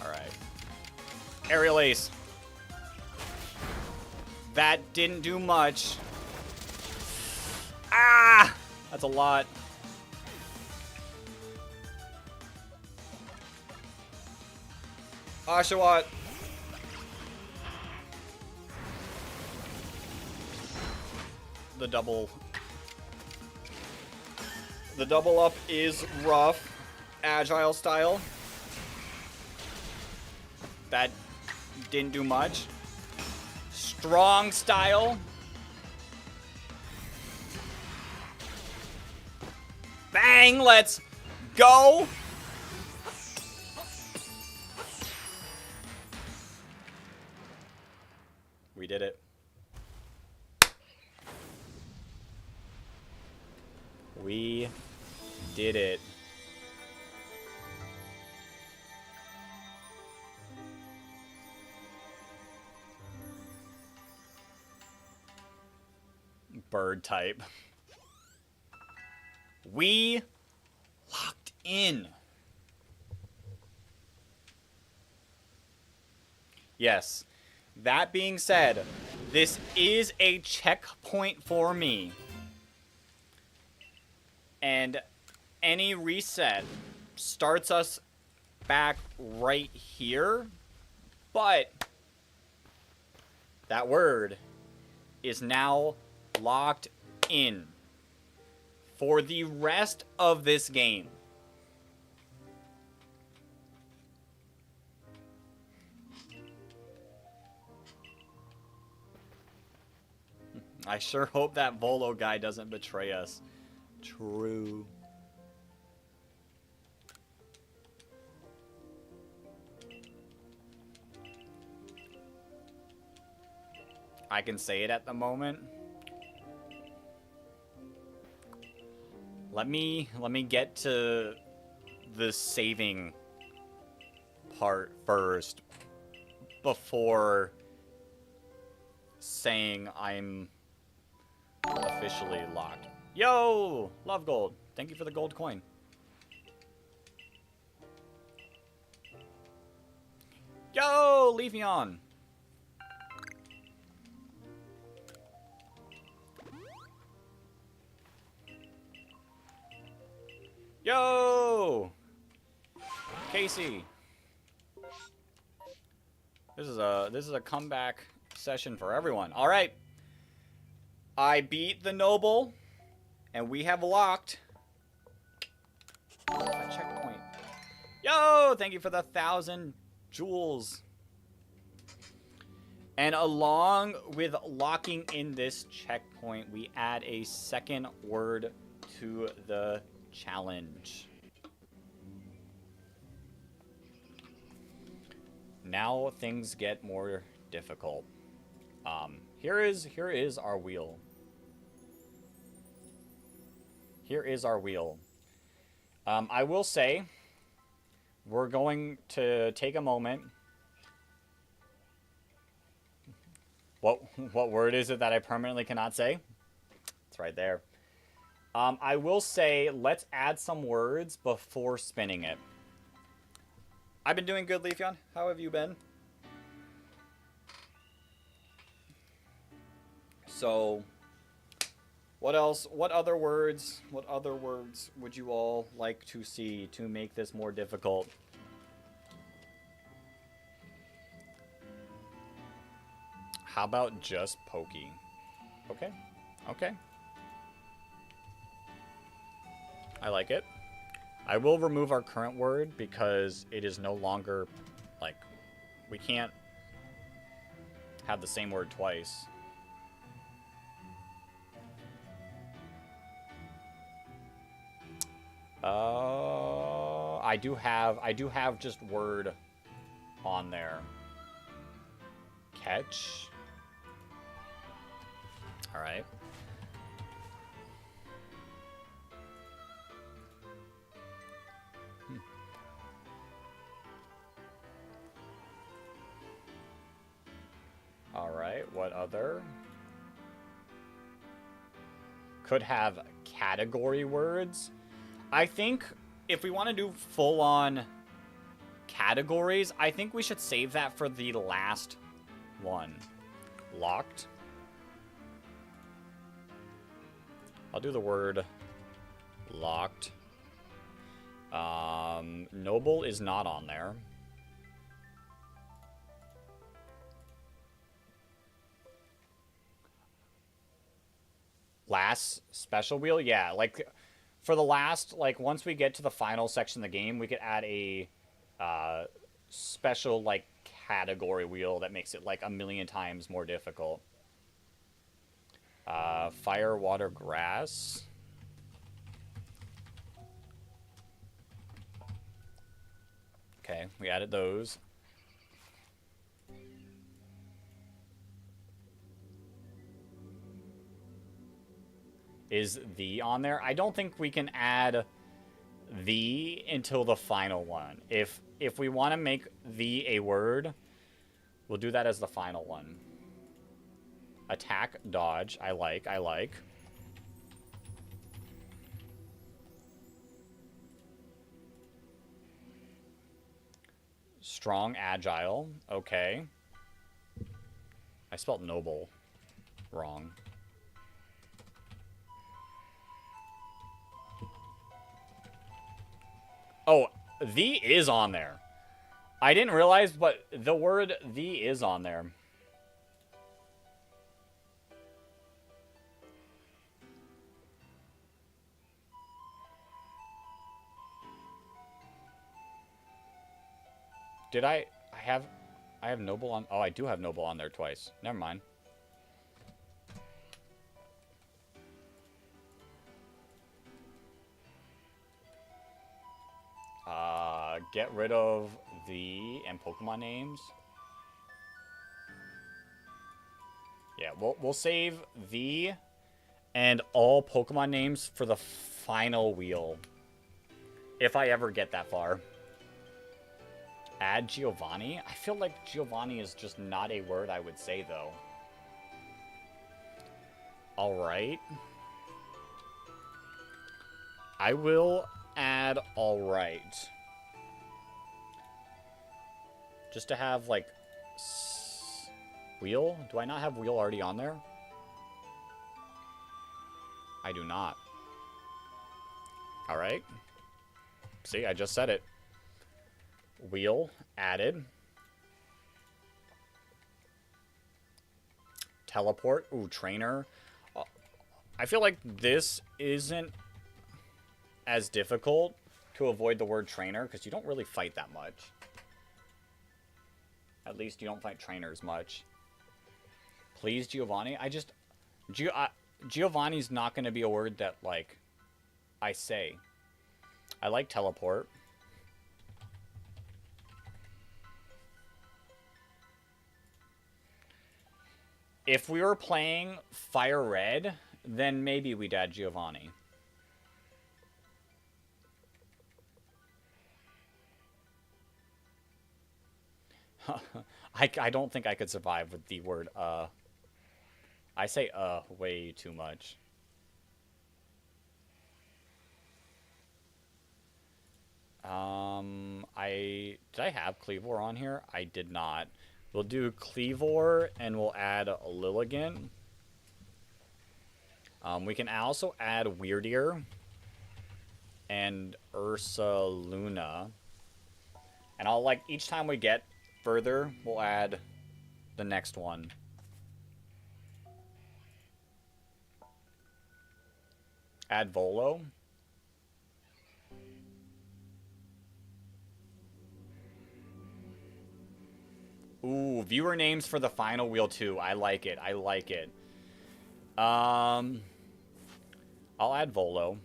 Speaker 1: Alright. Aerial Ace. That didn't do much. Ah! That's a lot. Oshawott. The double up is rough. Agile style. That didn't do much. Strong style. Bang, let's go. We did it. We did it. Bird type. We locked in. Yes. That being said, this is a checkpoint for me. And any reset starts us back right here. But that word is now locked in for the rest of this game. I sure hope that Volo guy doesn't betray us. True. I can say it at the moment. Let me get to the saving part first before saying I'm officially locked. Yo! Love gold. Thank you for the gold coin. Yo! Leafeon! Yo! Casey. This is a comeback session for everyone. All right. I beat the noble, and we have locked a checkpoint. Yo! Thank you for the 1,000 jewels. And along with locking in this checkpoint, we add a second word to the challenge. Now things get more difficult. Here is our wheel. Here is our wheel. I will say, we're going to take a moment. What word is it that I permanently cannot say? It's right there. I will say, let's add some words before spinning it. I've been doing good, Leafeon. How have you been? So, what else? What other words? What other words would you all like to see to make this more difficult? How about just pokey? Okay. Okay. I like it. I will remove our current word because it is no longer, like, we can't have the same word twice. I do have just word on there. Catch. All right. All right. What other? Could have category words. I think if we want to do full-on categories, I think we should save that for the last one. Locked. I'll do the word locked. Noble is not on there. Last special wheel? Yeah, like, for the last, like, once we get to the final section of the game, we could add a special, like, category wheel that makes it, like, 1,000,000 times more difficult. Fire, water, grass. Okay, we added those. Is the on there? I don't think we can add the until the final one. If we want to make the a word, we'll do that as the final one. Attack, dodge. I like. Strong, agile. Okay. I spelled noble wrong. Oh, the is on there. I didn't realize, but the word the is on there. Did I have noble on? Oh, I do have noble on there twice. Never mind. Get rid of the and Pokemon names. Yeah, we'll save the and all Pokemon names for the final wheel. If I ever get that far. Add Giovanni? I feel like Giovanni is just not a word I would say, though. Alright. I will add alright. Just to have, like, wheel? Do I not have wheel already on there? I do not. Alright. See, I just said it. Wheel added. Teleport. Ooh, trainer. I feel like this isn't as difficult to avoid the word trainer because you don't really fight that much. At least you don't fight trainers much. Please, Giovanni. Giovanni's not going to be a word that, like, I say. I like teleport. If we were playing Fire Red, then maybe we'd add Giovanni. I don't think I could survive with the word I say way too much. Did I have Cleavor on here? I did not. We'll do Cleavor and we'll add Lilligant. We can also add Weirdier and Ursaluna. And I'll, like, each time we get further, we'll add the next one. Add Volo. Ooh, viewer names for the final wheel too. I like it. I like it. I'll add Volo.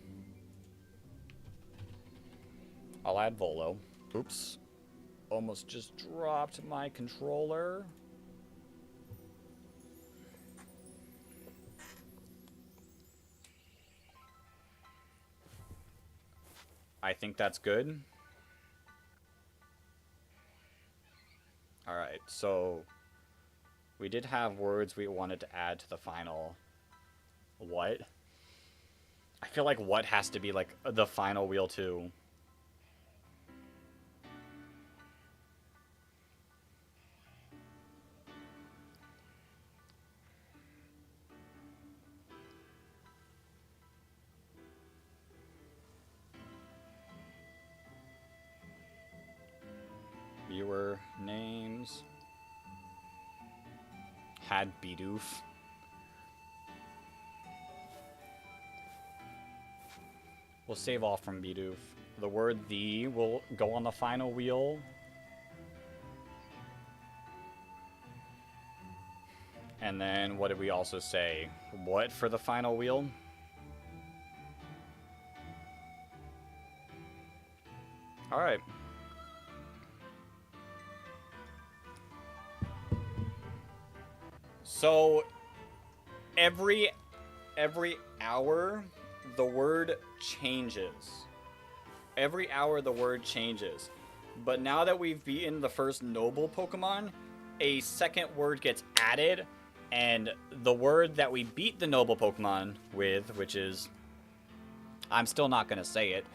Speaker 1: I'll add Volo. Oops. Almost just dropped my controller. I think that's good. Alright, so we did have words we wanted to add to the final. What? I feel like what has to be like the final wheel too. Viewer names. Had Bidoof. We'll save off from Bidoof. The word the will go on the final wheel. And then what did we also say? What for the final wheel? Alright. So every hour the word changes. Every hour the word changes. But now that we've beaten the first noble Pokemon, a second word gets added, and the word that we beat the noble Pokemon with, which is, I'm still not going to say it,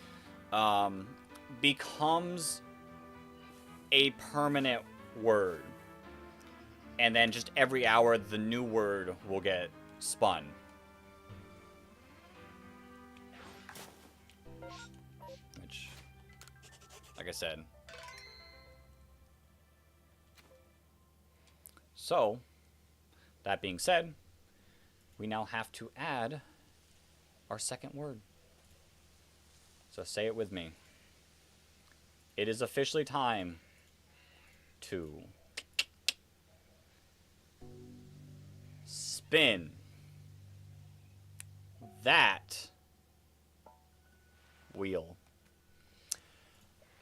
Speaker 1: becomes a permanent word. And then just every hour, the new word will get spun. Which, like I said. So, that being said, we now have to add our second word. So say it with me. It is officially time to spin that wheel.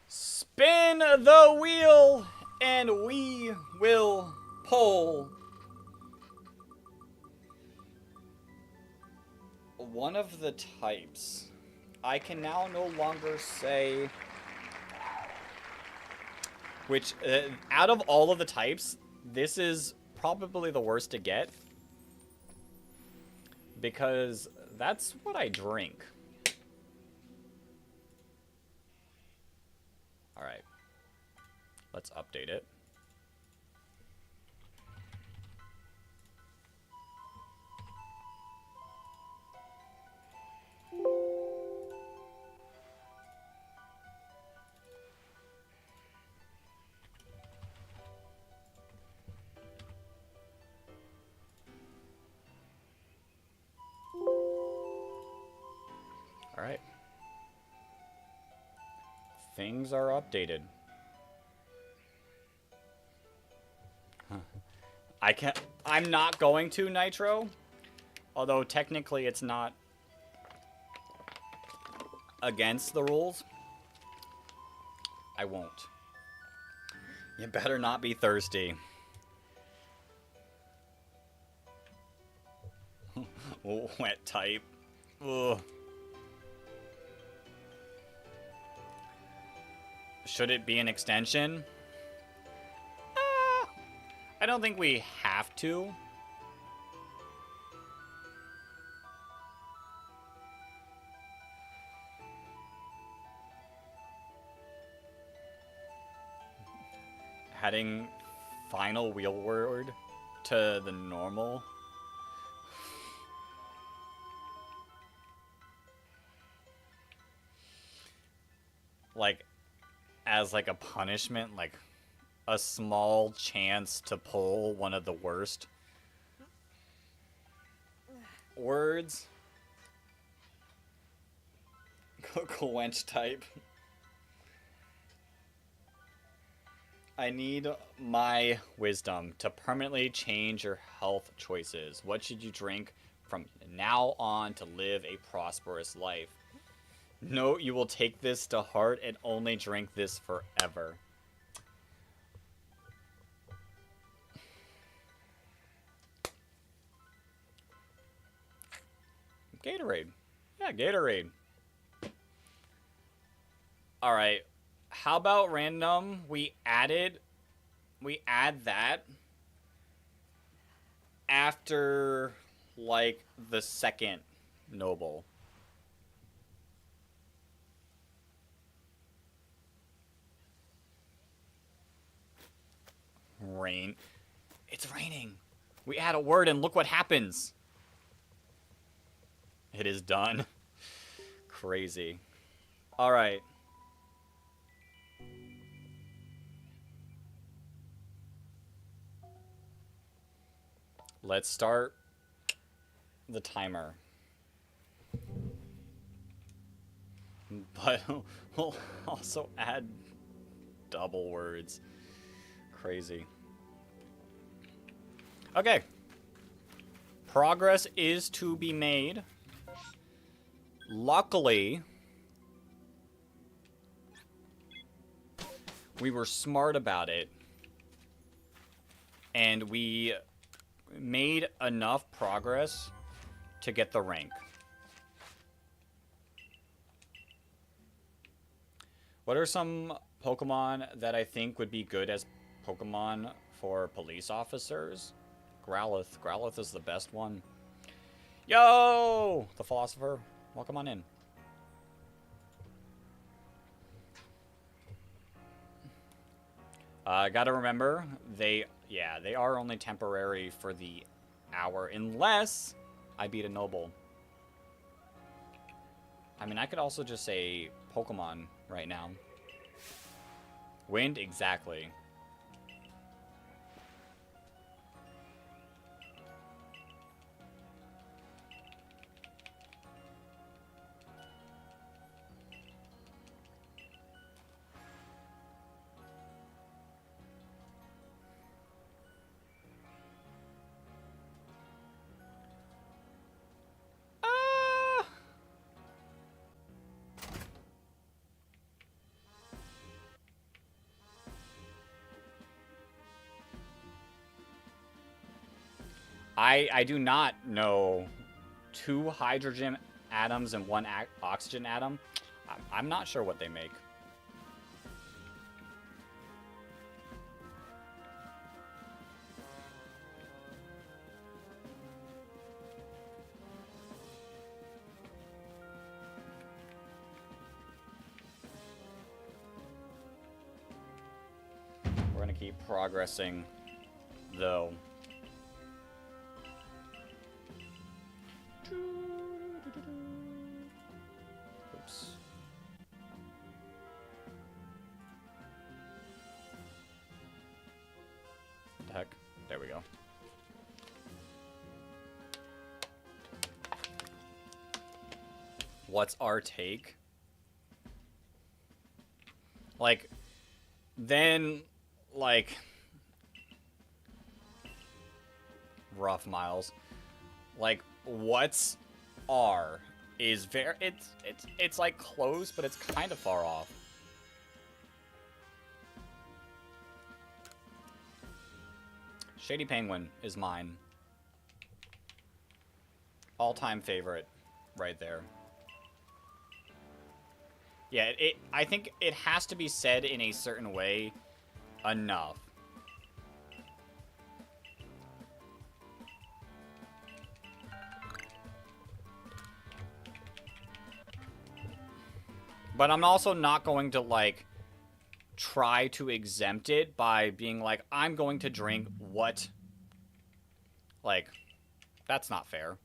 Speaker 1: Spin the wheel, and we will pull one of the types. I can now no longer say which, out of all of the types, this is probably the worst to get. Because that's what I drink. Alright. Let's update it. Alright. Things are updated. I'm not going to Nitro. Although technically it's not against the rules. I won't. You better not be thirsty. Wet type. Ugh. Should it be an extension? I don't think we have to. adding final wheel word to the normal. Like, as like a punishment, like a small chance to pull one of the worst words. Quench type. I need my wisdom to permanently change your health choices. What should you drink from now on to live a prosperous life? Note you will take this to heart and only drink this forever. Gatorade. Yeah, Gatorade. Alright. How about random? We add that after, like, the second noble. Rain. It's raining. We add a word and look what happens. It is done. Crazy. Alright. Let's start the timer. But we'll also add double words. Crazy. Okay. Progress is to be made. Luckily, we were smart about it. And we made enough progress to get the rank. What are some Pokemon that I think would be good as Pokemon for police officers? Growlithe. Growlithe is the best one. Yo! The Philosopher. Welcome on in. Gotta remember, they are only temporary for the hour, unless I beat a noble. I mean, I could also just say Pokemon right now. Wind, exactly. I do not know 2 hydrogen atoms and 1 oxygen atom. I'm not sure what they make. We're gonna keep progressing, though. Oops. What the heck? There we go. What's our take? Like, then, like, rough, Miles. Like, what's R is very, it's like close, but it's kind of far off. Shady Penguin is mine. All-time favorite, right there. Yeah, I think it has to be said in a certain way enough. But I'm also not going to, like, try to exempt it by being like, I'm going to drink what? Like, that's not fair.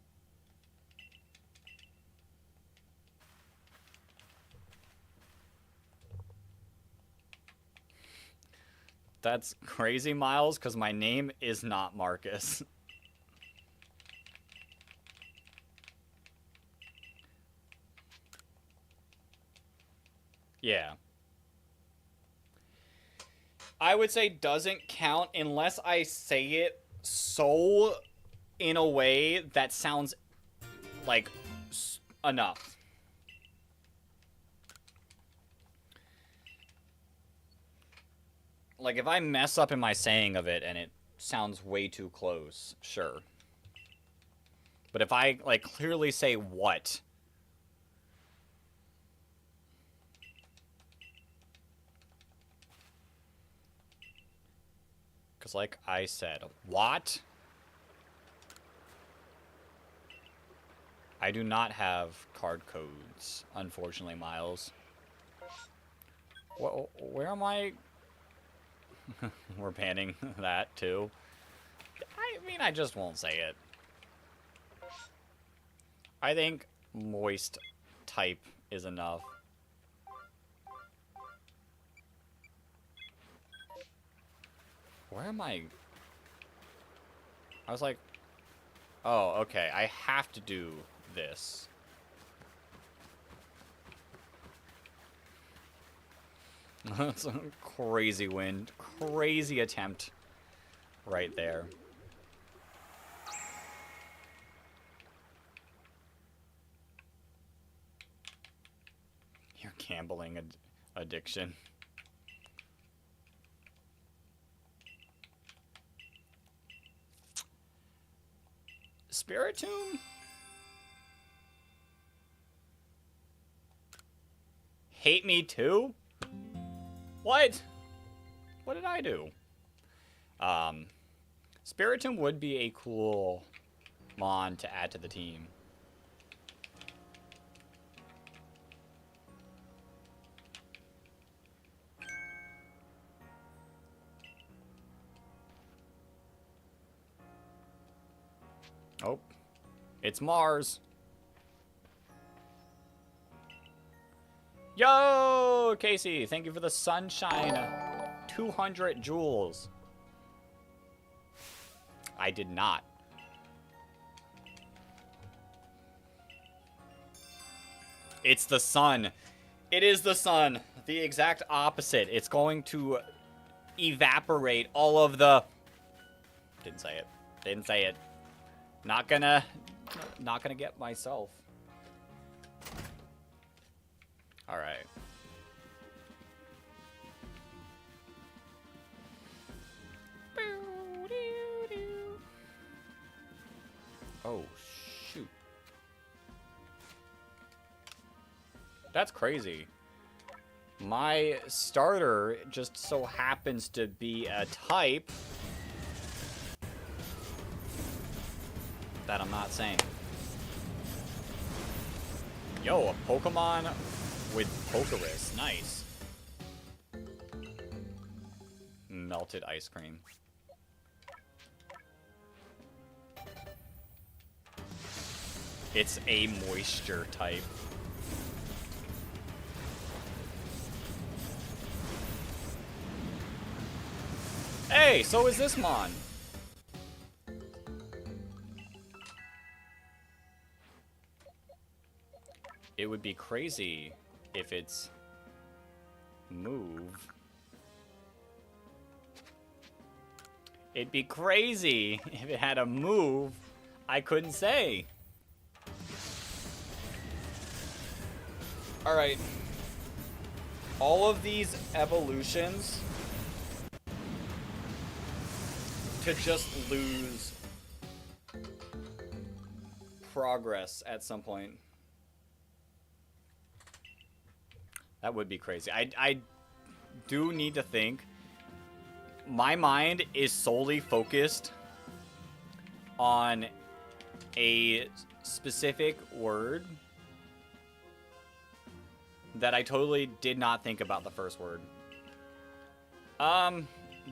Speaker 1: That's crazy, Miles, because my name is not Marcus. Yeah. I would say doesn't count unless I say it so in a way that sounds like enough. Like, if I mess up in my saying of it and it sounds way too close, sure. But if I, like, clearly say what... Because, like I said, what? I do not have card codes, unfortunately, Miles. Where am I? We're panning that, too. I mean, I just won't say it. I think moist type is enough. Where am I? I was like, oh, okay, I have to do this. That's a crazy wind. Crazy attempt right there. Your gambling addiction. Spiritomb? Hate me too? What? What did I do? Spiritomb would be a cool mon to add to the team. Oh, it's Mars. Yo, Casey, thank you for the sunshine. 200 jewels. I did not. It's the sun. It is the sun. The exact opposite. It's going to evaporate all of the... Didn't say it. Didn't say it. Not gonna get myself. All right. Oh, shoot. That's crazy. My starter just so happens to be a type that I'm not saying. Yo, a Pokemon with Pokerus. Nice. Melted ice cream. It's a moisture type. Hey, so is this mon. It would be crazy if it's move. It'd be crazy if it had a move I couldn't say. Alright. All of these evolutions to just lose progress at some point. That would be crazy. I do need to think. My mind is solely focused on a specific word that I totally did not think about the first word.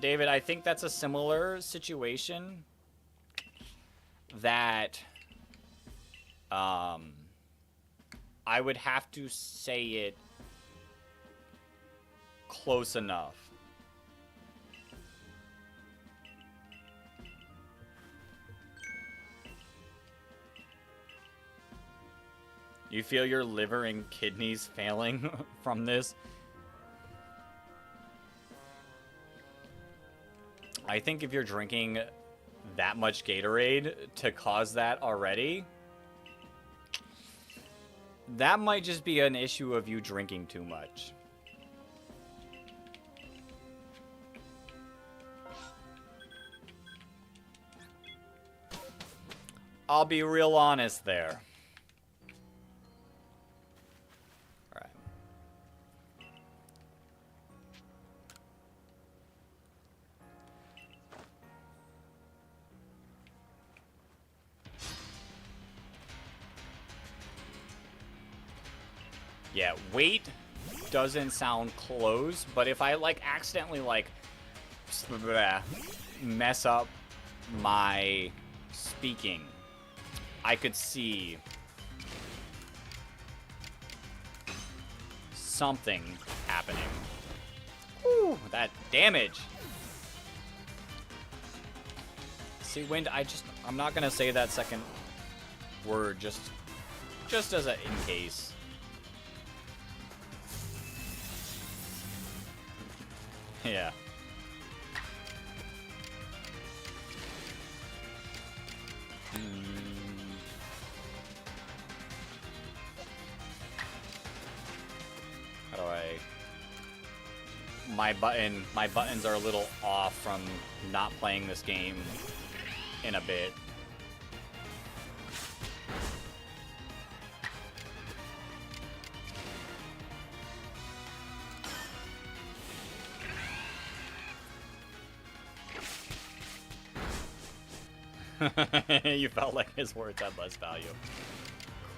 Speaker 1: David, I think that's a similar situation that, I would have to say it close enough. You feel your liver and kidneys failing from this? I think if you're drinking that much Gatorade to cause that already, that might just be an issue of you drinking too much. I'll be real honest there. Alright. Yeah, wait doesn't sound close, but if I, like, accidentally, like, mess up my speaking, I could see something happening. Ooh, that damage. See, Wind, I'm not gonna say that second word just as a in case. Yeah. How do I... My buttons are a little off from not playing this game in a bit. You felt like his words had less value.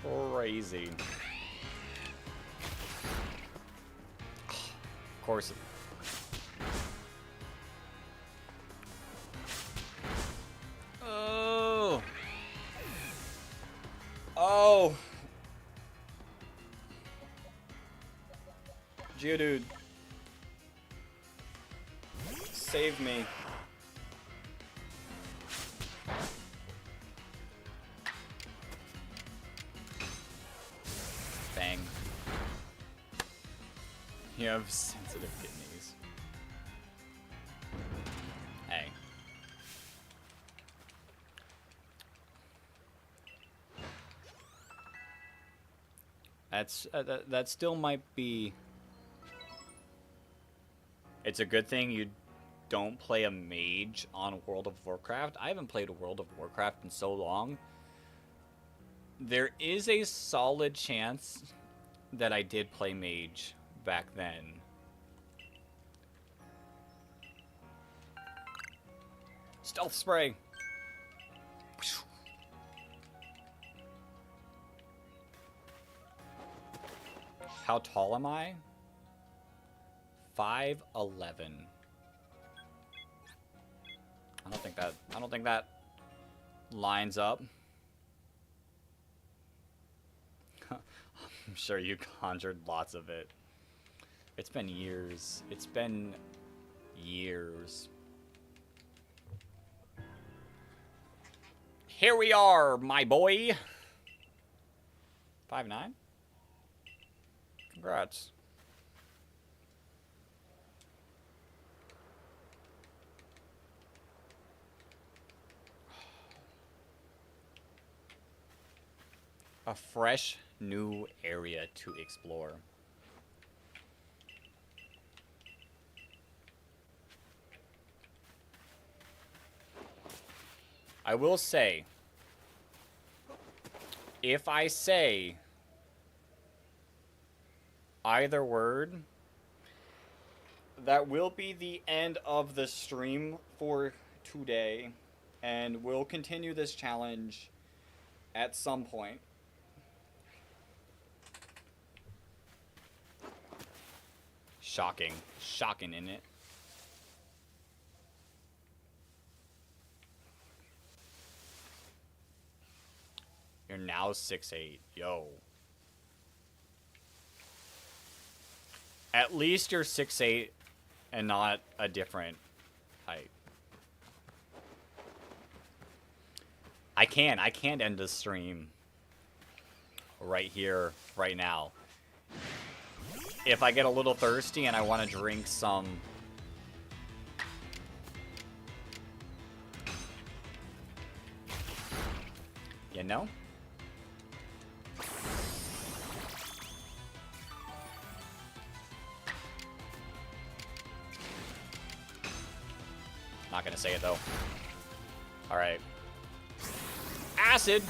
Speaker 1: Crazy. Of course. Oh. Oh. Geodude. Save me. Bang. You have sensitive kidneys. Hey. That still might be... It's a good thing you don't play a mage on World of Warcraft. I haven't played World of Warcraft in so long. There is a solid chance that I did play mage back then. Stealth spray. How tall am I? 5'11". I don't think that lines up. I'm sure you conjured lots of it. It's been years. It's been years. Here we are, my boy. 5'9"? Congrats. A fresh, new area to explore. I will say, if I say either word, that will be the end of the stream for today, and we'll continue this challenge at some point. Shocking. Shocking, isn't it? You're now 6'8". Yo. At least you're 6'8" and not a different height. I can't end the stream right here, right now. If I get a little thirsty and I want to drink some... You know? Not gonna say it, though. Alright. Acid!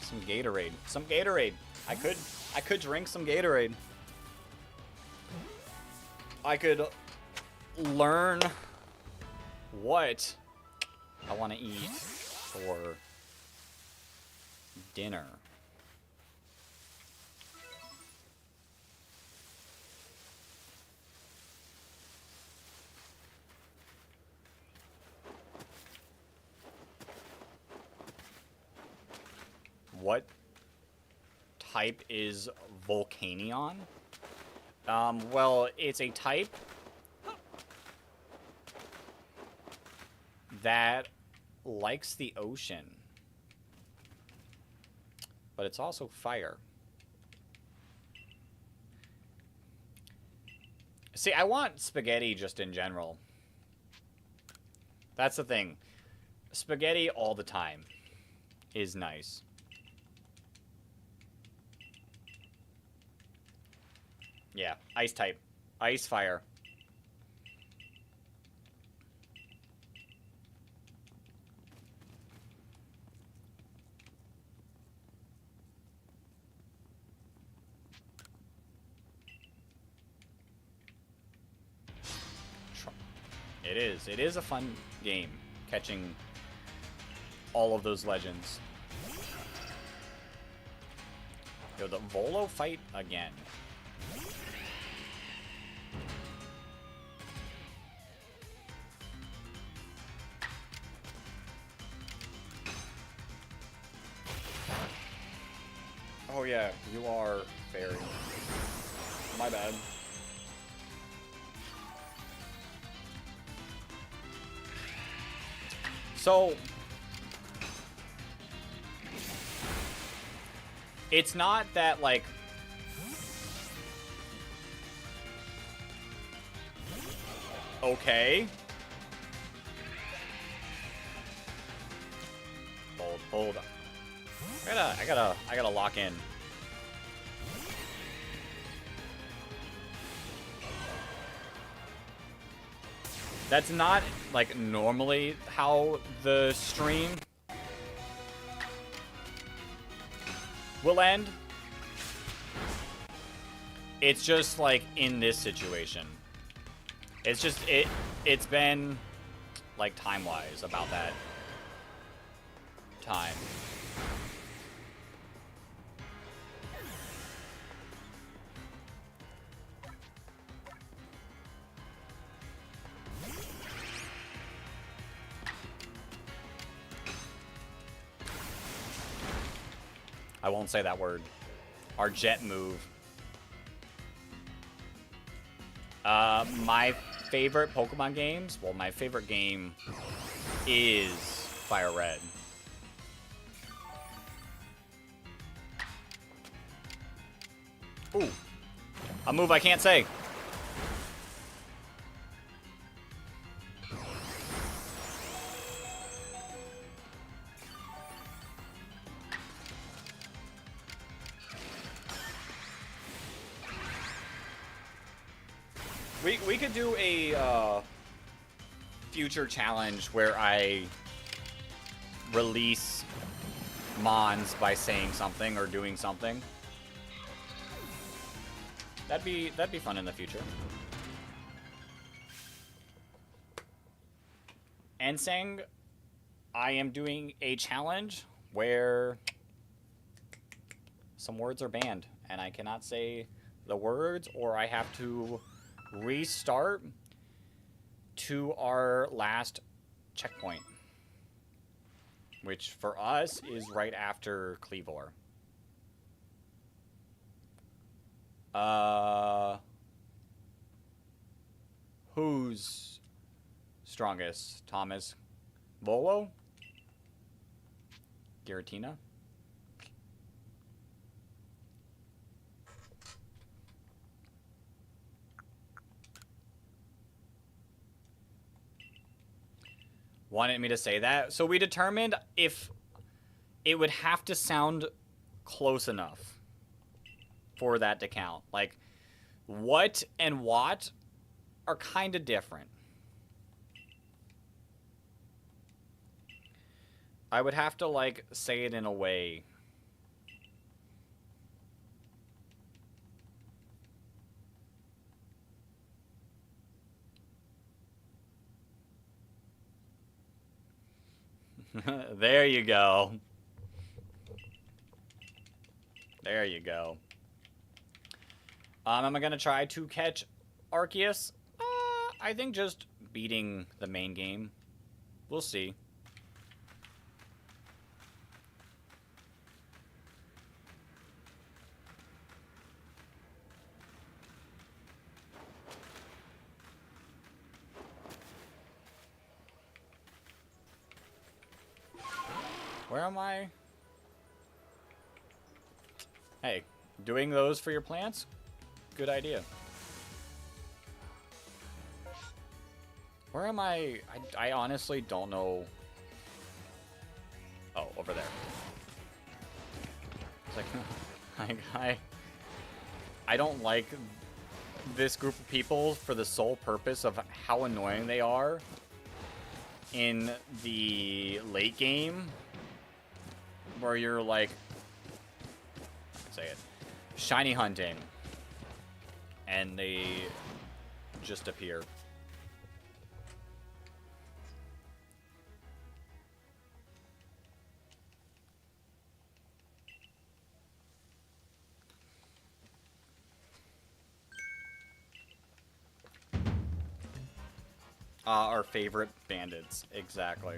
Speaker 1: Some Gatorade. Some Gatorade. I could drink some Gatorade. I could learn what I want to eat for dinner. What type is Volcanion? Well, it's a type that likes the ocean, but it's also fire. See, I want spaghetti just in general. That's the thing. Spaghetti all the time is nice. Yeah, ice type. Ice fire. It is. It is a fun game, catching all of those legends. Yo, the Volo fight again. Oh yeah, you are fairy. My bad. So, it's not that, like, okay. Hold. I gotta lock in. That's not, like, normally how the stream will end. It's just, like, in this situation. It's just, it's been, like, time-wise about that time. I won't say that word. Our jet move. My favorite Pokemon games? Well, my favorite game is Fire Red. Ooh. A move I can't say. We could do a future challenge where I release Mons by saying something or doing something. That'd be fun in the future. Ensang, I am doing a challenge where some words are banned and I cannot say the words, or I have to restart to our last checkpoint. Which, for us, is right after Cleavor. Who's strongest? Thomas? Volo? Giratina? Wanted me to say that. So we determined if it would have to sound close enough for that to count. Like, what and what are kind of different. I would have to, like, say it in a way. There you go. There you go. Am I going to try to catch Arceus? I think just beating the main game. We'll see. Where am I? Hey, doing those for your plants? Good idea. Where am I? I honestly don't know. Oh, over there. It's like, I don't like this group of people for the sole purpose of how annoying they are in the late game, where you're like, say it, shiny hunting, and they just appear. Our favorite bandits, exactly.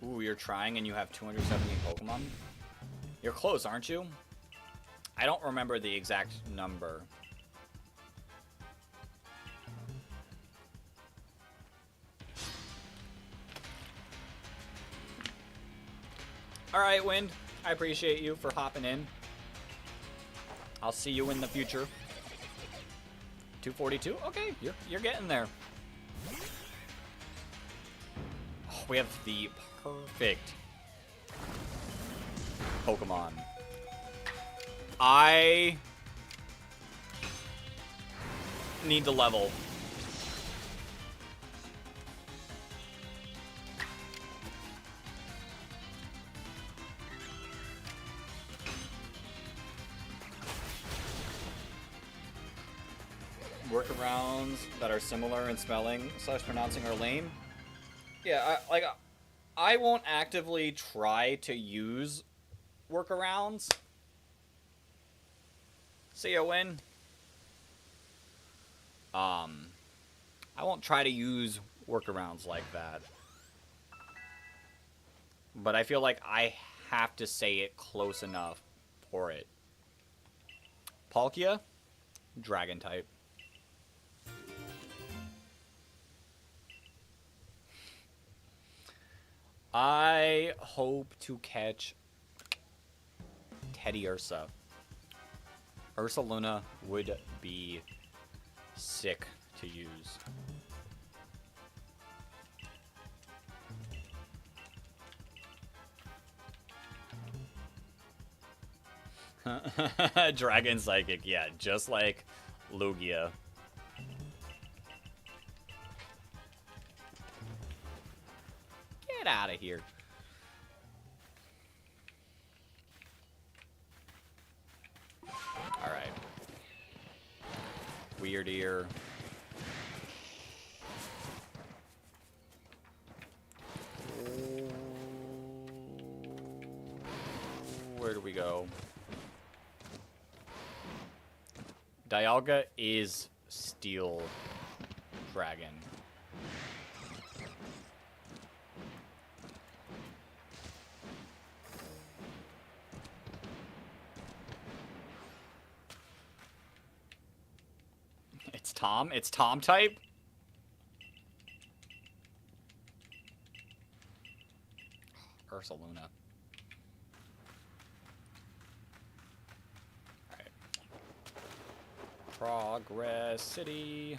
Speaker 1: Ooh, you're trying and you have 217 Pokemon? You're close, aren't you? I don't remember the exact number. Alright, Wind. I appreciate you for hopping in. I'll see you in the future. 242? Okay, you're getting there. Oh, we have the perfect Pokemon. I need to level. Workarounds that are similar in spelling / pronouncing are lame. Yeah, I won't actively try to use workarounds. See ya, Win. I won't try to use workarounds like that. But I feel like I have to say it close enough for it. Palkia, Dragon type. I hope to catch Teddiursa. Ursaluna would be sick to use. Dragon Psychic, yeah, just like Lugia. Get out of here. Alright. Weird ear. Where do we go? Dialga is Steel Dragon. It's Tom? It's Tom type? Ursaluna. Alright. Progress City.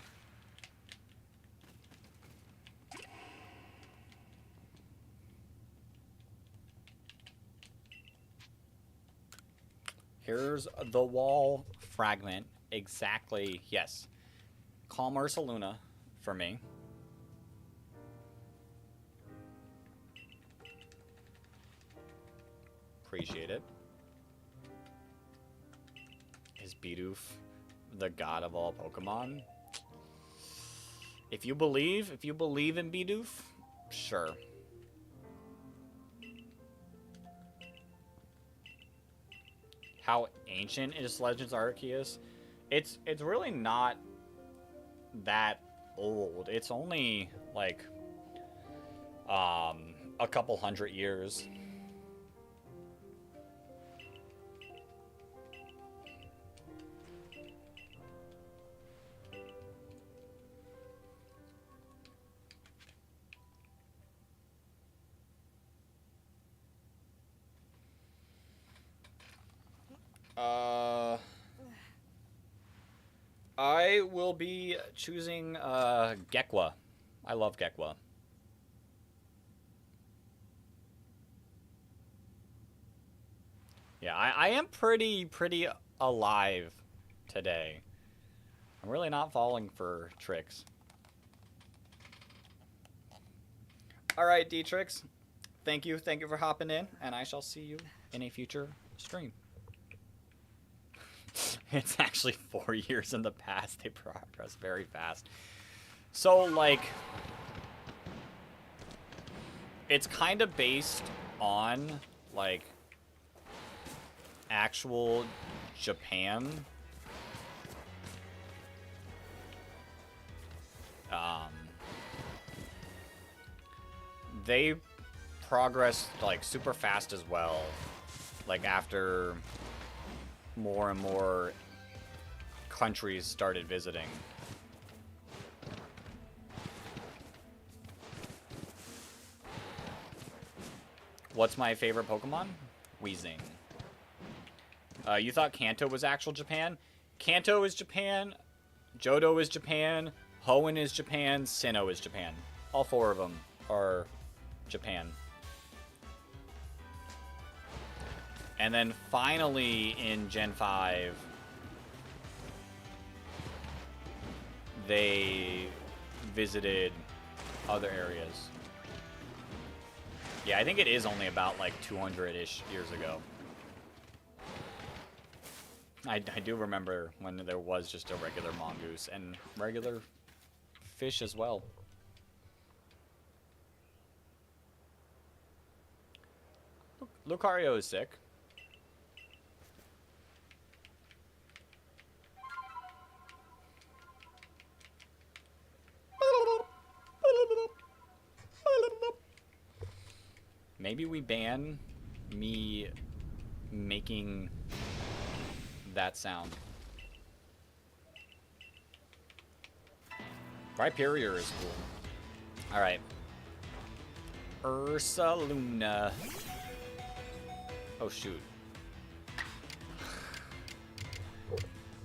Speaker 1: Here's the wall fragment. Exactly. Yes. Calm Ursaluna for me. Appreciate it. Is Bidoof the god of all Pokemon? If you believe in Bidoof, sure. How ancient is Legends Arceus? It's really not that old. It's only like a couple hundred years. I will be choosing Gekwa. I love Gekwa. Yeah, I am pretty alive today. I'm really not falling for tricks. Alright, D-Trix. Thank you for hopping in, and I shall see you in a future stream. It's actually 4 years in the past. They progress very fast. So, like, it's kind of based on, like, actual Japan. They progress, like, super fast as well. Like, after more and more countries started visiting. What's my favorite Pokemon? Weezing. You thought Kanto was actual Japan? Kanto is Japan, Johto is Japan, Hoenn is Japan, Sinnoh is Japan. All 4 of them are Japan. And then finally in Gen 5, they visited other areas. Yeah, I think it is only about like 200-ish years ago. I do remember when there was just a regular mongoose and regular fish as well. Lucario is sick. Maybe we ban me making that sound. Rhyperior is cool. Alright. Ursaluna. Oh, shoot.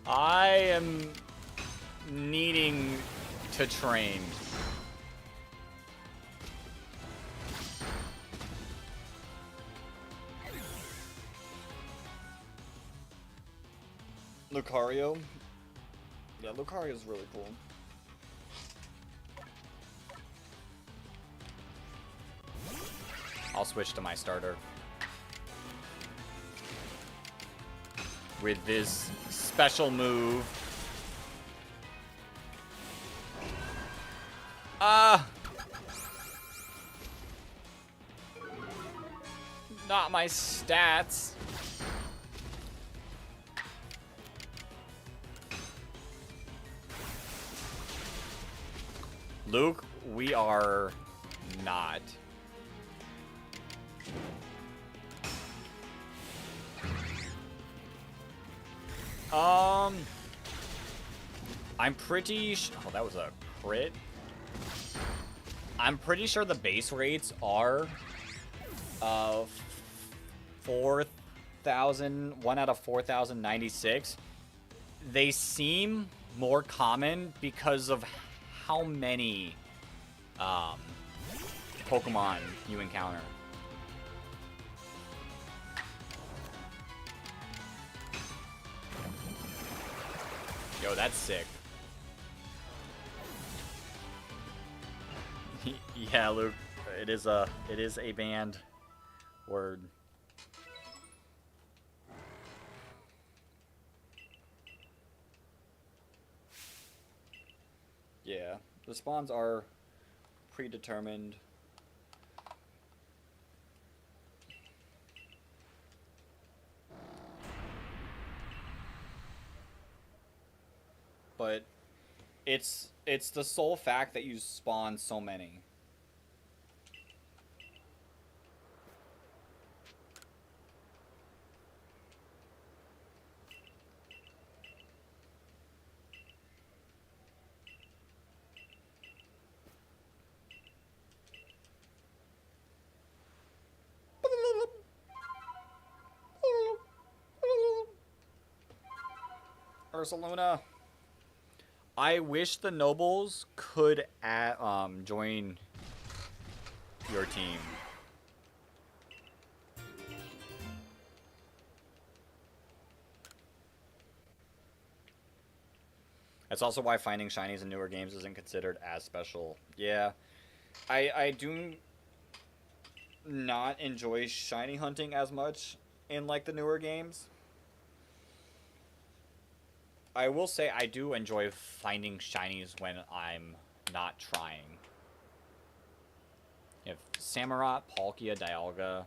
Speaker 1: I am needing to train. Lucario? Yeah, Lucario is really cool. I'll switch to my starter. With this special move. Not my stats. Luke, we are not. I'm pretty oh, that was a crit. I'm pretty sure the base rates are 4,000, 1 out of 4,096. They seem more common because of how many Pokemon you encounter. Yo, that's sick. Yeah, Luke, it is a banned word. Yeah, the spawns are predetermined. But it's the sole fact that you spawn so many. Ursaluna. I wish the nobles could join your team. That's also why finding shinies in newer games isn't considered as special. Yeah, I do not enjoy shiny hunting as much in like the newer games. I will say I do enjoy finding shinies when I'm not trying. You have Samurott, Palkia, Dialga,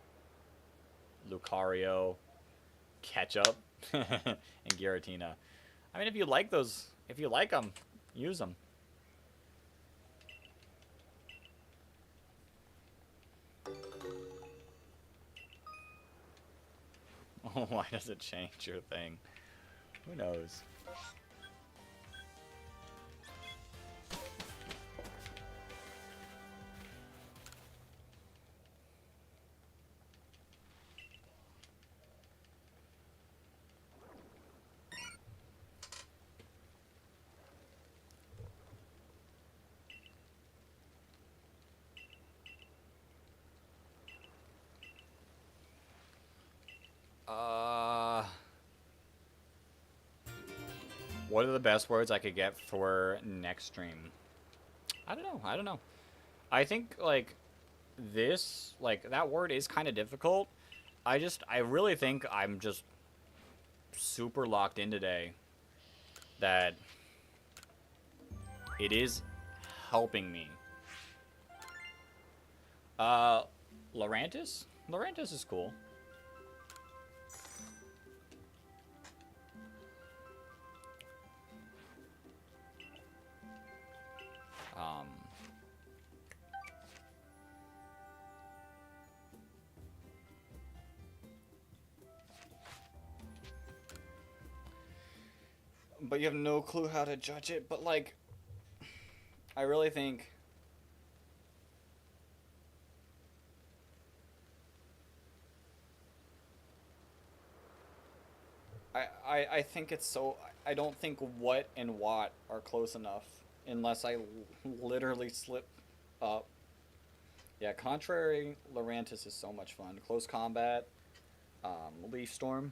Speaker 1: Lucario, Ketchup, and Giratina. I mean, if you like those, if you like them, use them. Oh, why does it change your thing? Who knows? What are the best words I could get for next stream? I don't know. I don't know. I think, like, this, like, that word is kind of difficult. I really think I'm just super locked in today that it is helping me. Lurantis? Lurantis is cool. But you have no clue how to judge it. But, like, I really think I think it's so... I don't think what and what are close enough unless I literally slip up. Yeah, Contrary Lurantis is so much fun. Close Combat, Leaf Storm.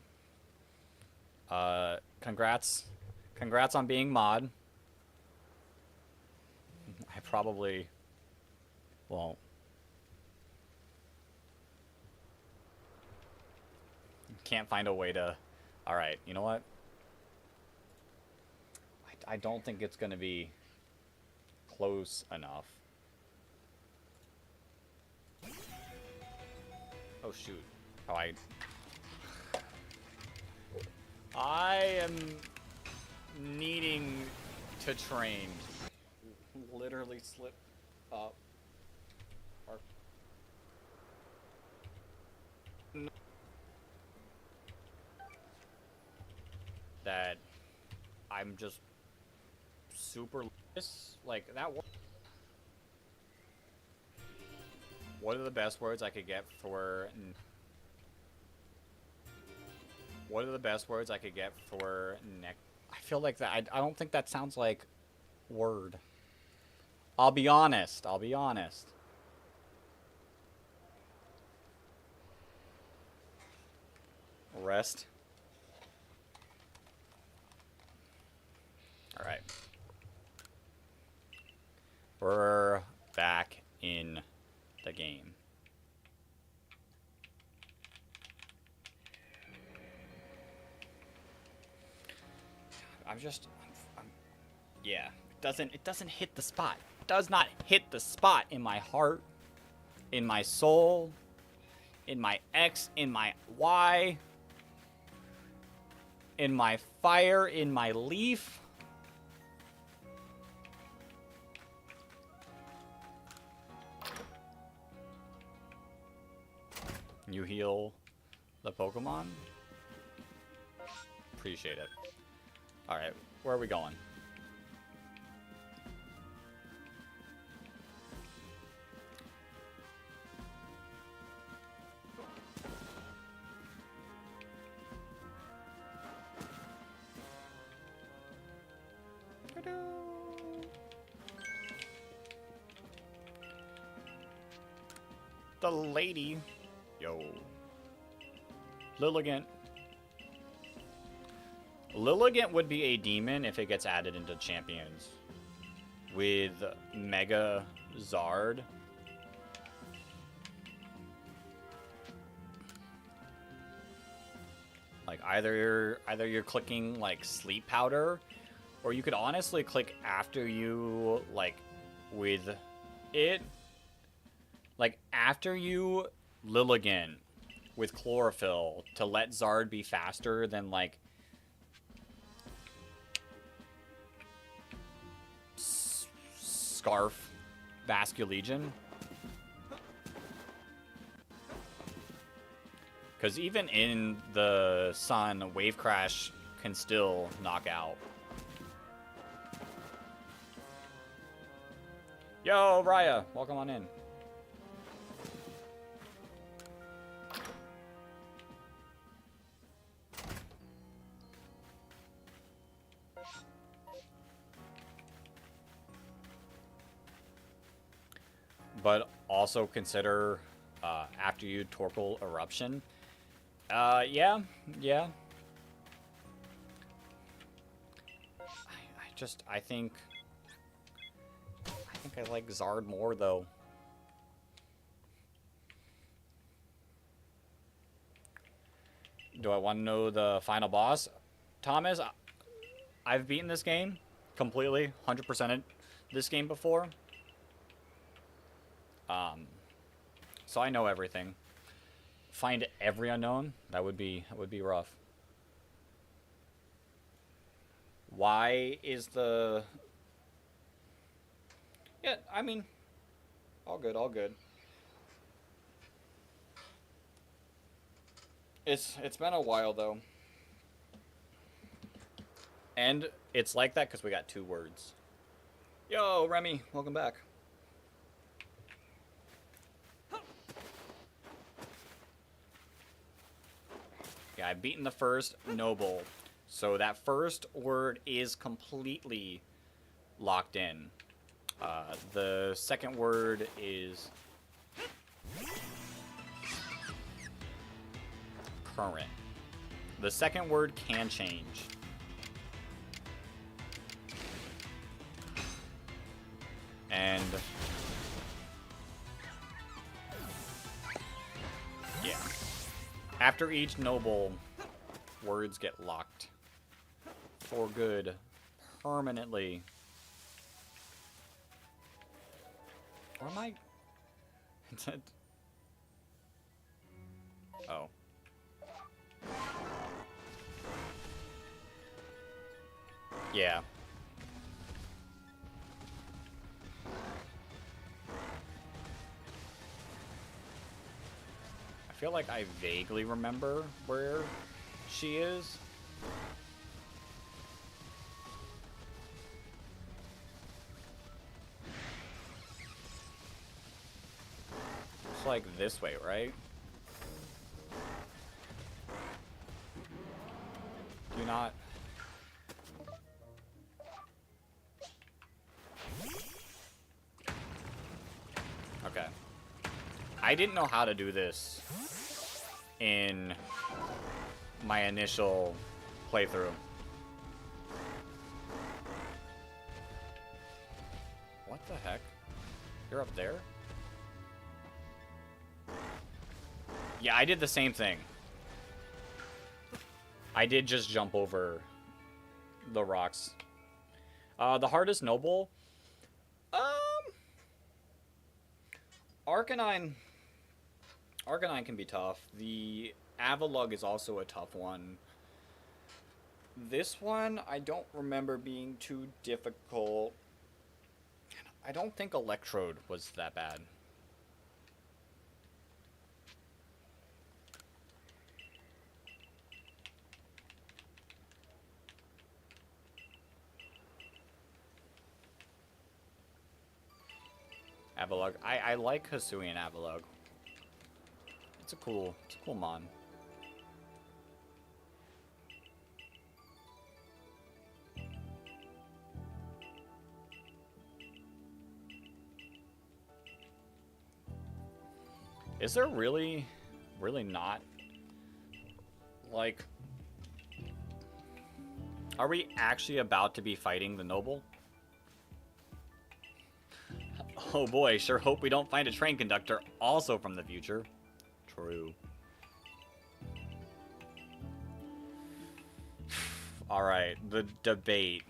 Speaker 1: Congrats. Congrats on being mod. I probably won't. Can't find a way to... Alright, you know what? I don't think it's going to be close enough. Oh, shoot. Oh, I am needing to train. Literally. literally slip up. Or... That I'm just super like that. What are the best words I could get for? What are the best words I could get for neck? I feel like that. I don't think that sounds like word. I'll be honest. I'll be honest. Rest. All right. We're back in the game. Yeah. It doesn't hit the spot. It does not hit the spot in my heart, in my soul, in my X, in my Y, in my fire, in my leaf. You heal the Pokemon? Appreciate it. Alright, where are we going? The lady. Yo. Lilligant. Lilligant would be a demon if it gets added into champions. With Mega Zard. Like either you're clicking like sleep powder, or you could honestly click after you like with it. Like after you Lilligant with chlorophyll to let Zard be faster than like Scarf Vasculegion. Because even in the sun, Wave Crash can still knock out. Yo, Raya, welcome on in. But also consider after you Torkoal Eruption. Yeah. I think I like Zard more though. Do I want to know the final boss? Thomas, I've beaten this game completely, 100%ed this game before. So I know everything. Find every unknown, that would be rough. Why is the... Yeah, I mean, all good, all good. It's been a while though. And it's like that because we got 2 words. Yo, Remy, welcome back. Yeah, I've beaten the first Noble. So that first word is completely locked in. The second word is current. The second word can change. And yeah. After each Noble, words get locked. For good. Permanently. Or am I... Oh. Yeah. feel like I vaguely remember where she is. It's like this way, right? Do not... Okay. I didn't know how to do this in my initial playthrough. What the heck? You're up there? Yeah, I did the same thing. I did just jump over the rocks. The hardest noble? Arcanine can be tough. The Avalugg is also a tough one. This one, I don't remember being too difficult. I don't think Electrode was that bad. Avalugg. I like Hisuian Avalugg. It's a cool mon. Is there really not? Like, are we actually about to be fighting the noble? Oh boy, sure hope we don't find a train conductor also from the future. True. Alright, the debate.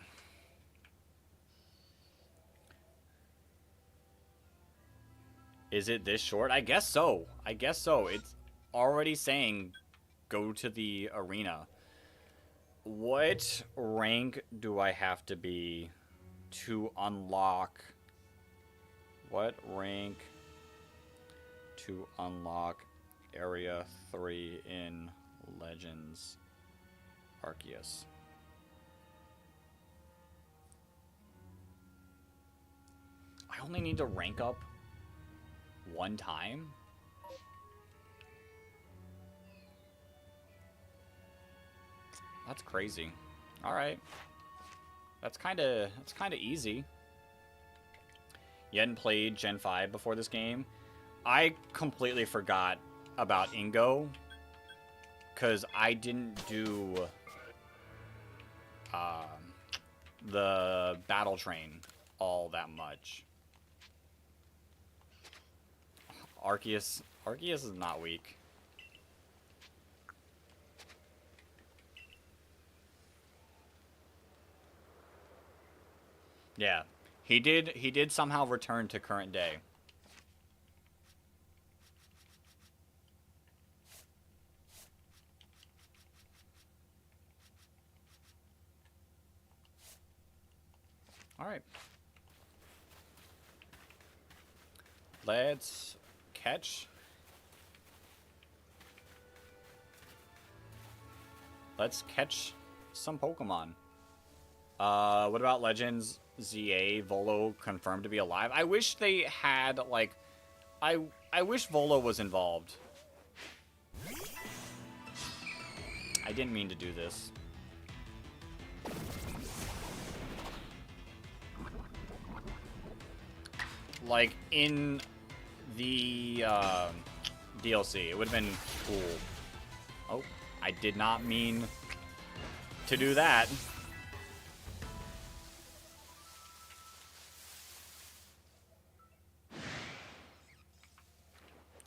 Speaker 1: Is it this short? I guess so. I guess so. It's already saying go to the arena. What rank do I have to be to unlock... What rank to unlock Area 3 in Legends Arceus? I only need to rank up one time? That's crazy. Alright. That's kinda easy. You hadn't played Gen 5 before this game. I completely forgot about Ingo, because I didn't do the battle train all that much. Arceus is not weak. Yeah. He did somehow return to current day. All right. Let's catch. Let's catch some Pokemon. What about Legends? ZA, Volo confirmed to be alive. I wish they had, like... I wish Volo was involved. I didn't mean to do this. Like, in the DLC, it would have been cool. Oh, I did not mean to do that.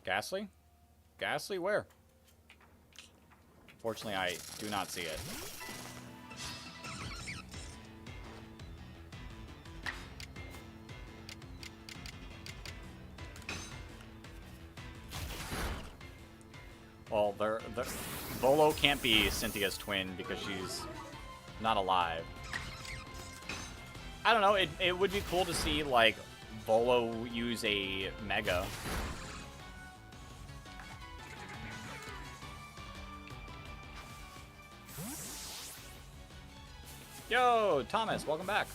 Speaker 1: Ghastly? Ghastly, where? Fortunately, I do not see it. Well, Volo can't be Cynthia's twin because she's not alive. I don't know, it would be cool to see, like, Volo use a Mega. Yo, Thomas, welcome back.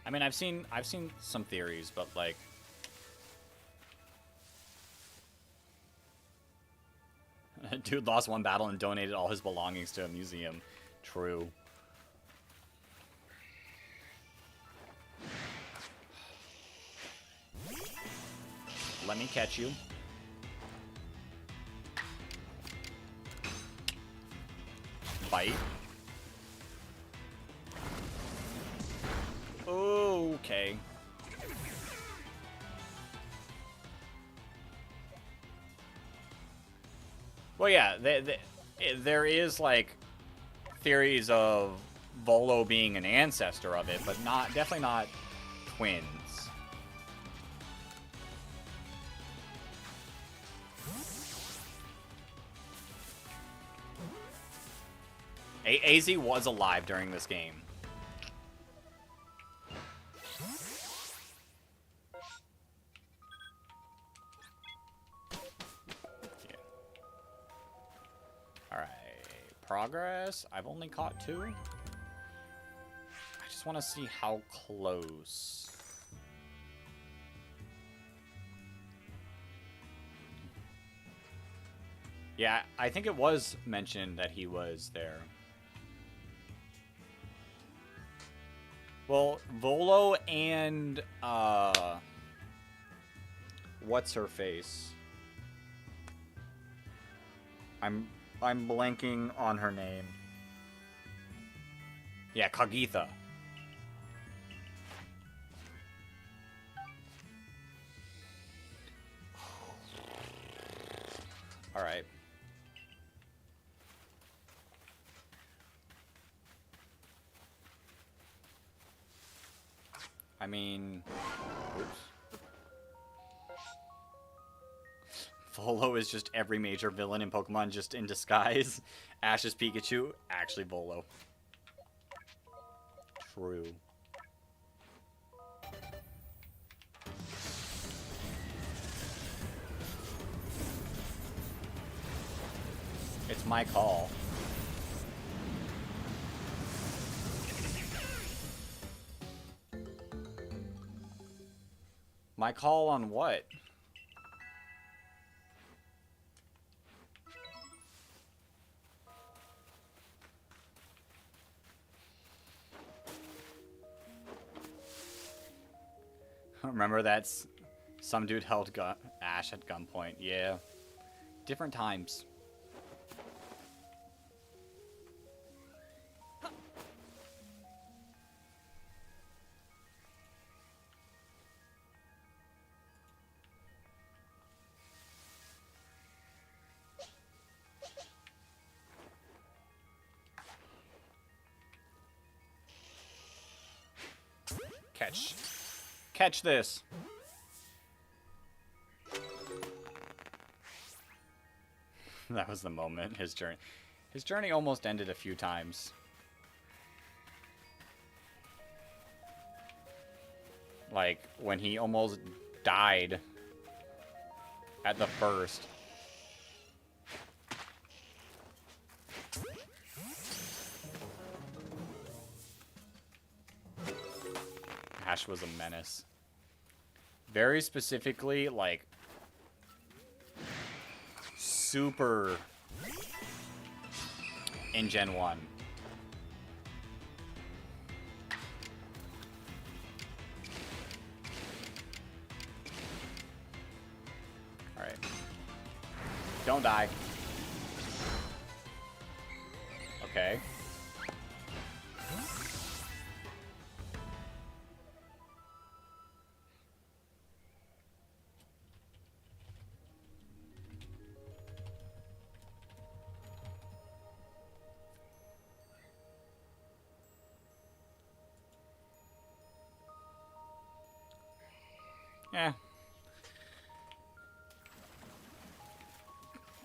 Speaker 1: I mean, I've seen some theories, but like, dude lost one battle and donated all his belongings to a museum. True. Let me catch you. Bite. Okay. Well, yeah, there is, like, theories of Volo being an ancestor of it, but definitely not twins. AZ was alive during this game. Yeah. Alright. Progress. I've only caught 2. I just want to see how close. Yeah, I think it was mentioned that he was there. Well, Volo and, what's her face? I'm blanking on her name. Yeah, Kagitha. Alright. I mean... Oops. Volo is just every major villain in Pokemon just in disguise. Ash's Pikachu, actually Volo. True. It's my call. My call on what? Remember that's some dude held Ash at gunpoint. Yeah. Different times. Catch this. That was the moment. His journey almost ended a few times. Like when he almost died at the first. Ash was a menace. Very specifically, like, super in Gen 1. Alright. Don't die. Okay. Yeah.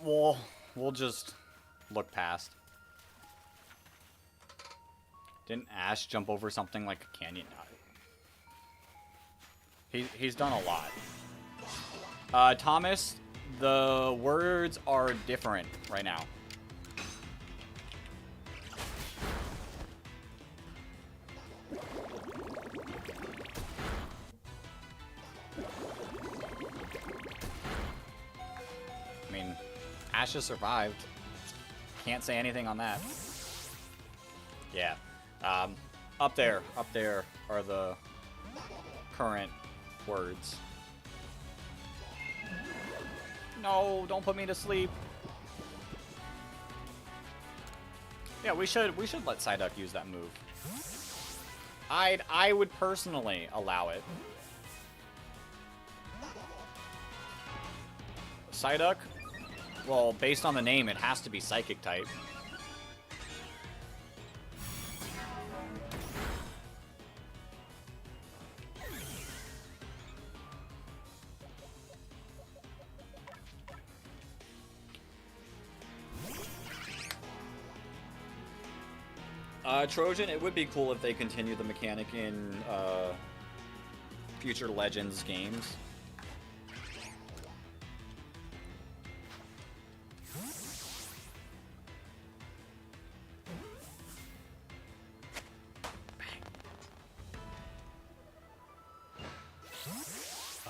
Speaker 1: We'll just look past. Didn't Ash jump over something like a canyon? He's done a lot. Thomas, the words are different right now. I mean, Ash has survived. Can't say anything on that. Yeah. Up there are the current words. No, don't put me to sleep. Yeah, we should let Psyduck use that move. I would personally allow it. Psyduck? Well, based on the name, it has to be Psychic type. Trojan, it would be cool if they continue the mechanic in future Legends games.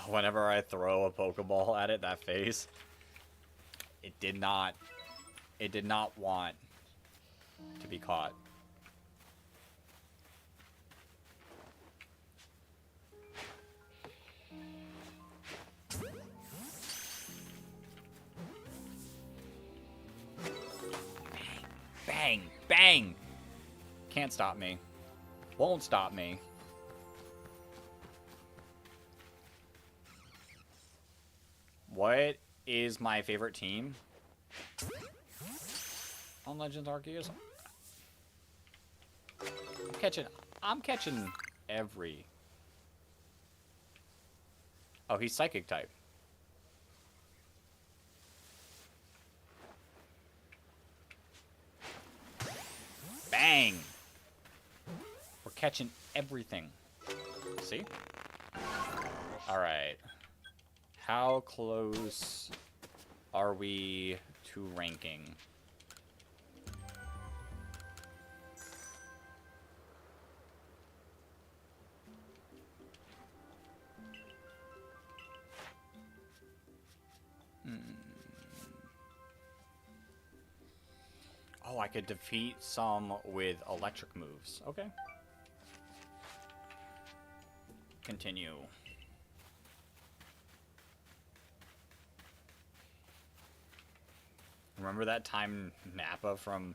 Speaker 1: Whenever I throw a Pokeball at it, that face, it did not want to be caught. Bang, bang. Can't stop me. Won't stop me. What is my favorite team on Legends Arceus? I'm catching every... Oh, he's Psychic type. Bang! We're catching everything. See? Alright. How close are we to ranking? Oh, I could defeat some with electric moves. Okay. Continue. Remember that time Nappa from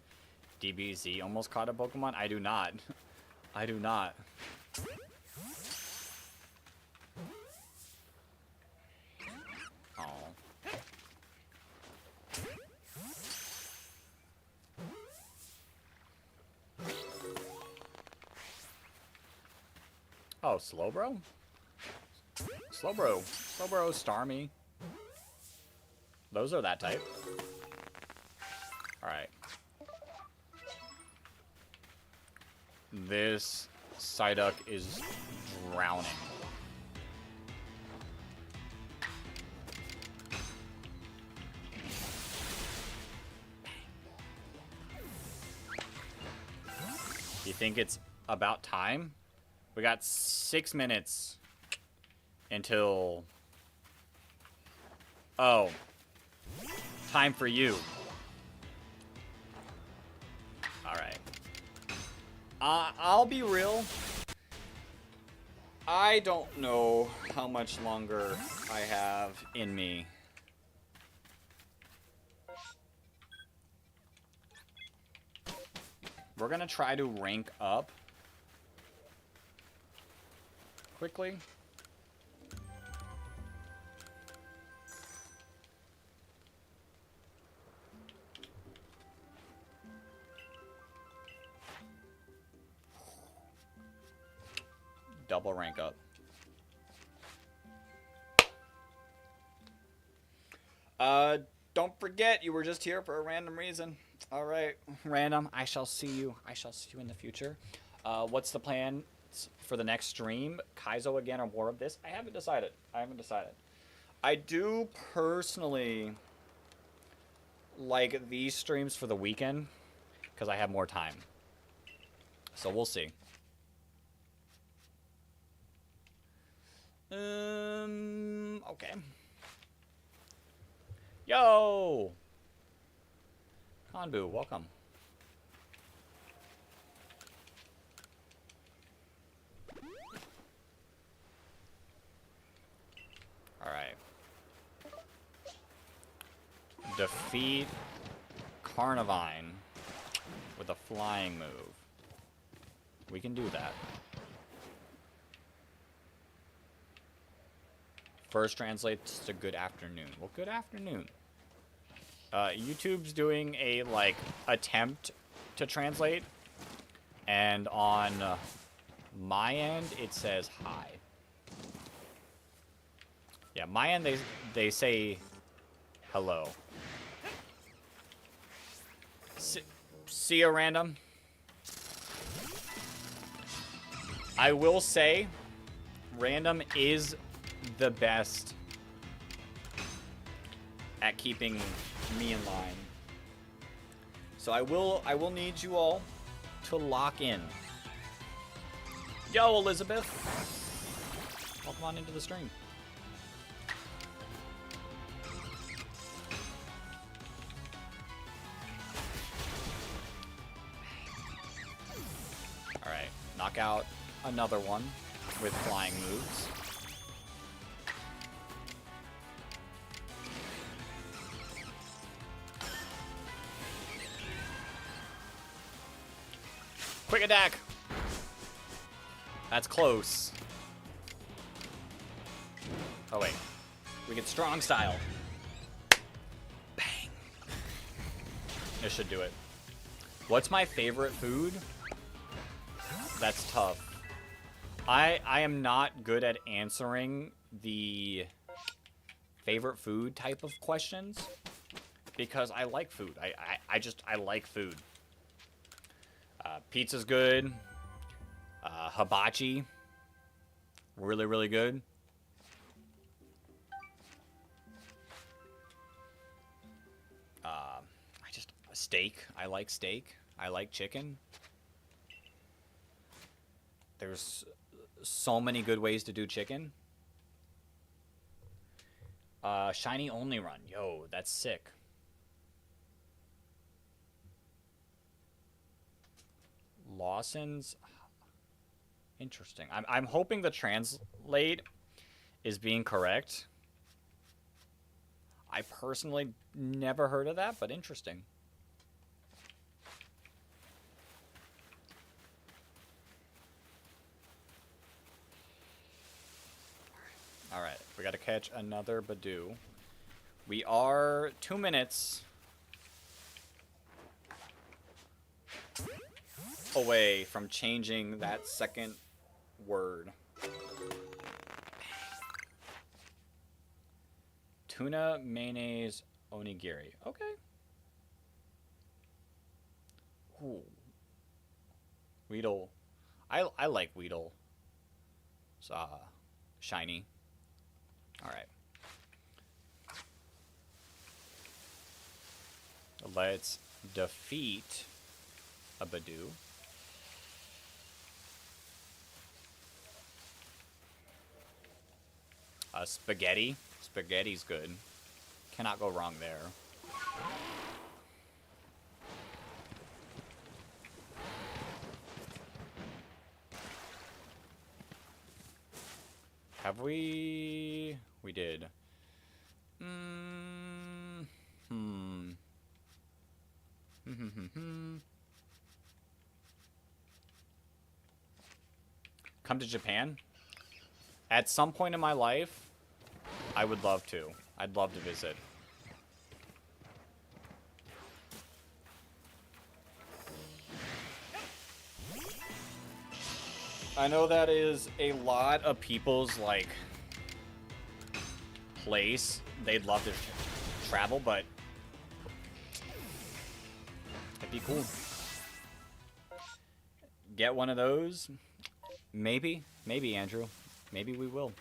Speaker 1: DBZ almost caught a Pokemon? I do not. I do not. Oh. Oh, Slowbro? Slowbro. Slowbro, Starmie. Those are that type. Alright. This Psyduck is drowning. You think it's about time? We got 6 minutes until... Oh. Time for you. Alright. I'll be real. I don't know how much longer I have in me. We're gonna try to rank up quickly. Double rank up. Don't forget, you were just here for a random reason. Alright, random. I shall see you in the future. What's the plan for the next stream? Kaizo again or more of this? I haven't decided. I do personally like these streams for the weekend because I have more time. So we'll see. Okay. Yo! Kanbu, welcome. Alright. Defeat Carnivine with a flying move. We can do that. First translates to good afternoon. Well, good afternoon. YouTube's doing a, like, attempt to translate. And on my end, it says hi. Yeah, my end, they say hello. See ya, random. I will say, random is the best at keeping me in line. So I will need you all to lock in. Yo, Elizabeth. Welcome on into the stream. Alright, knock out another one with flying moves. Quick attack! That's close. Oh wait. We get strong style. Bang. This should do it. What's my favorite food? That's tough. I am not good at answering the favorite food type of questions because I like food. I like food. Pizza's good. Hibachi, really, really good. Steak. I like steak. I like chicken. There's so many good ways to do chicken. Shiny only run. Yo, that's sick. Lawson's. Interesting. I'm hoping the translate is being correct. I personally never heard of that, but interesting. Alright, we gotta catch another Badoo. We are 2 minutes away from changing that second word. Tuna, mayonnaise, onigiri. Okay. Ooh. Weedle. I like Weedle. It's shiny. Alright. Let's defeat a Badoo. Spaghetti. Spaghetti's good. Cannot go wrong there. Have we... We did. Come to Japan? At some point in my life, I would love to. I'd love to visit. I know that is a lot of people's, like, place they'd love to travel, but it'd be cool. get one of those? Maybe. Maybe, Andrew. Maybe we will.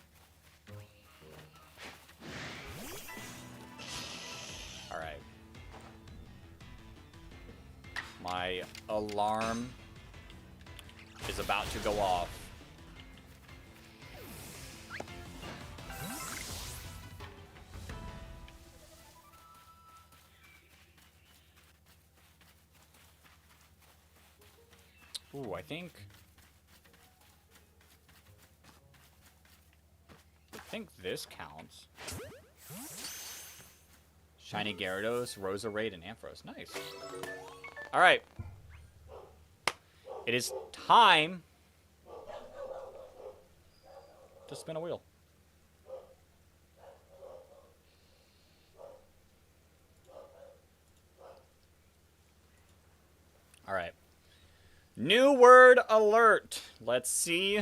Speaker 1: Alright. My alarm is about to go off. Ooh, I think this counts. Shiny Gyarados, Roserade, and Ampharos. Nice. Alright. It is time to spin a wheel. Alright. New word alert. Let's see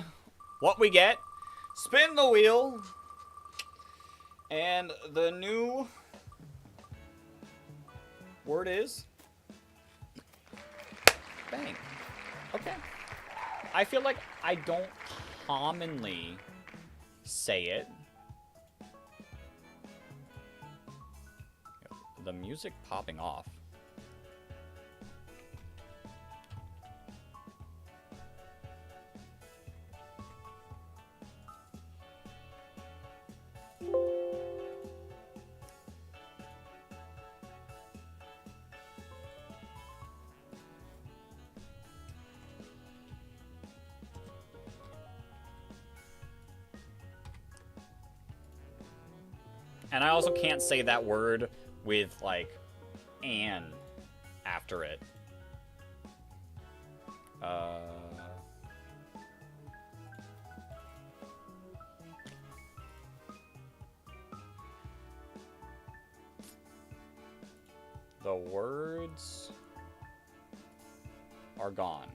Speaker 1: what we get. Spin the wheel. And the new word is bang. Okay. I feel like I don't commonly say it. The music popping off. And I also can't say that word with, like, "an" after it. The words are gone.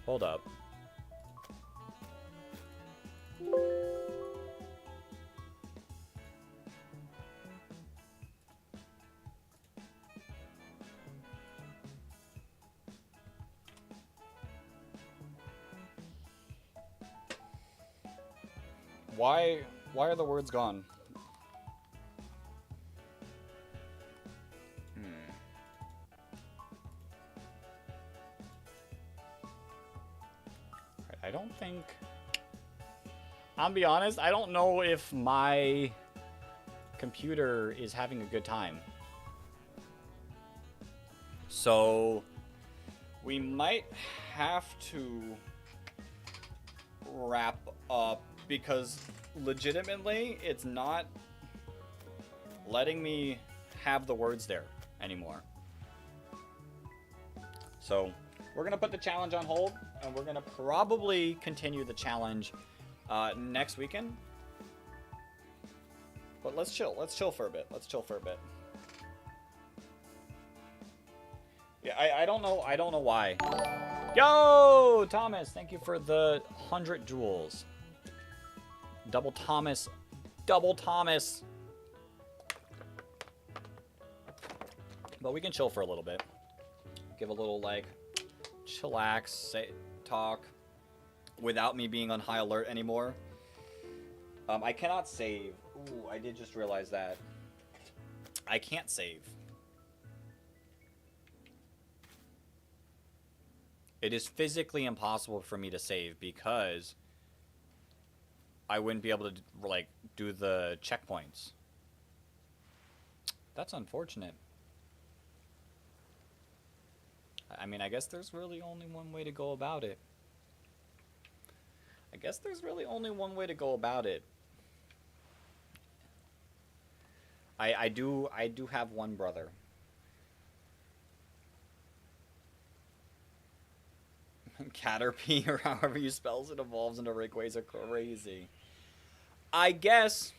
Speaker 1: Hold up. Why are the words gone? I don't think... I'll be honest, I don't know if my computer is having a good time. So we might have to wrap up because legitimately it's not letting me have the words there anymore. So we're going to put the challenge on hold, and we're going to probably continue the challenge next weekend. But let's chill. Let's chill for a bit. Yeah, I don't know. I don't know why. Yo, Thomas, thank you for the 100 jewels. Double Thomas. Double Thomas. But we can chill for a little bit. Give a little, like, chillax, talk without me being on high alert anymore. I cannot save. Ooh, I did just realize that. I can't save. It is physically impossible for me to save because I wouldn't be able to, like, do the checkpoints. That's unfortunate. I mean, I guess there's really only one way to go about it. I do have one brother. Caterpie, or however you spells it, evolves into Rayquaza crazy. I guess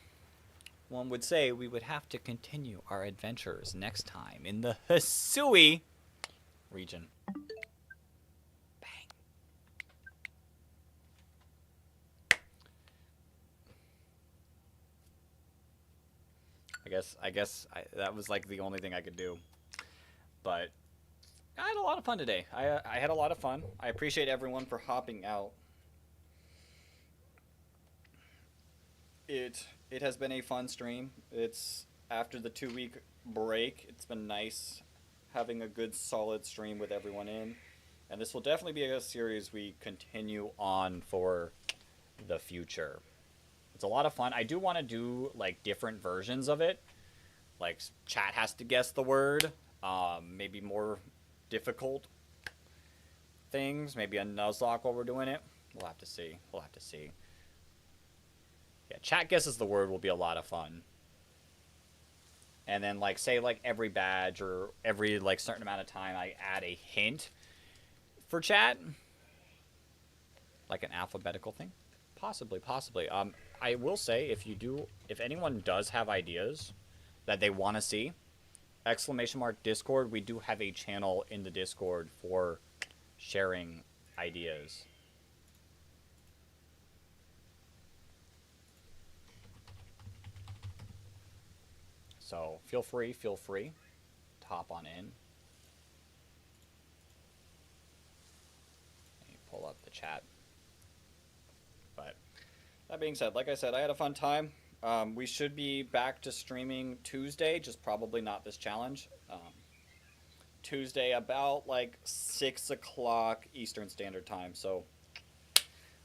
Speaker 1: one would say we would have to continue our adventures next time in the Hisui region. Bang. I guess that was like the only thing I could do. But I had a lot of fun today. I had a lot of fun. I appreciate everyone for hopping out. It has been a fun stream. It's after the 2 week break. It's been nice having a good solid stream with everyone in, and this will definitely be a series we continue on for the future. It's a lot of fun. I do want to do like different versions of it. Like chat has to guess the word. Maybe more difficult things. Maybe a Nuzlocke while we're doing it. We'll have to see. We'll have to see. Yeah, chat guesses the word will be a lot of fun. And then like say like every badge or every like certain amount of time I add a hint for chat. Like an alphabetical thing. Possibly, possibly. I will say if anyone does have ideas that they want to see, !Discord, we do have a channel in the Discord for sharing ideas. So feel free to hop on in. Let me pull up the chat. But that being said, like I said, I had a fun time. We should be back to streaming Tuesday, just probably not this challenge. Tuesday about like 6 o'clock Eastern Standard Time. So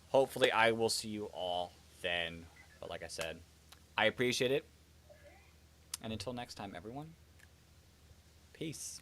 Speaker 1: hopefully I will see you all then. But like I said, I appreciate it. And until next time, everyone, peace.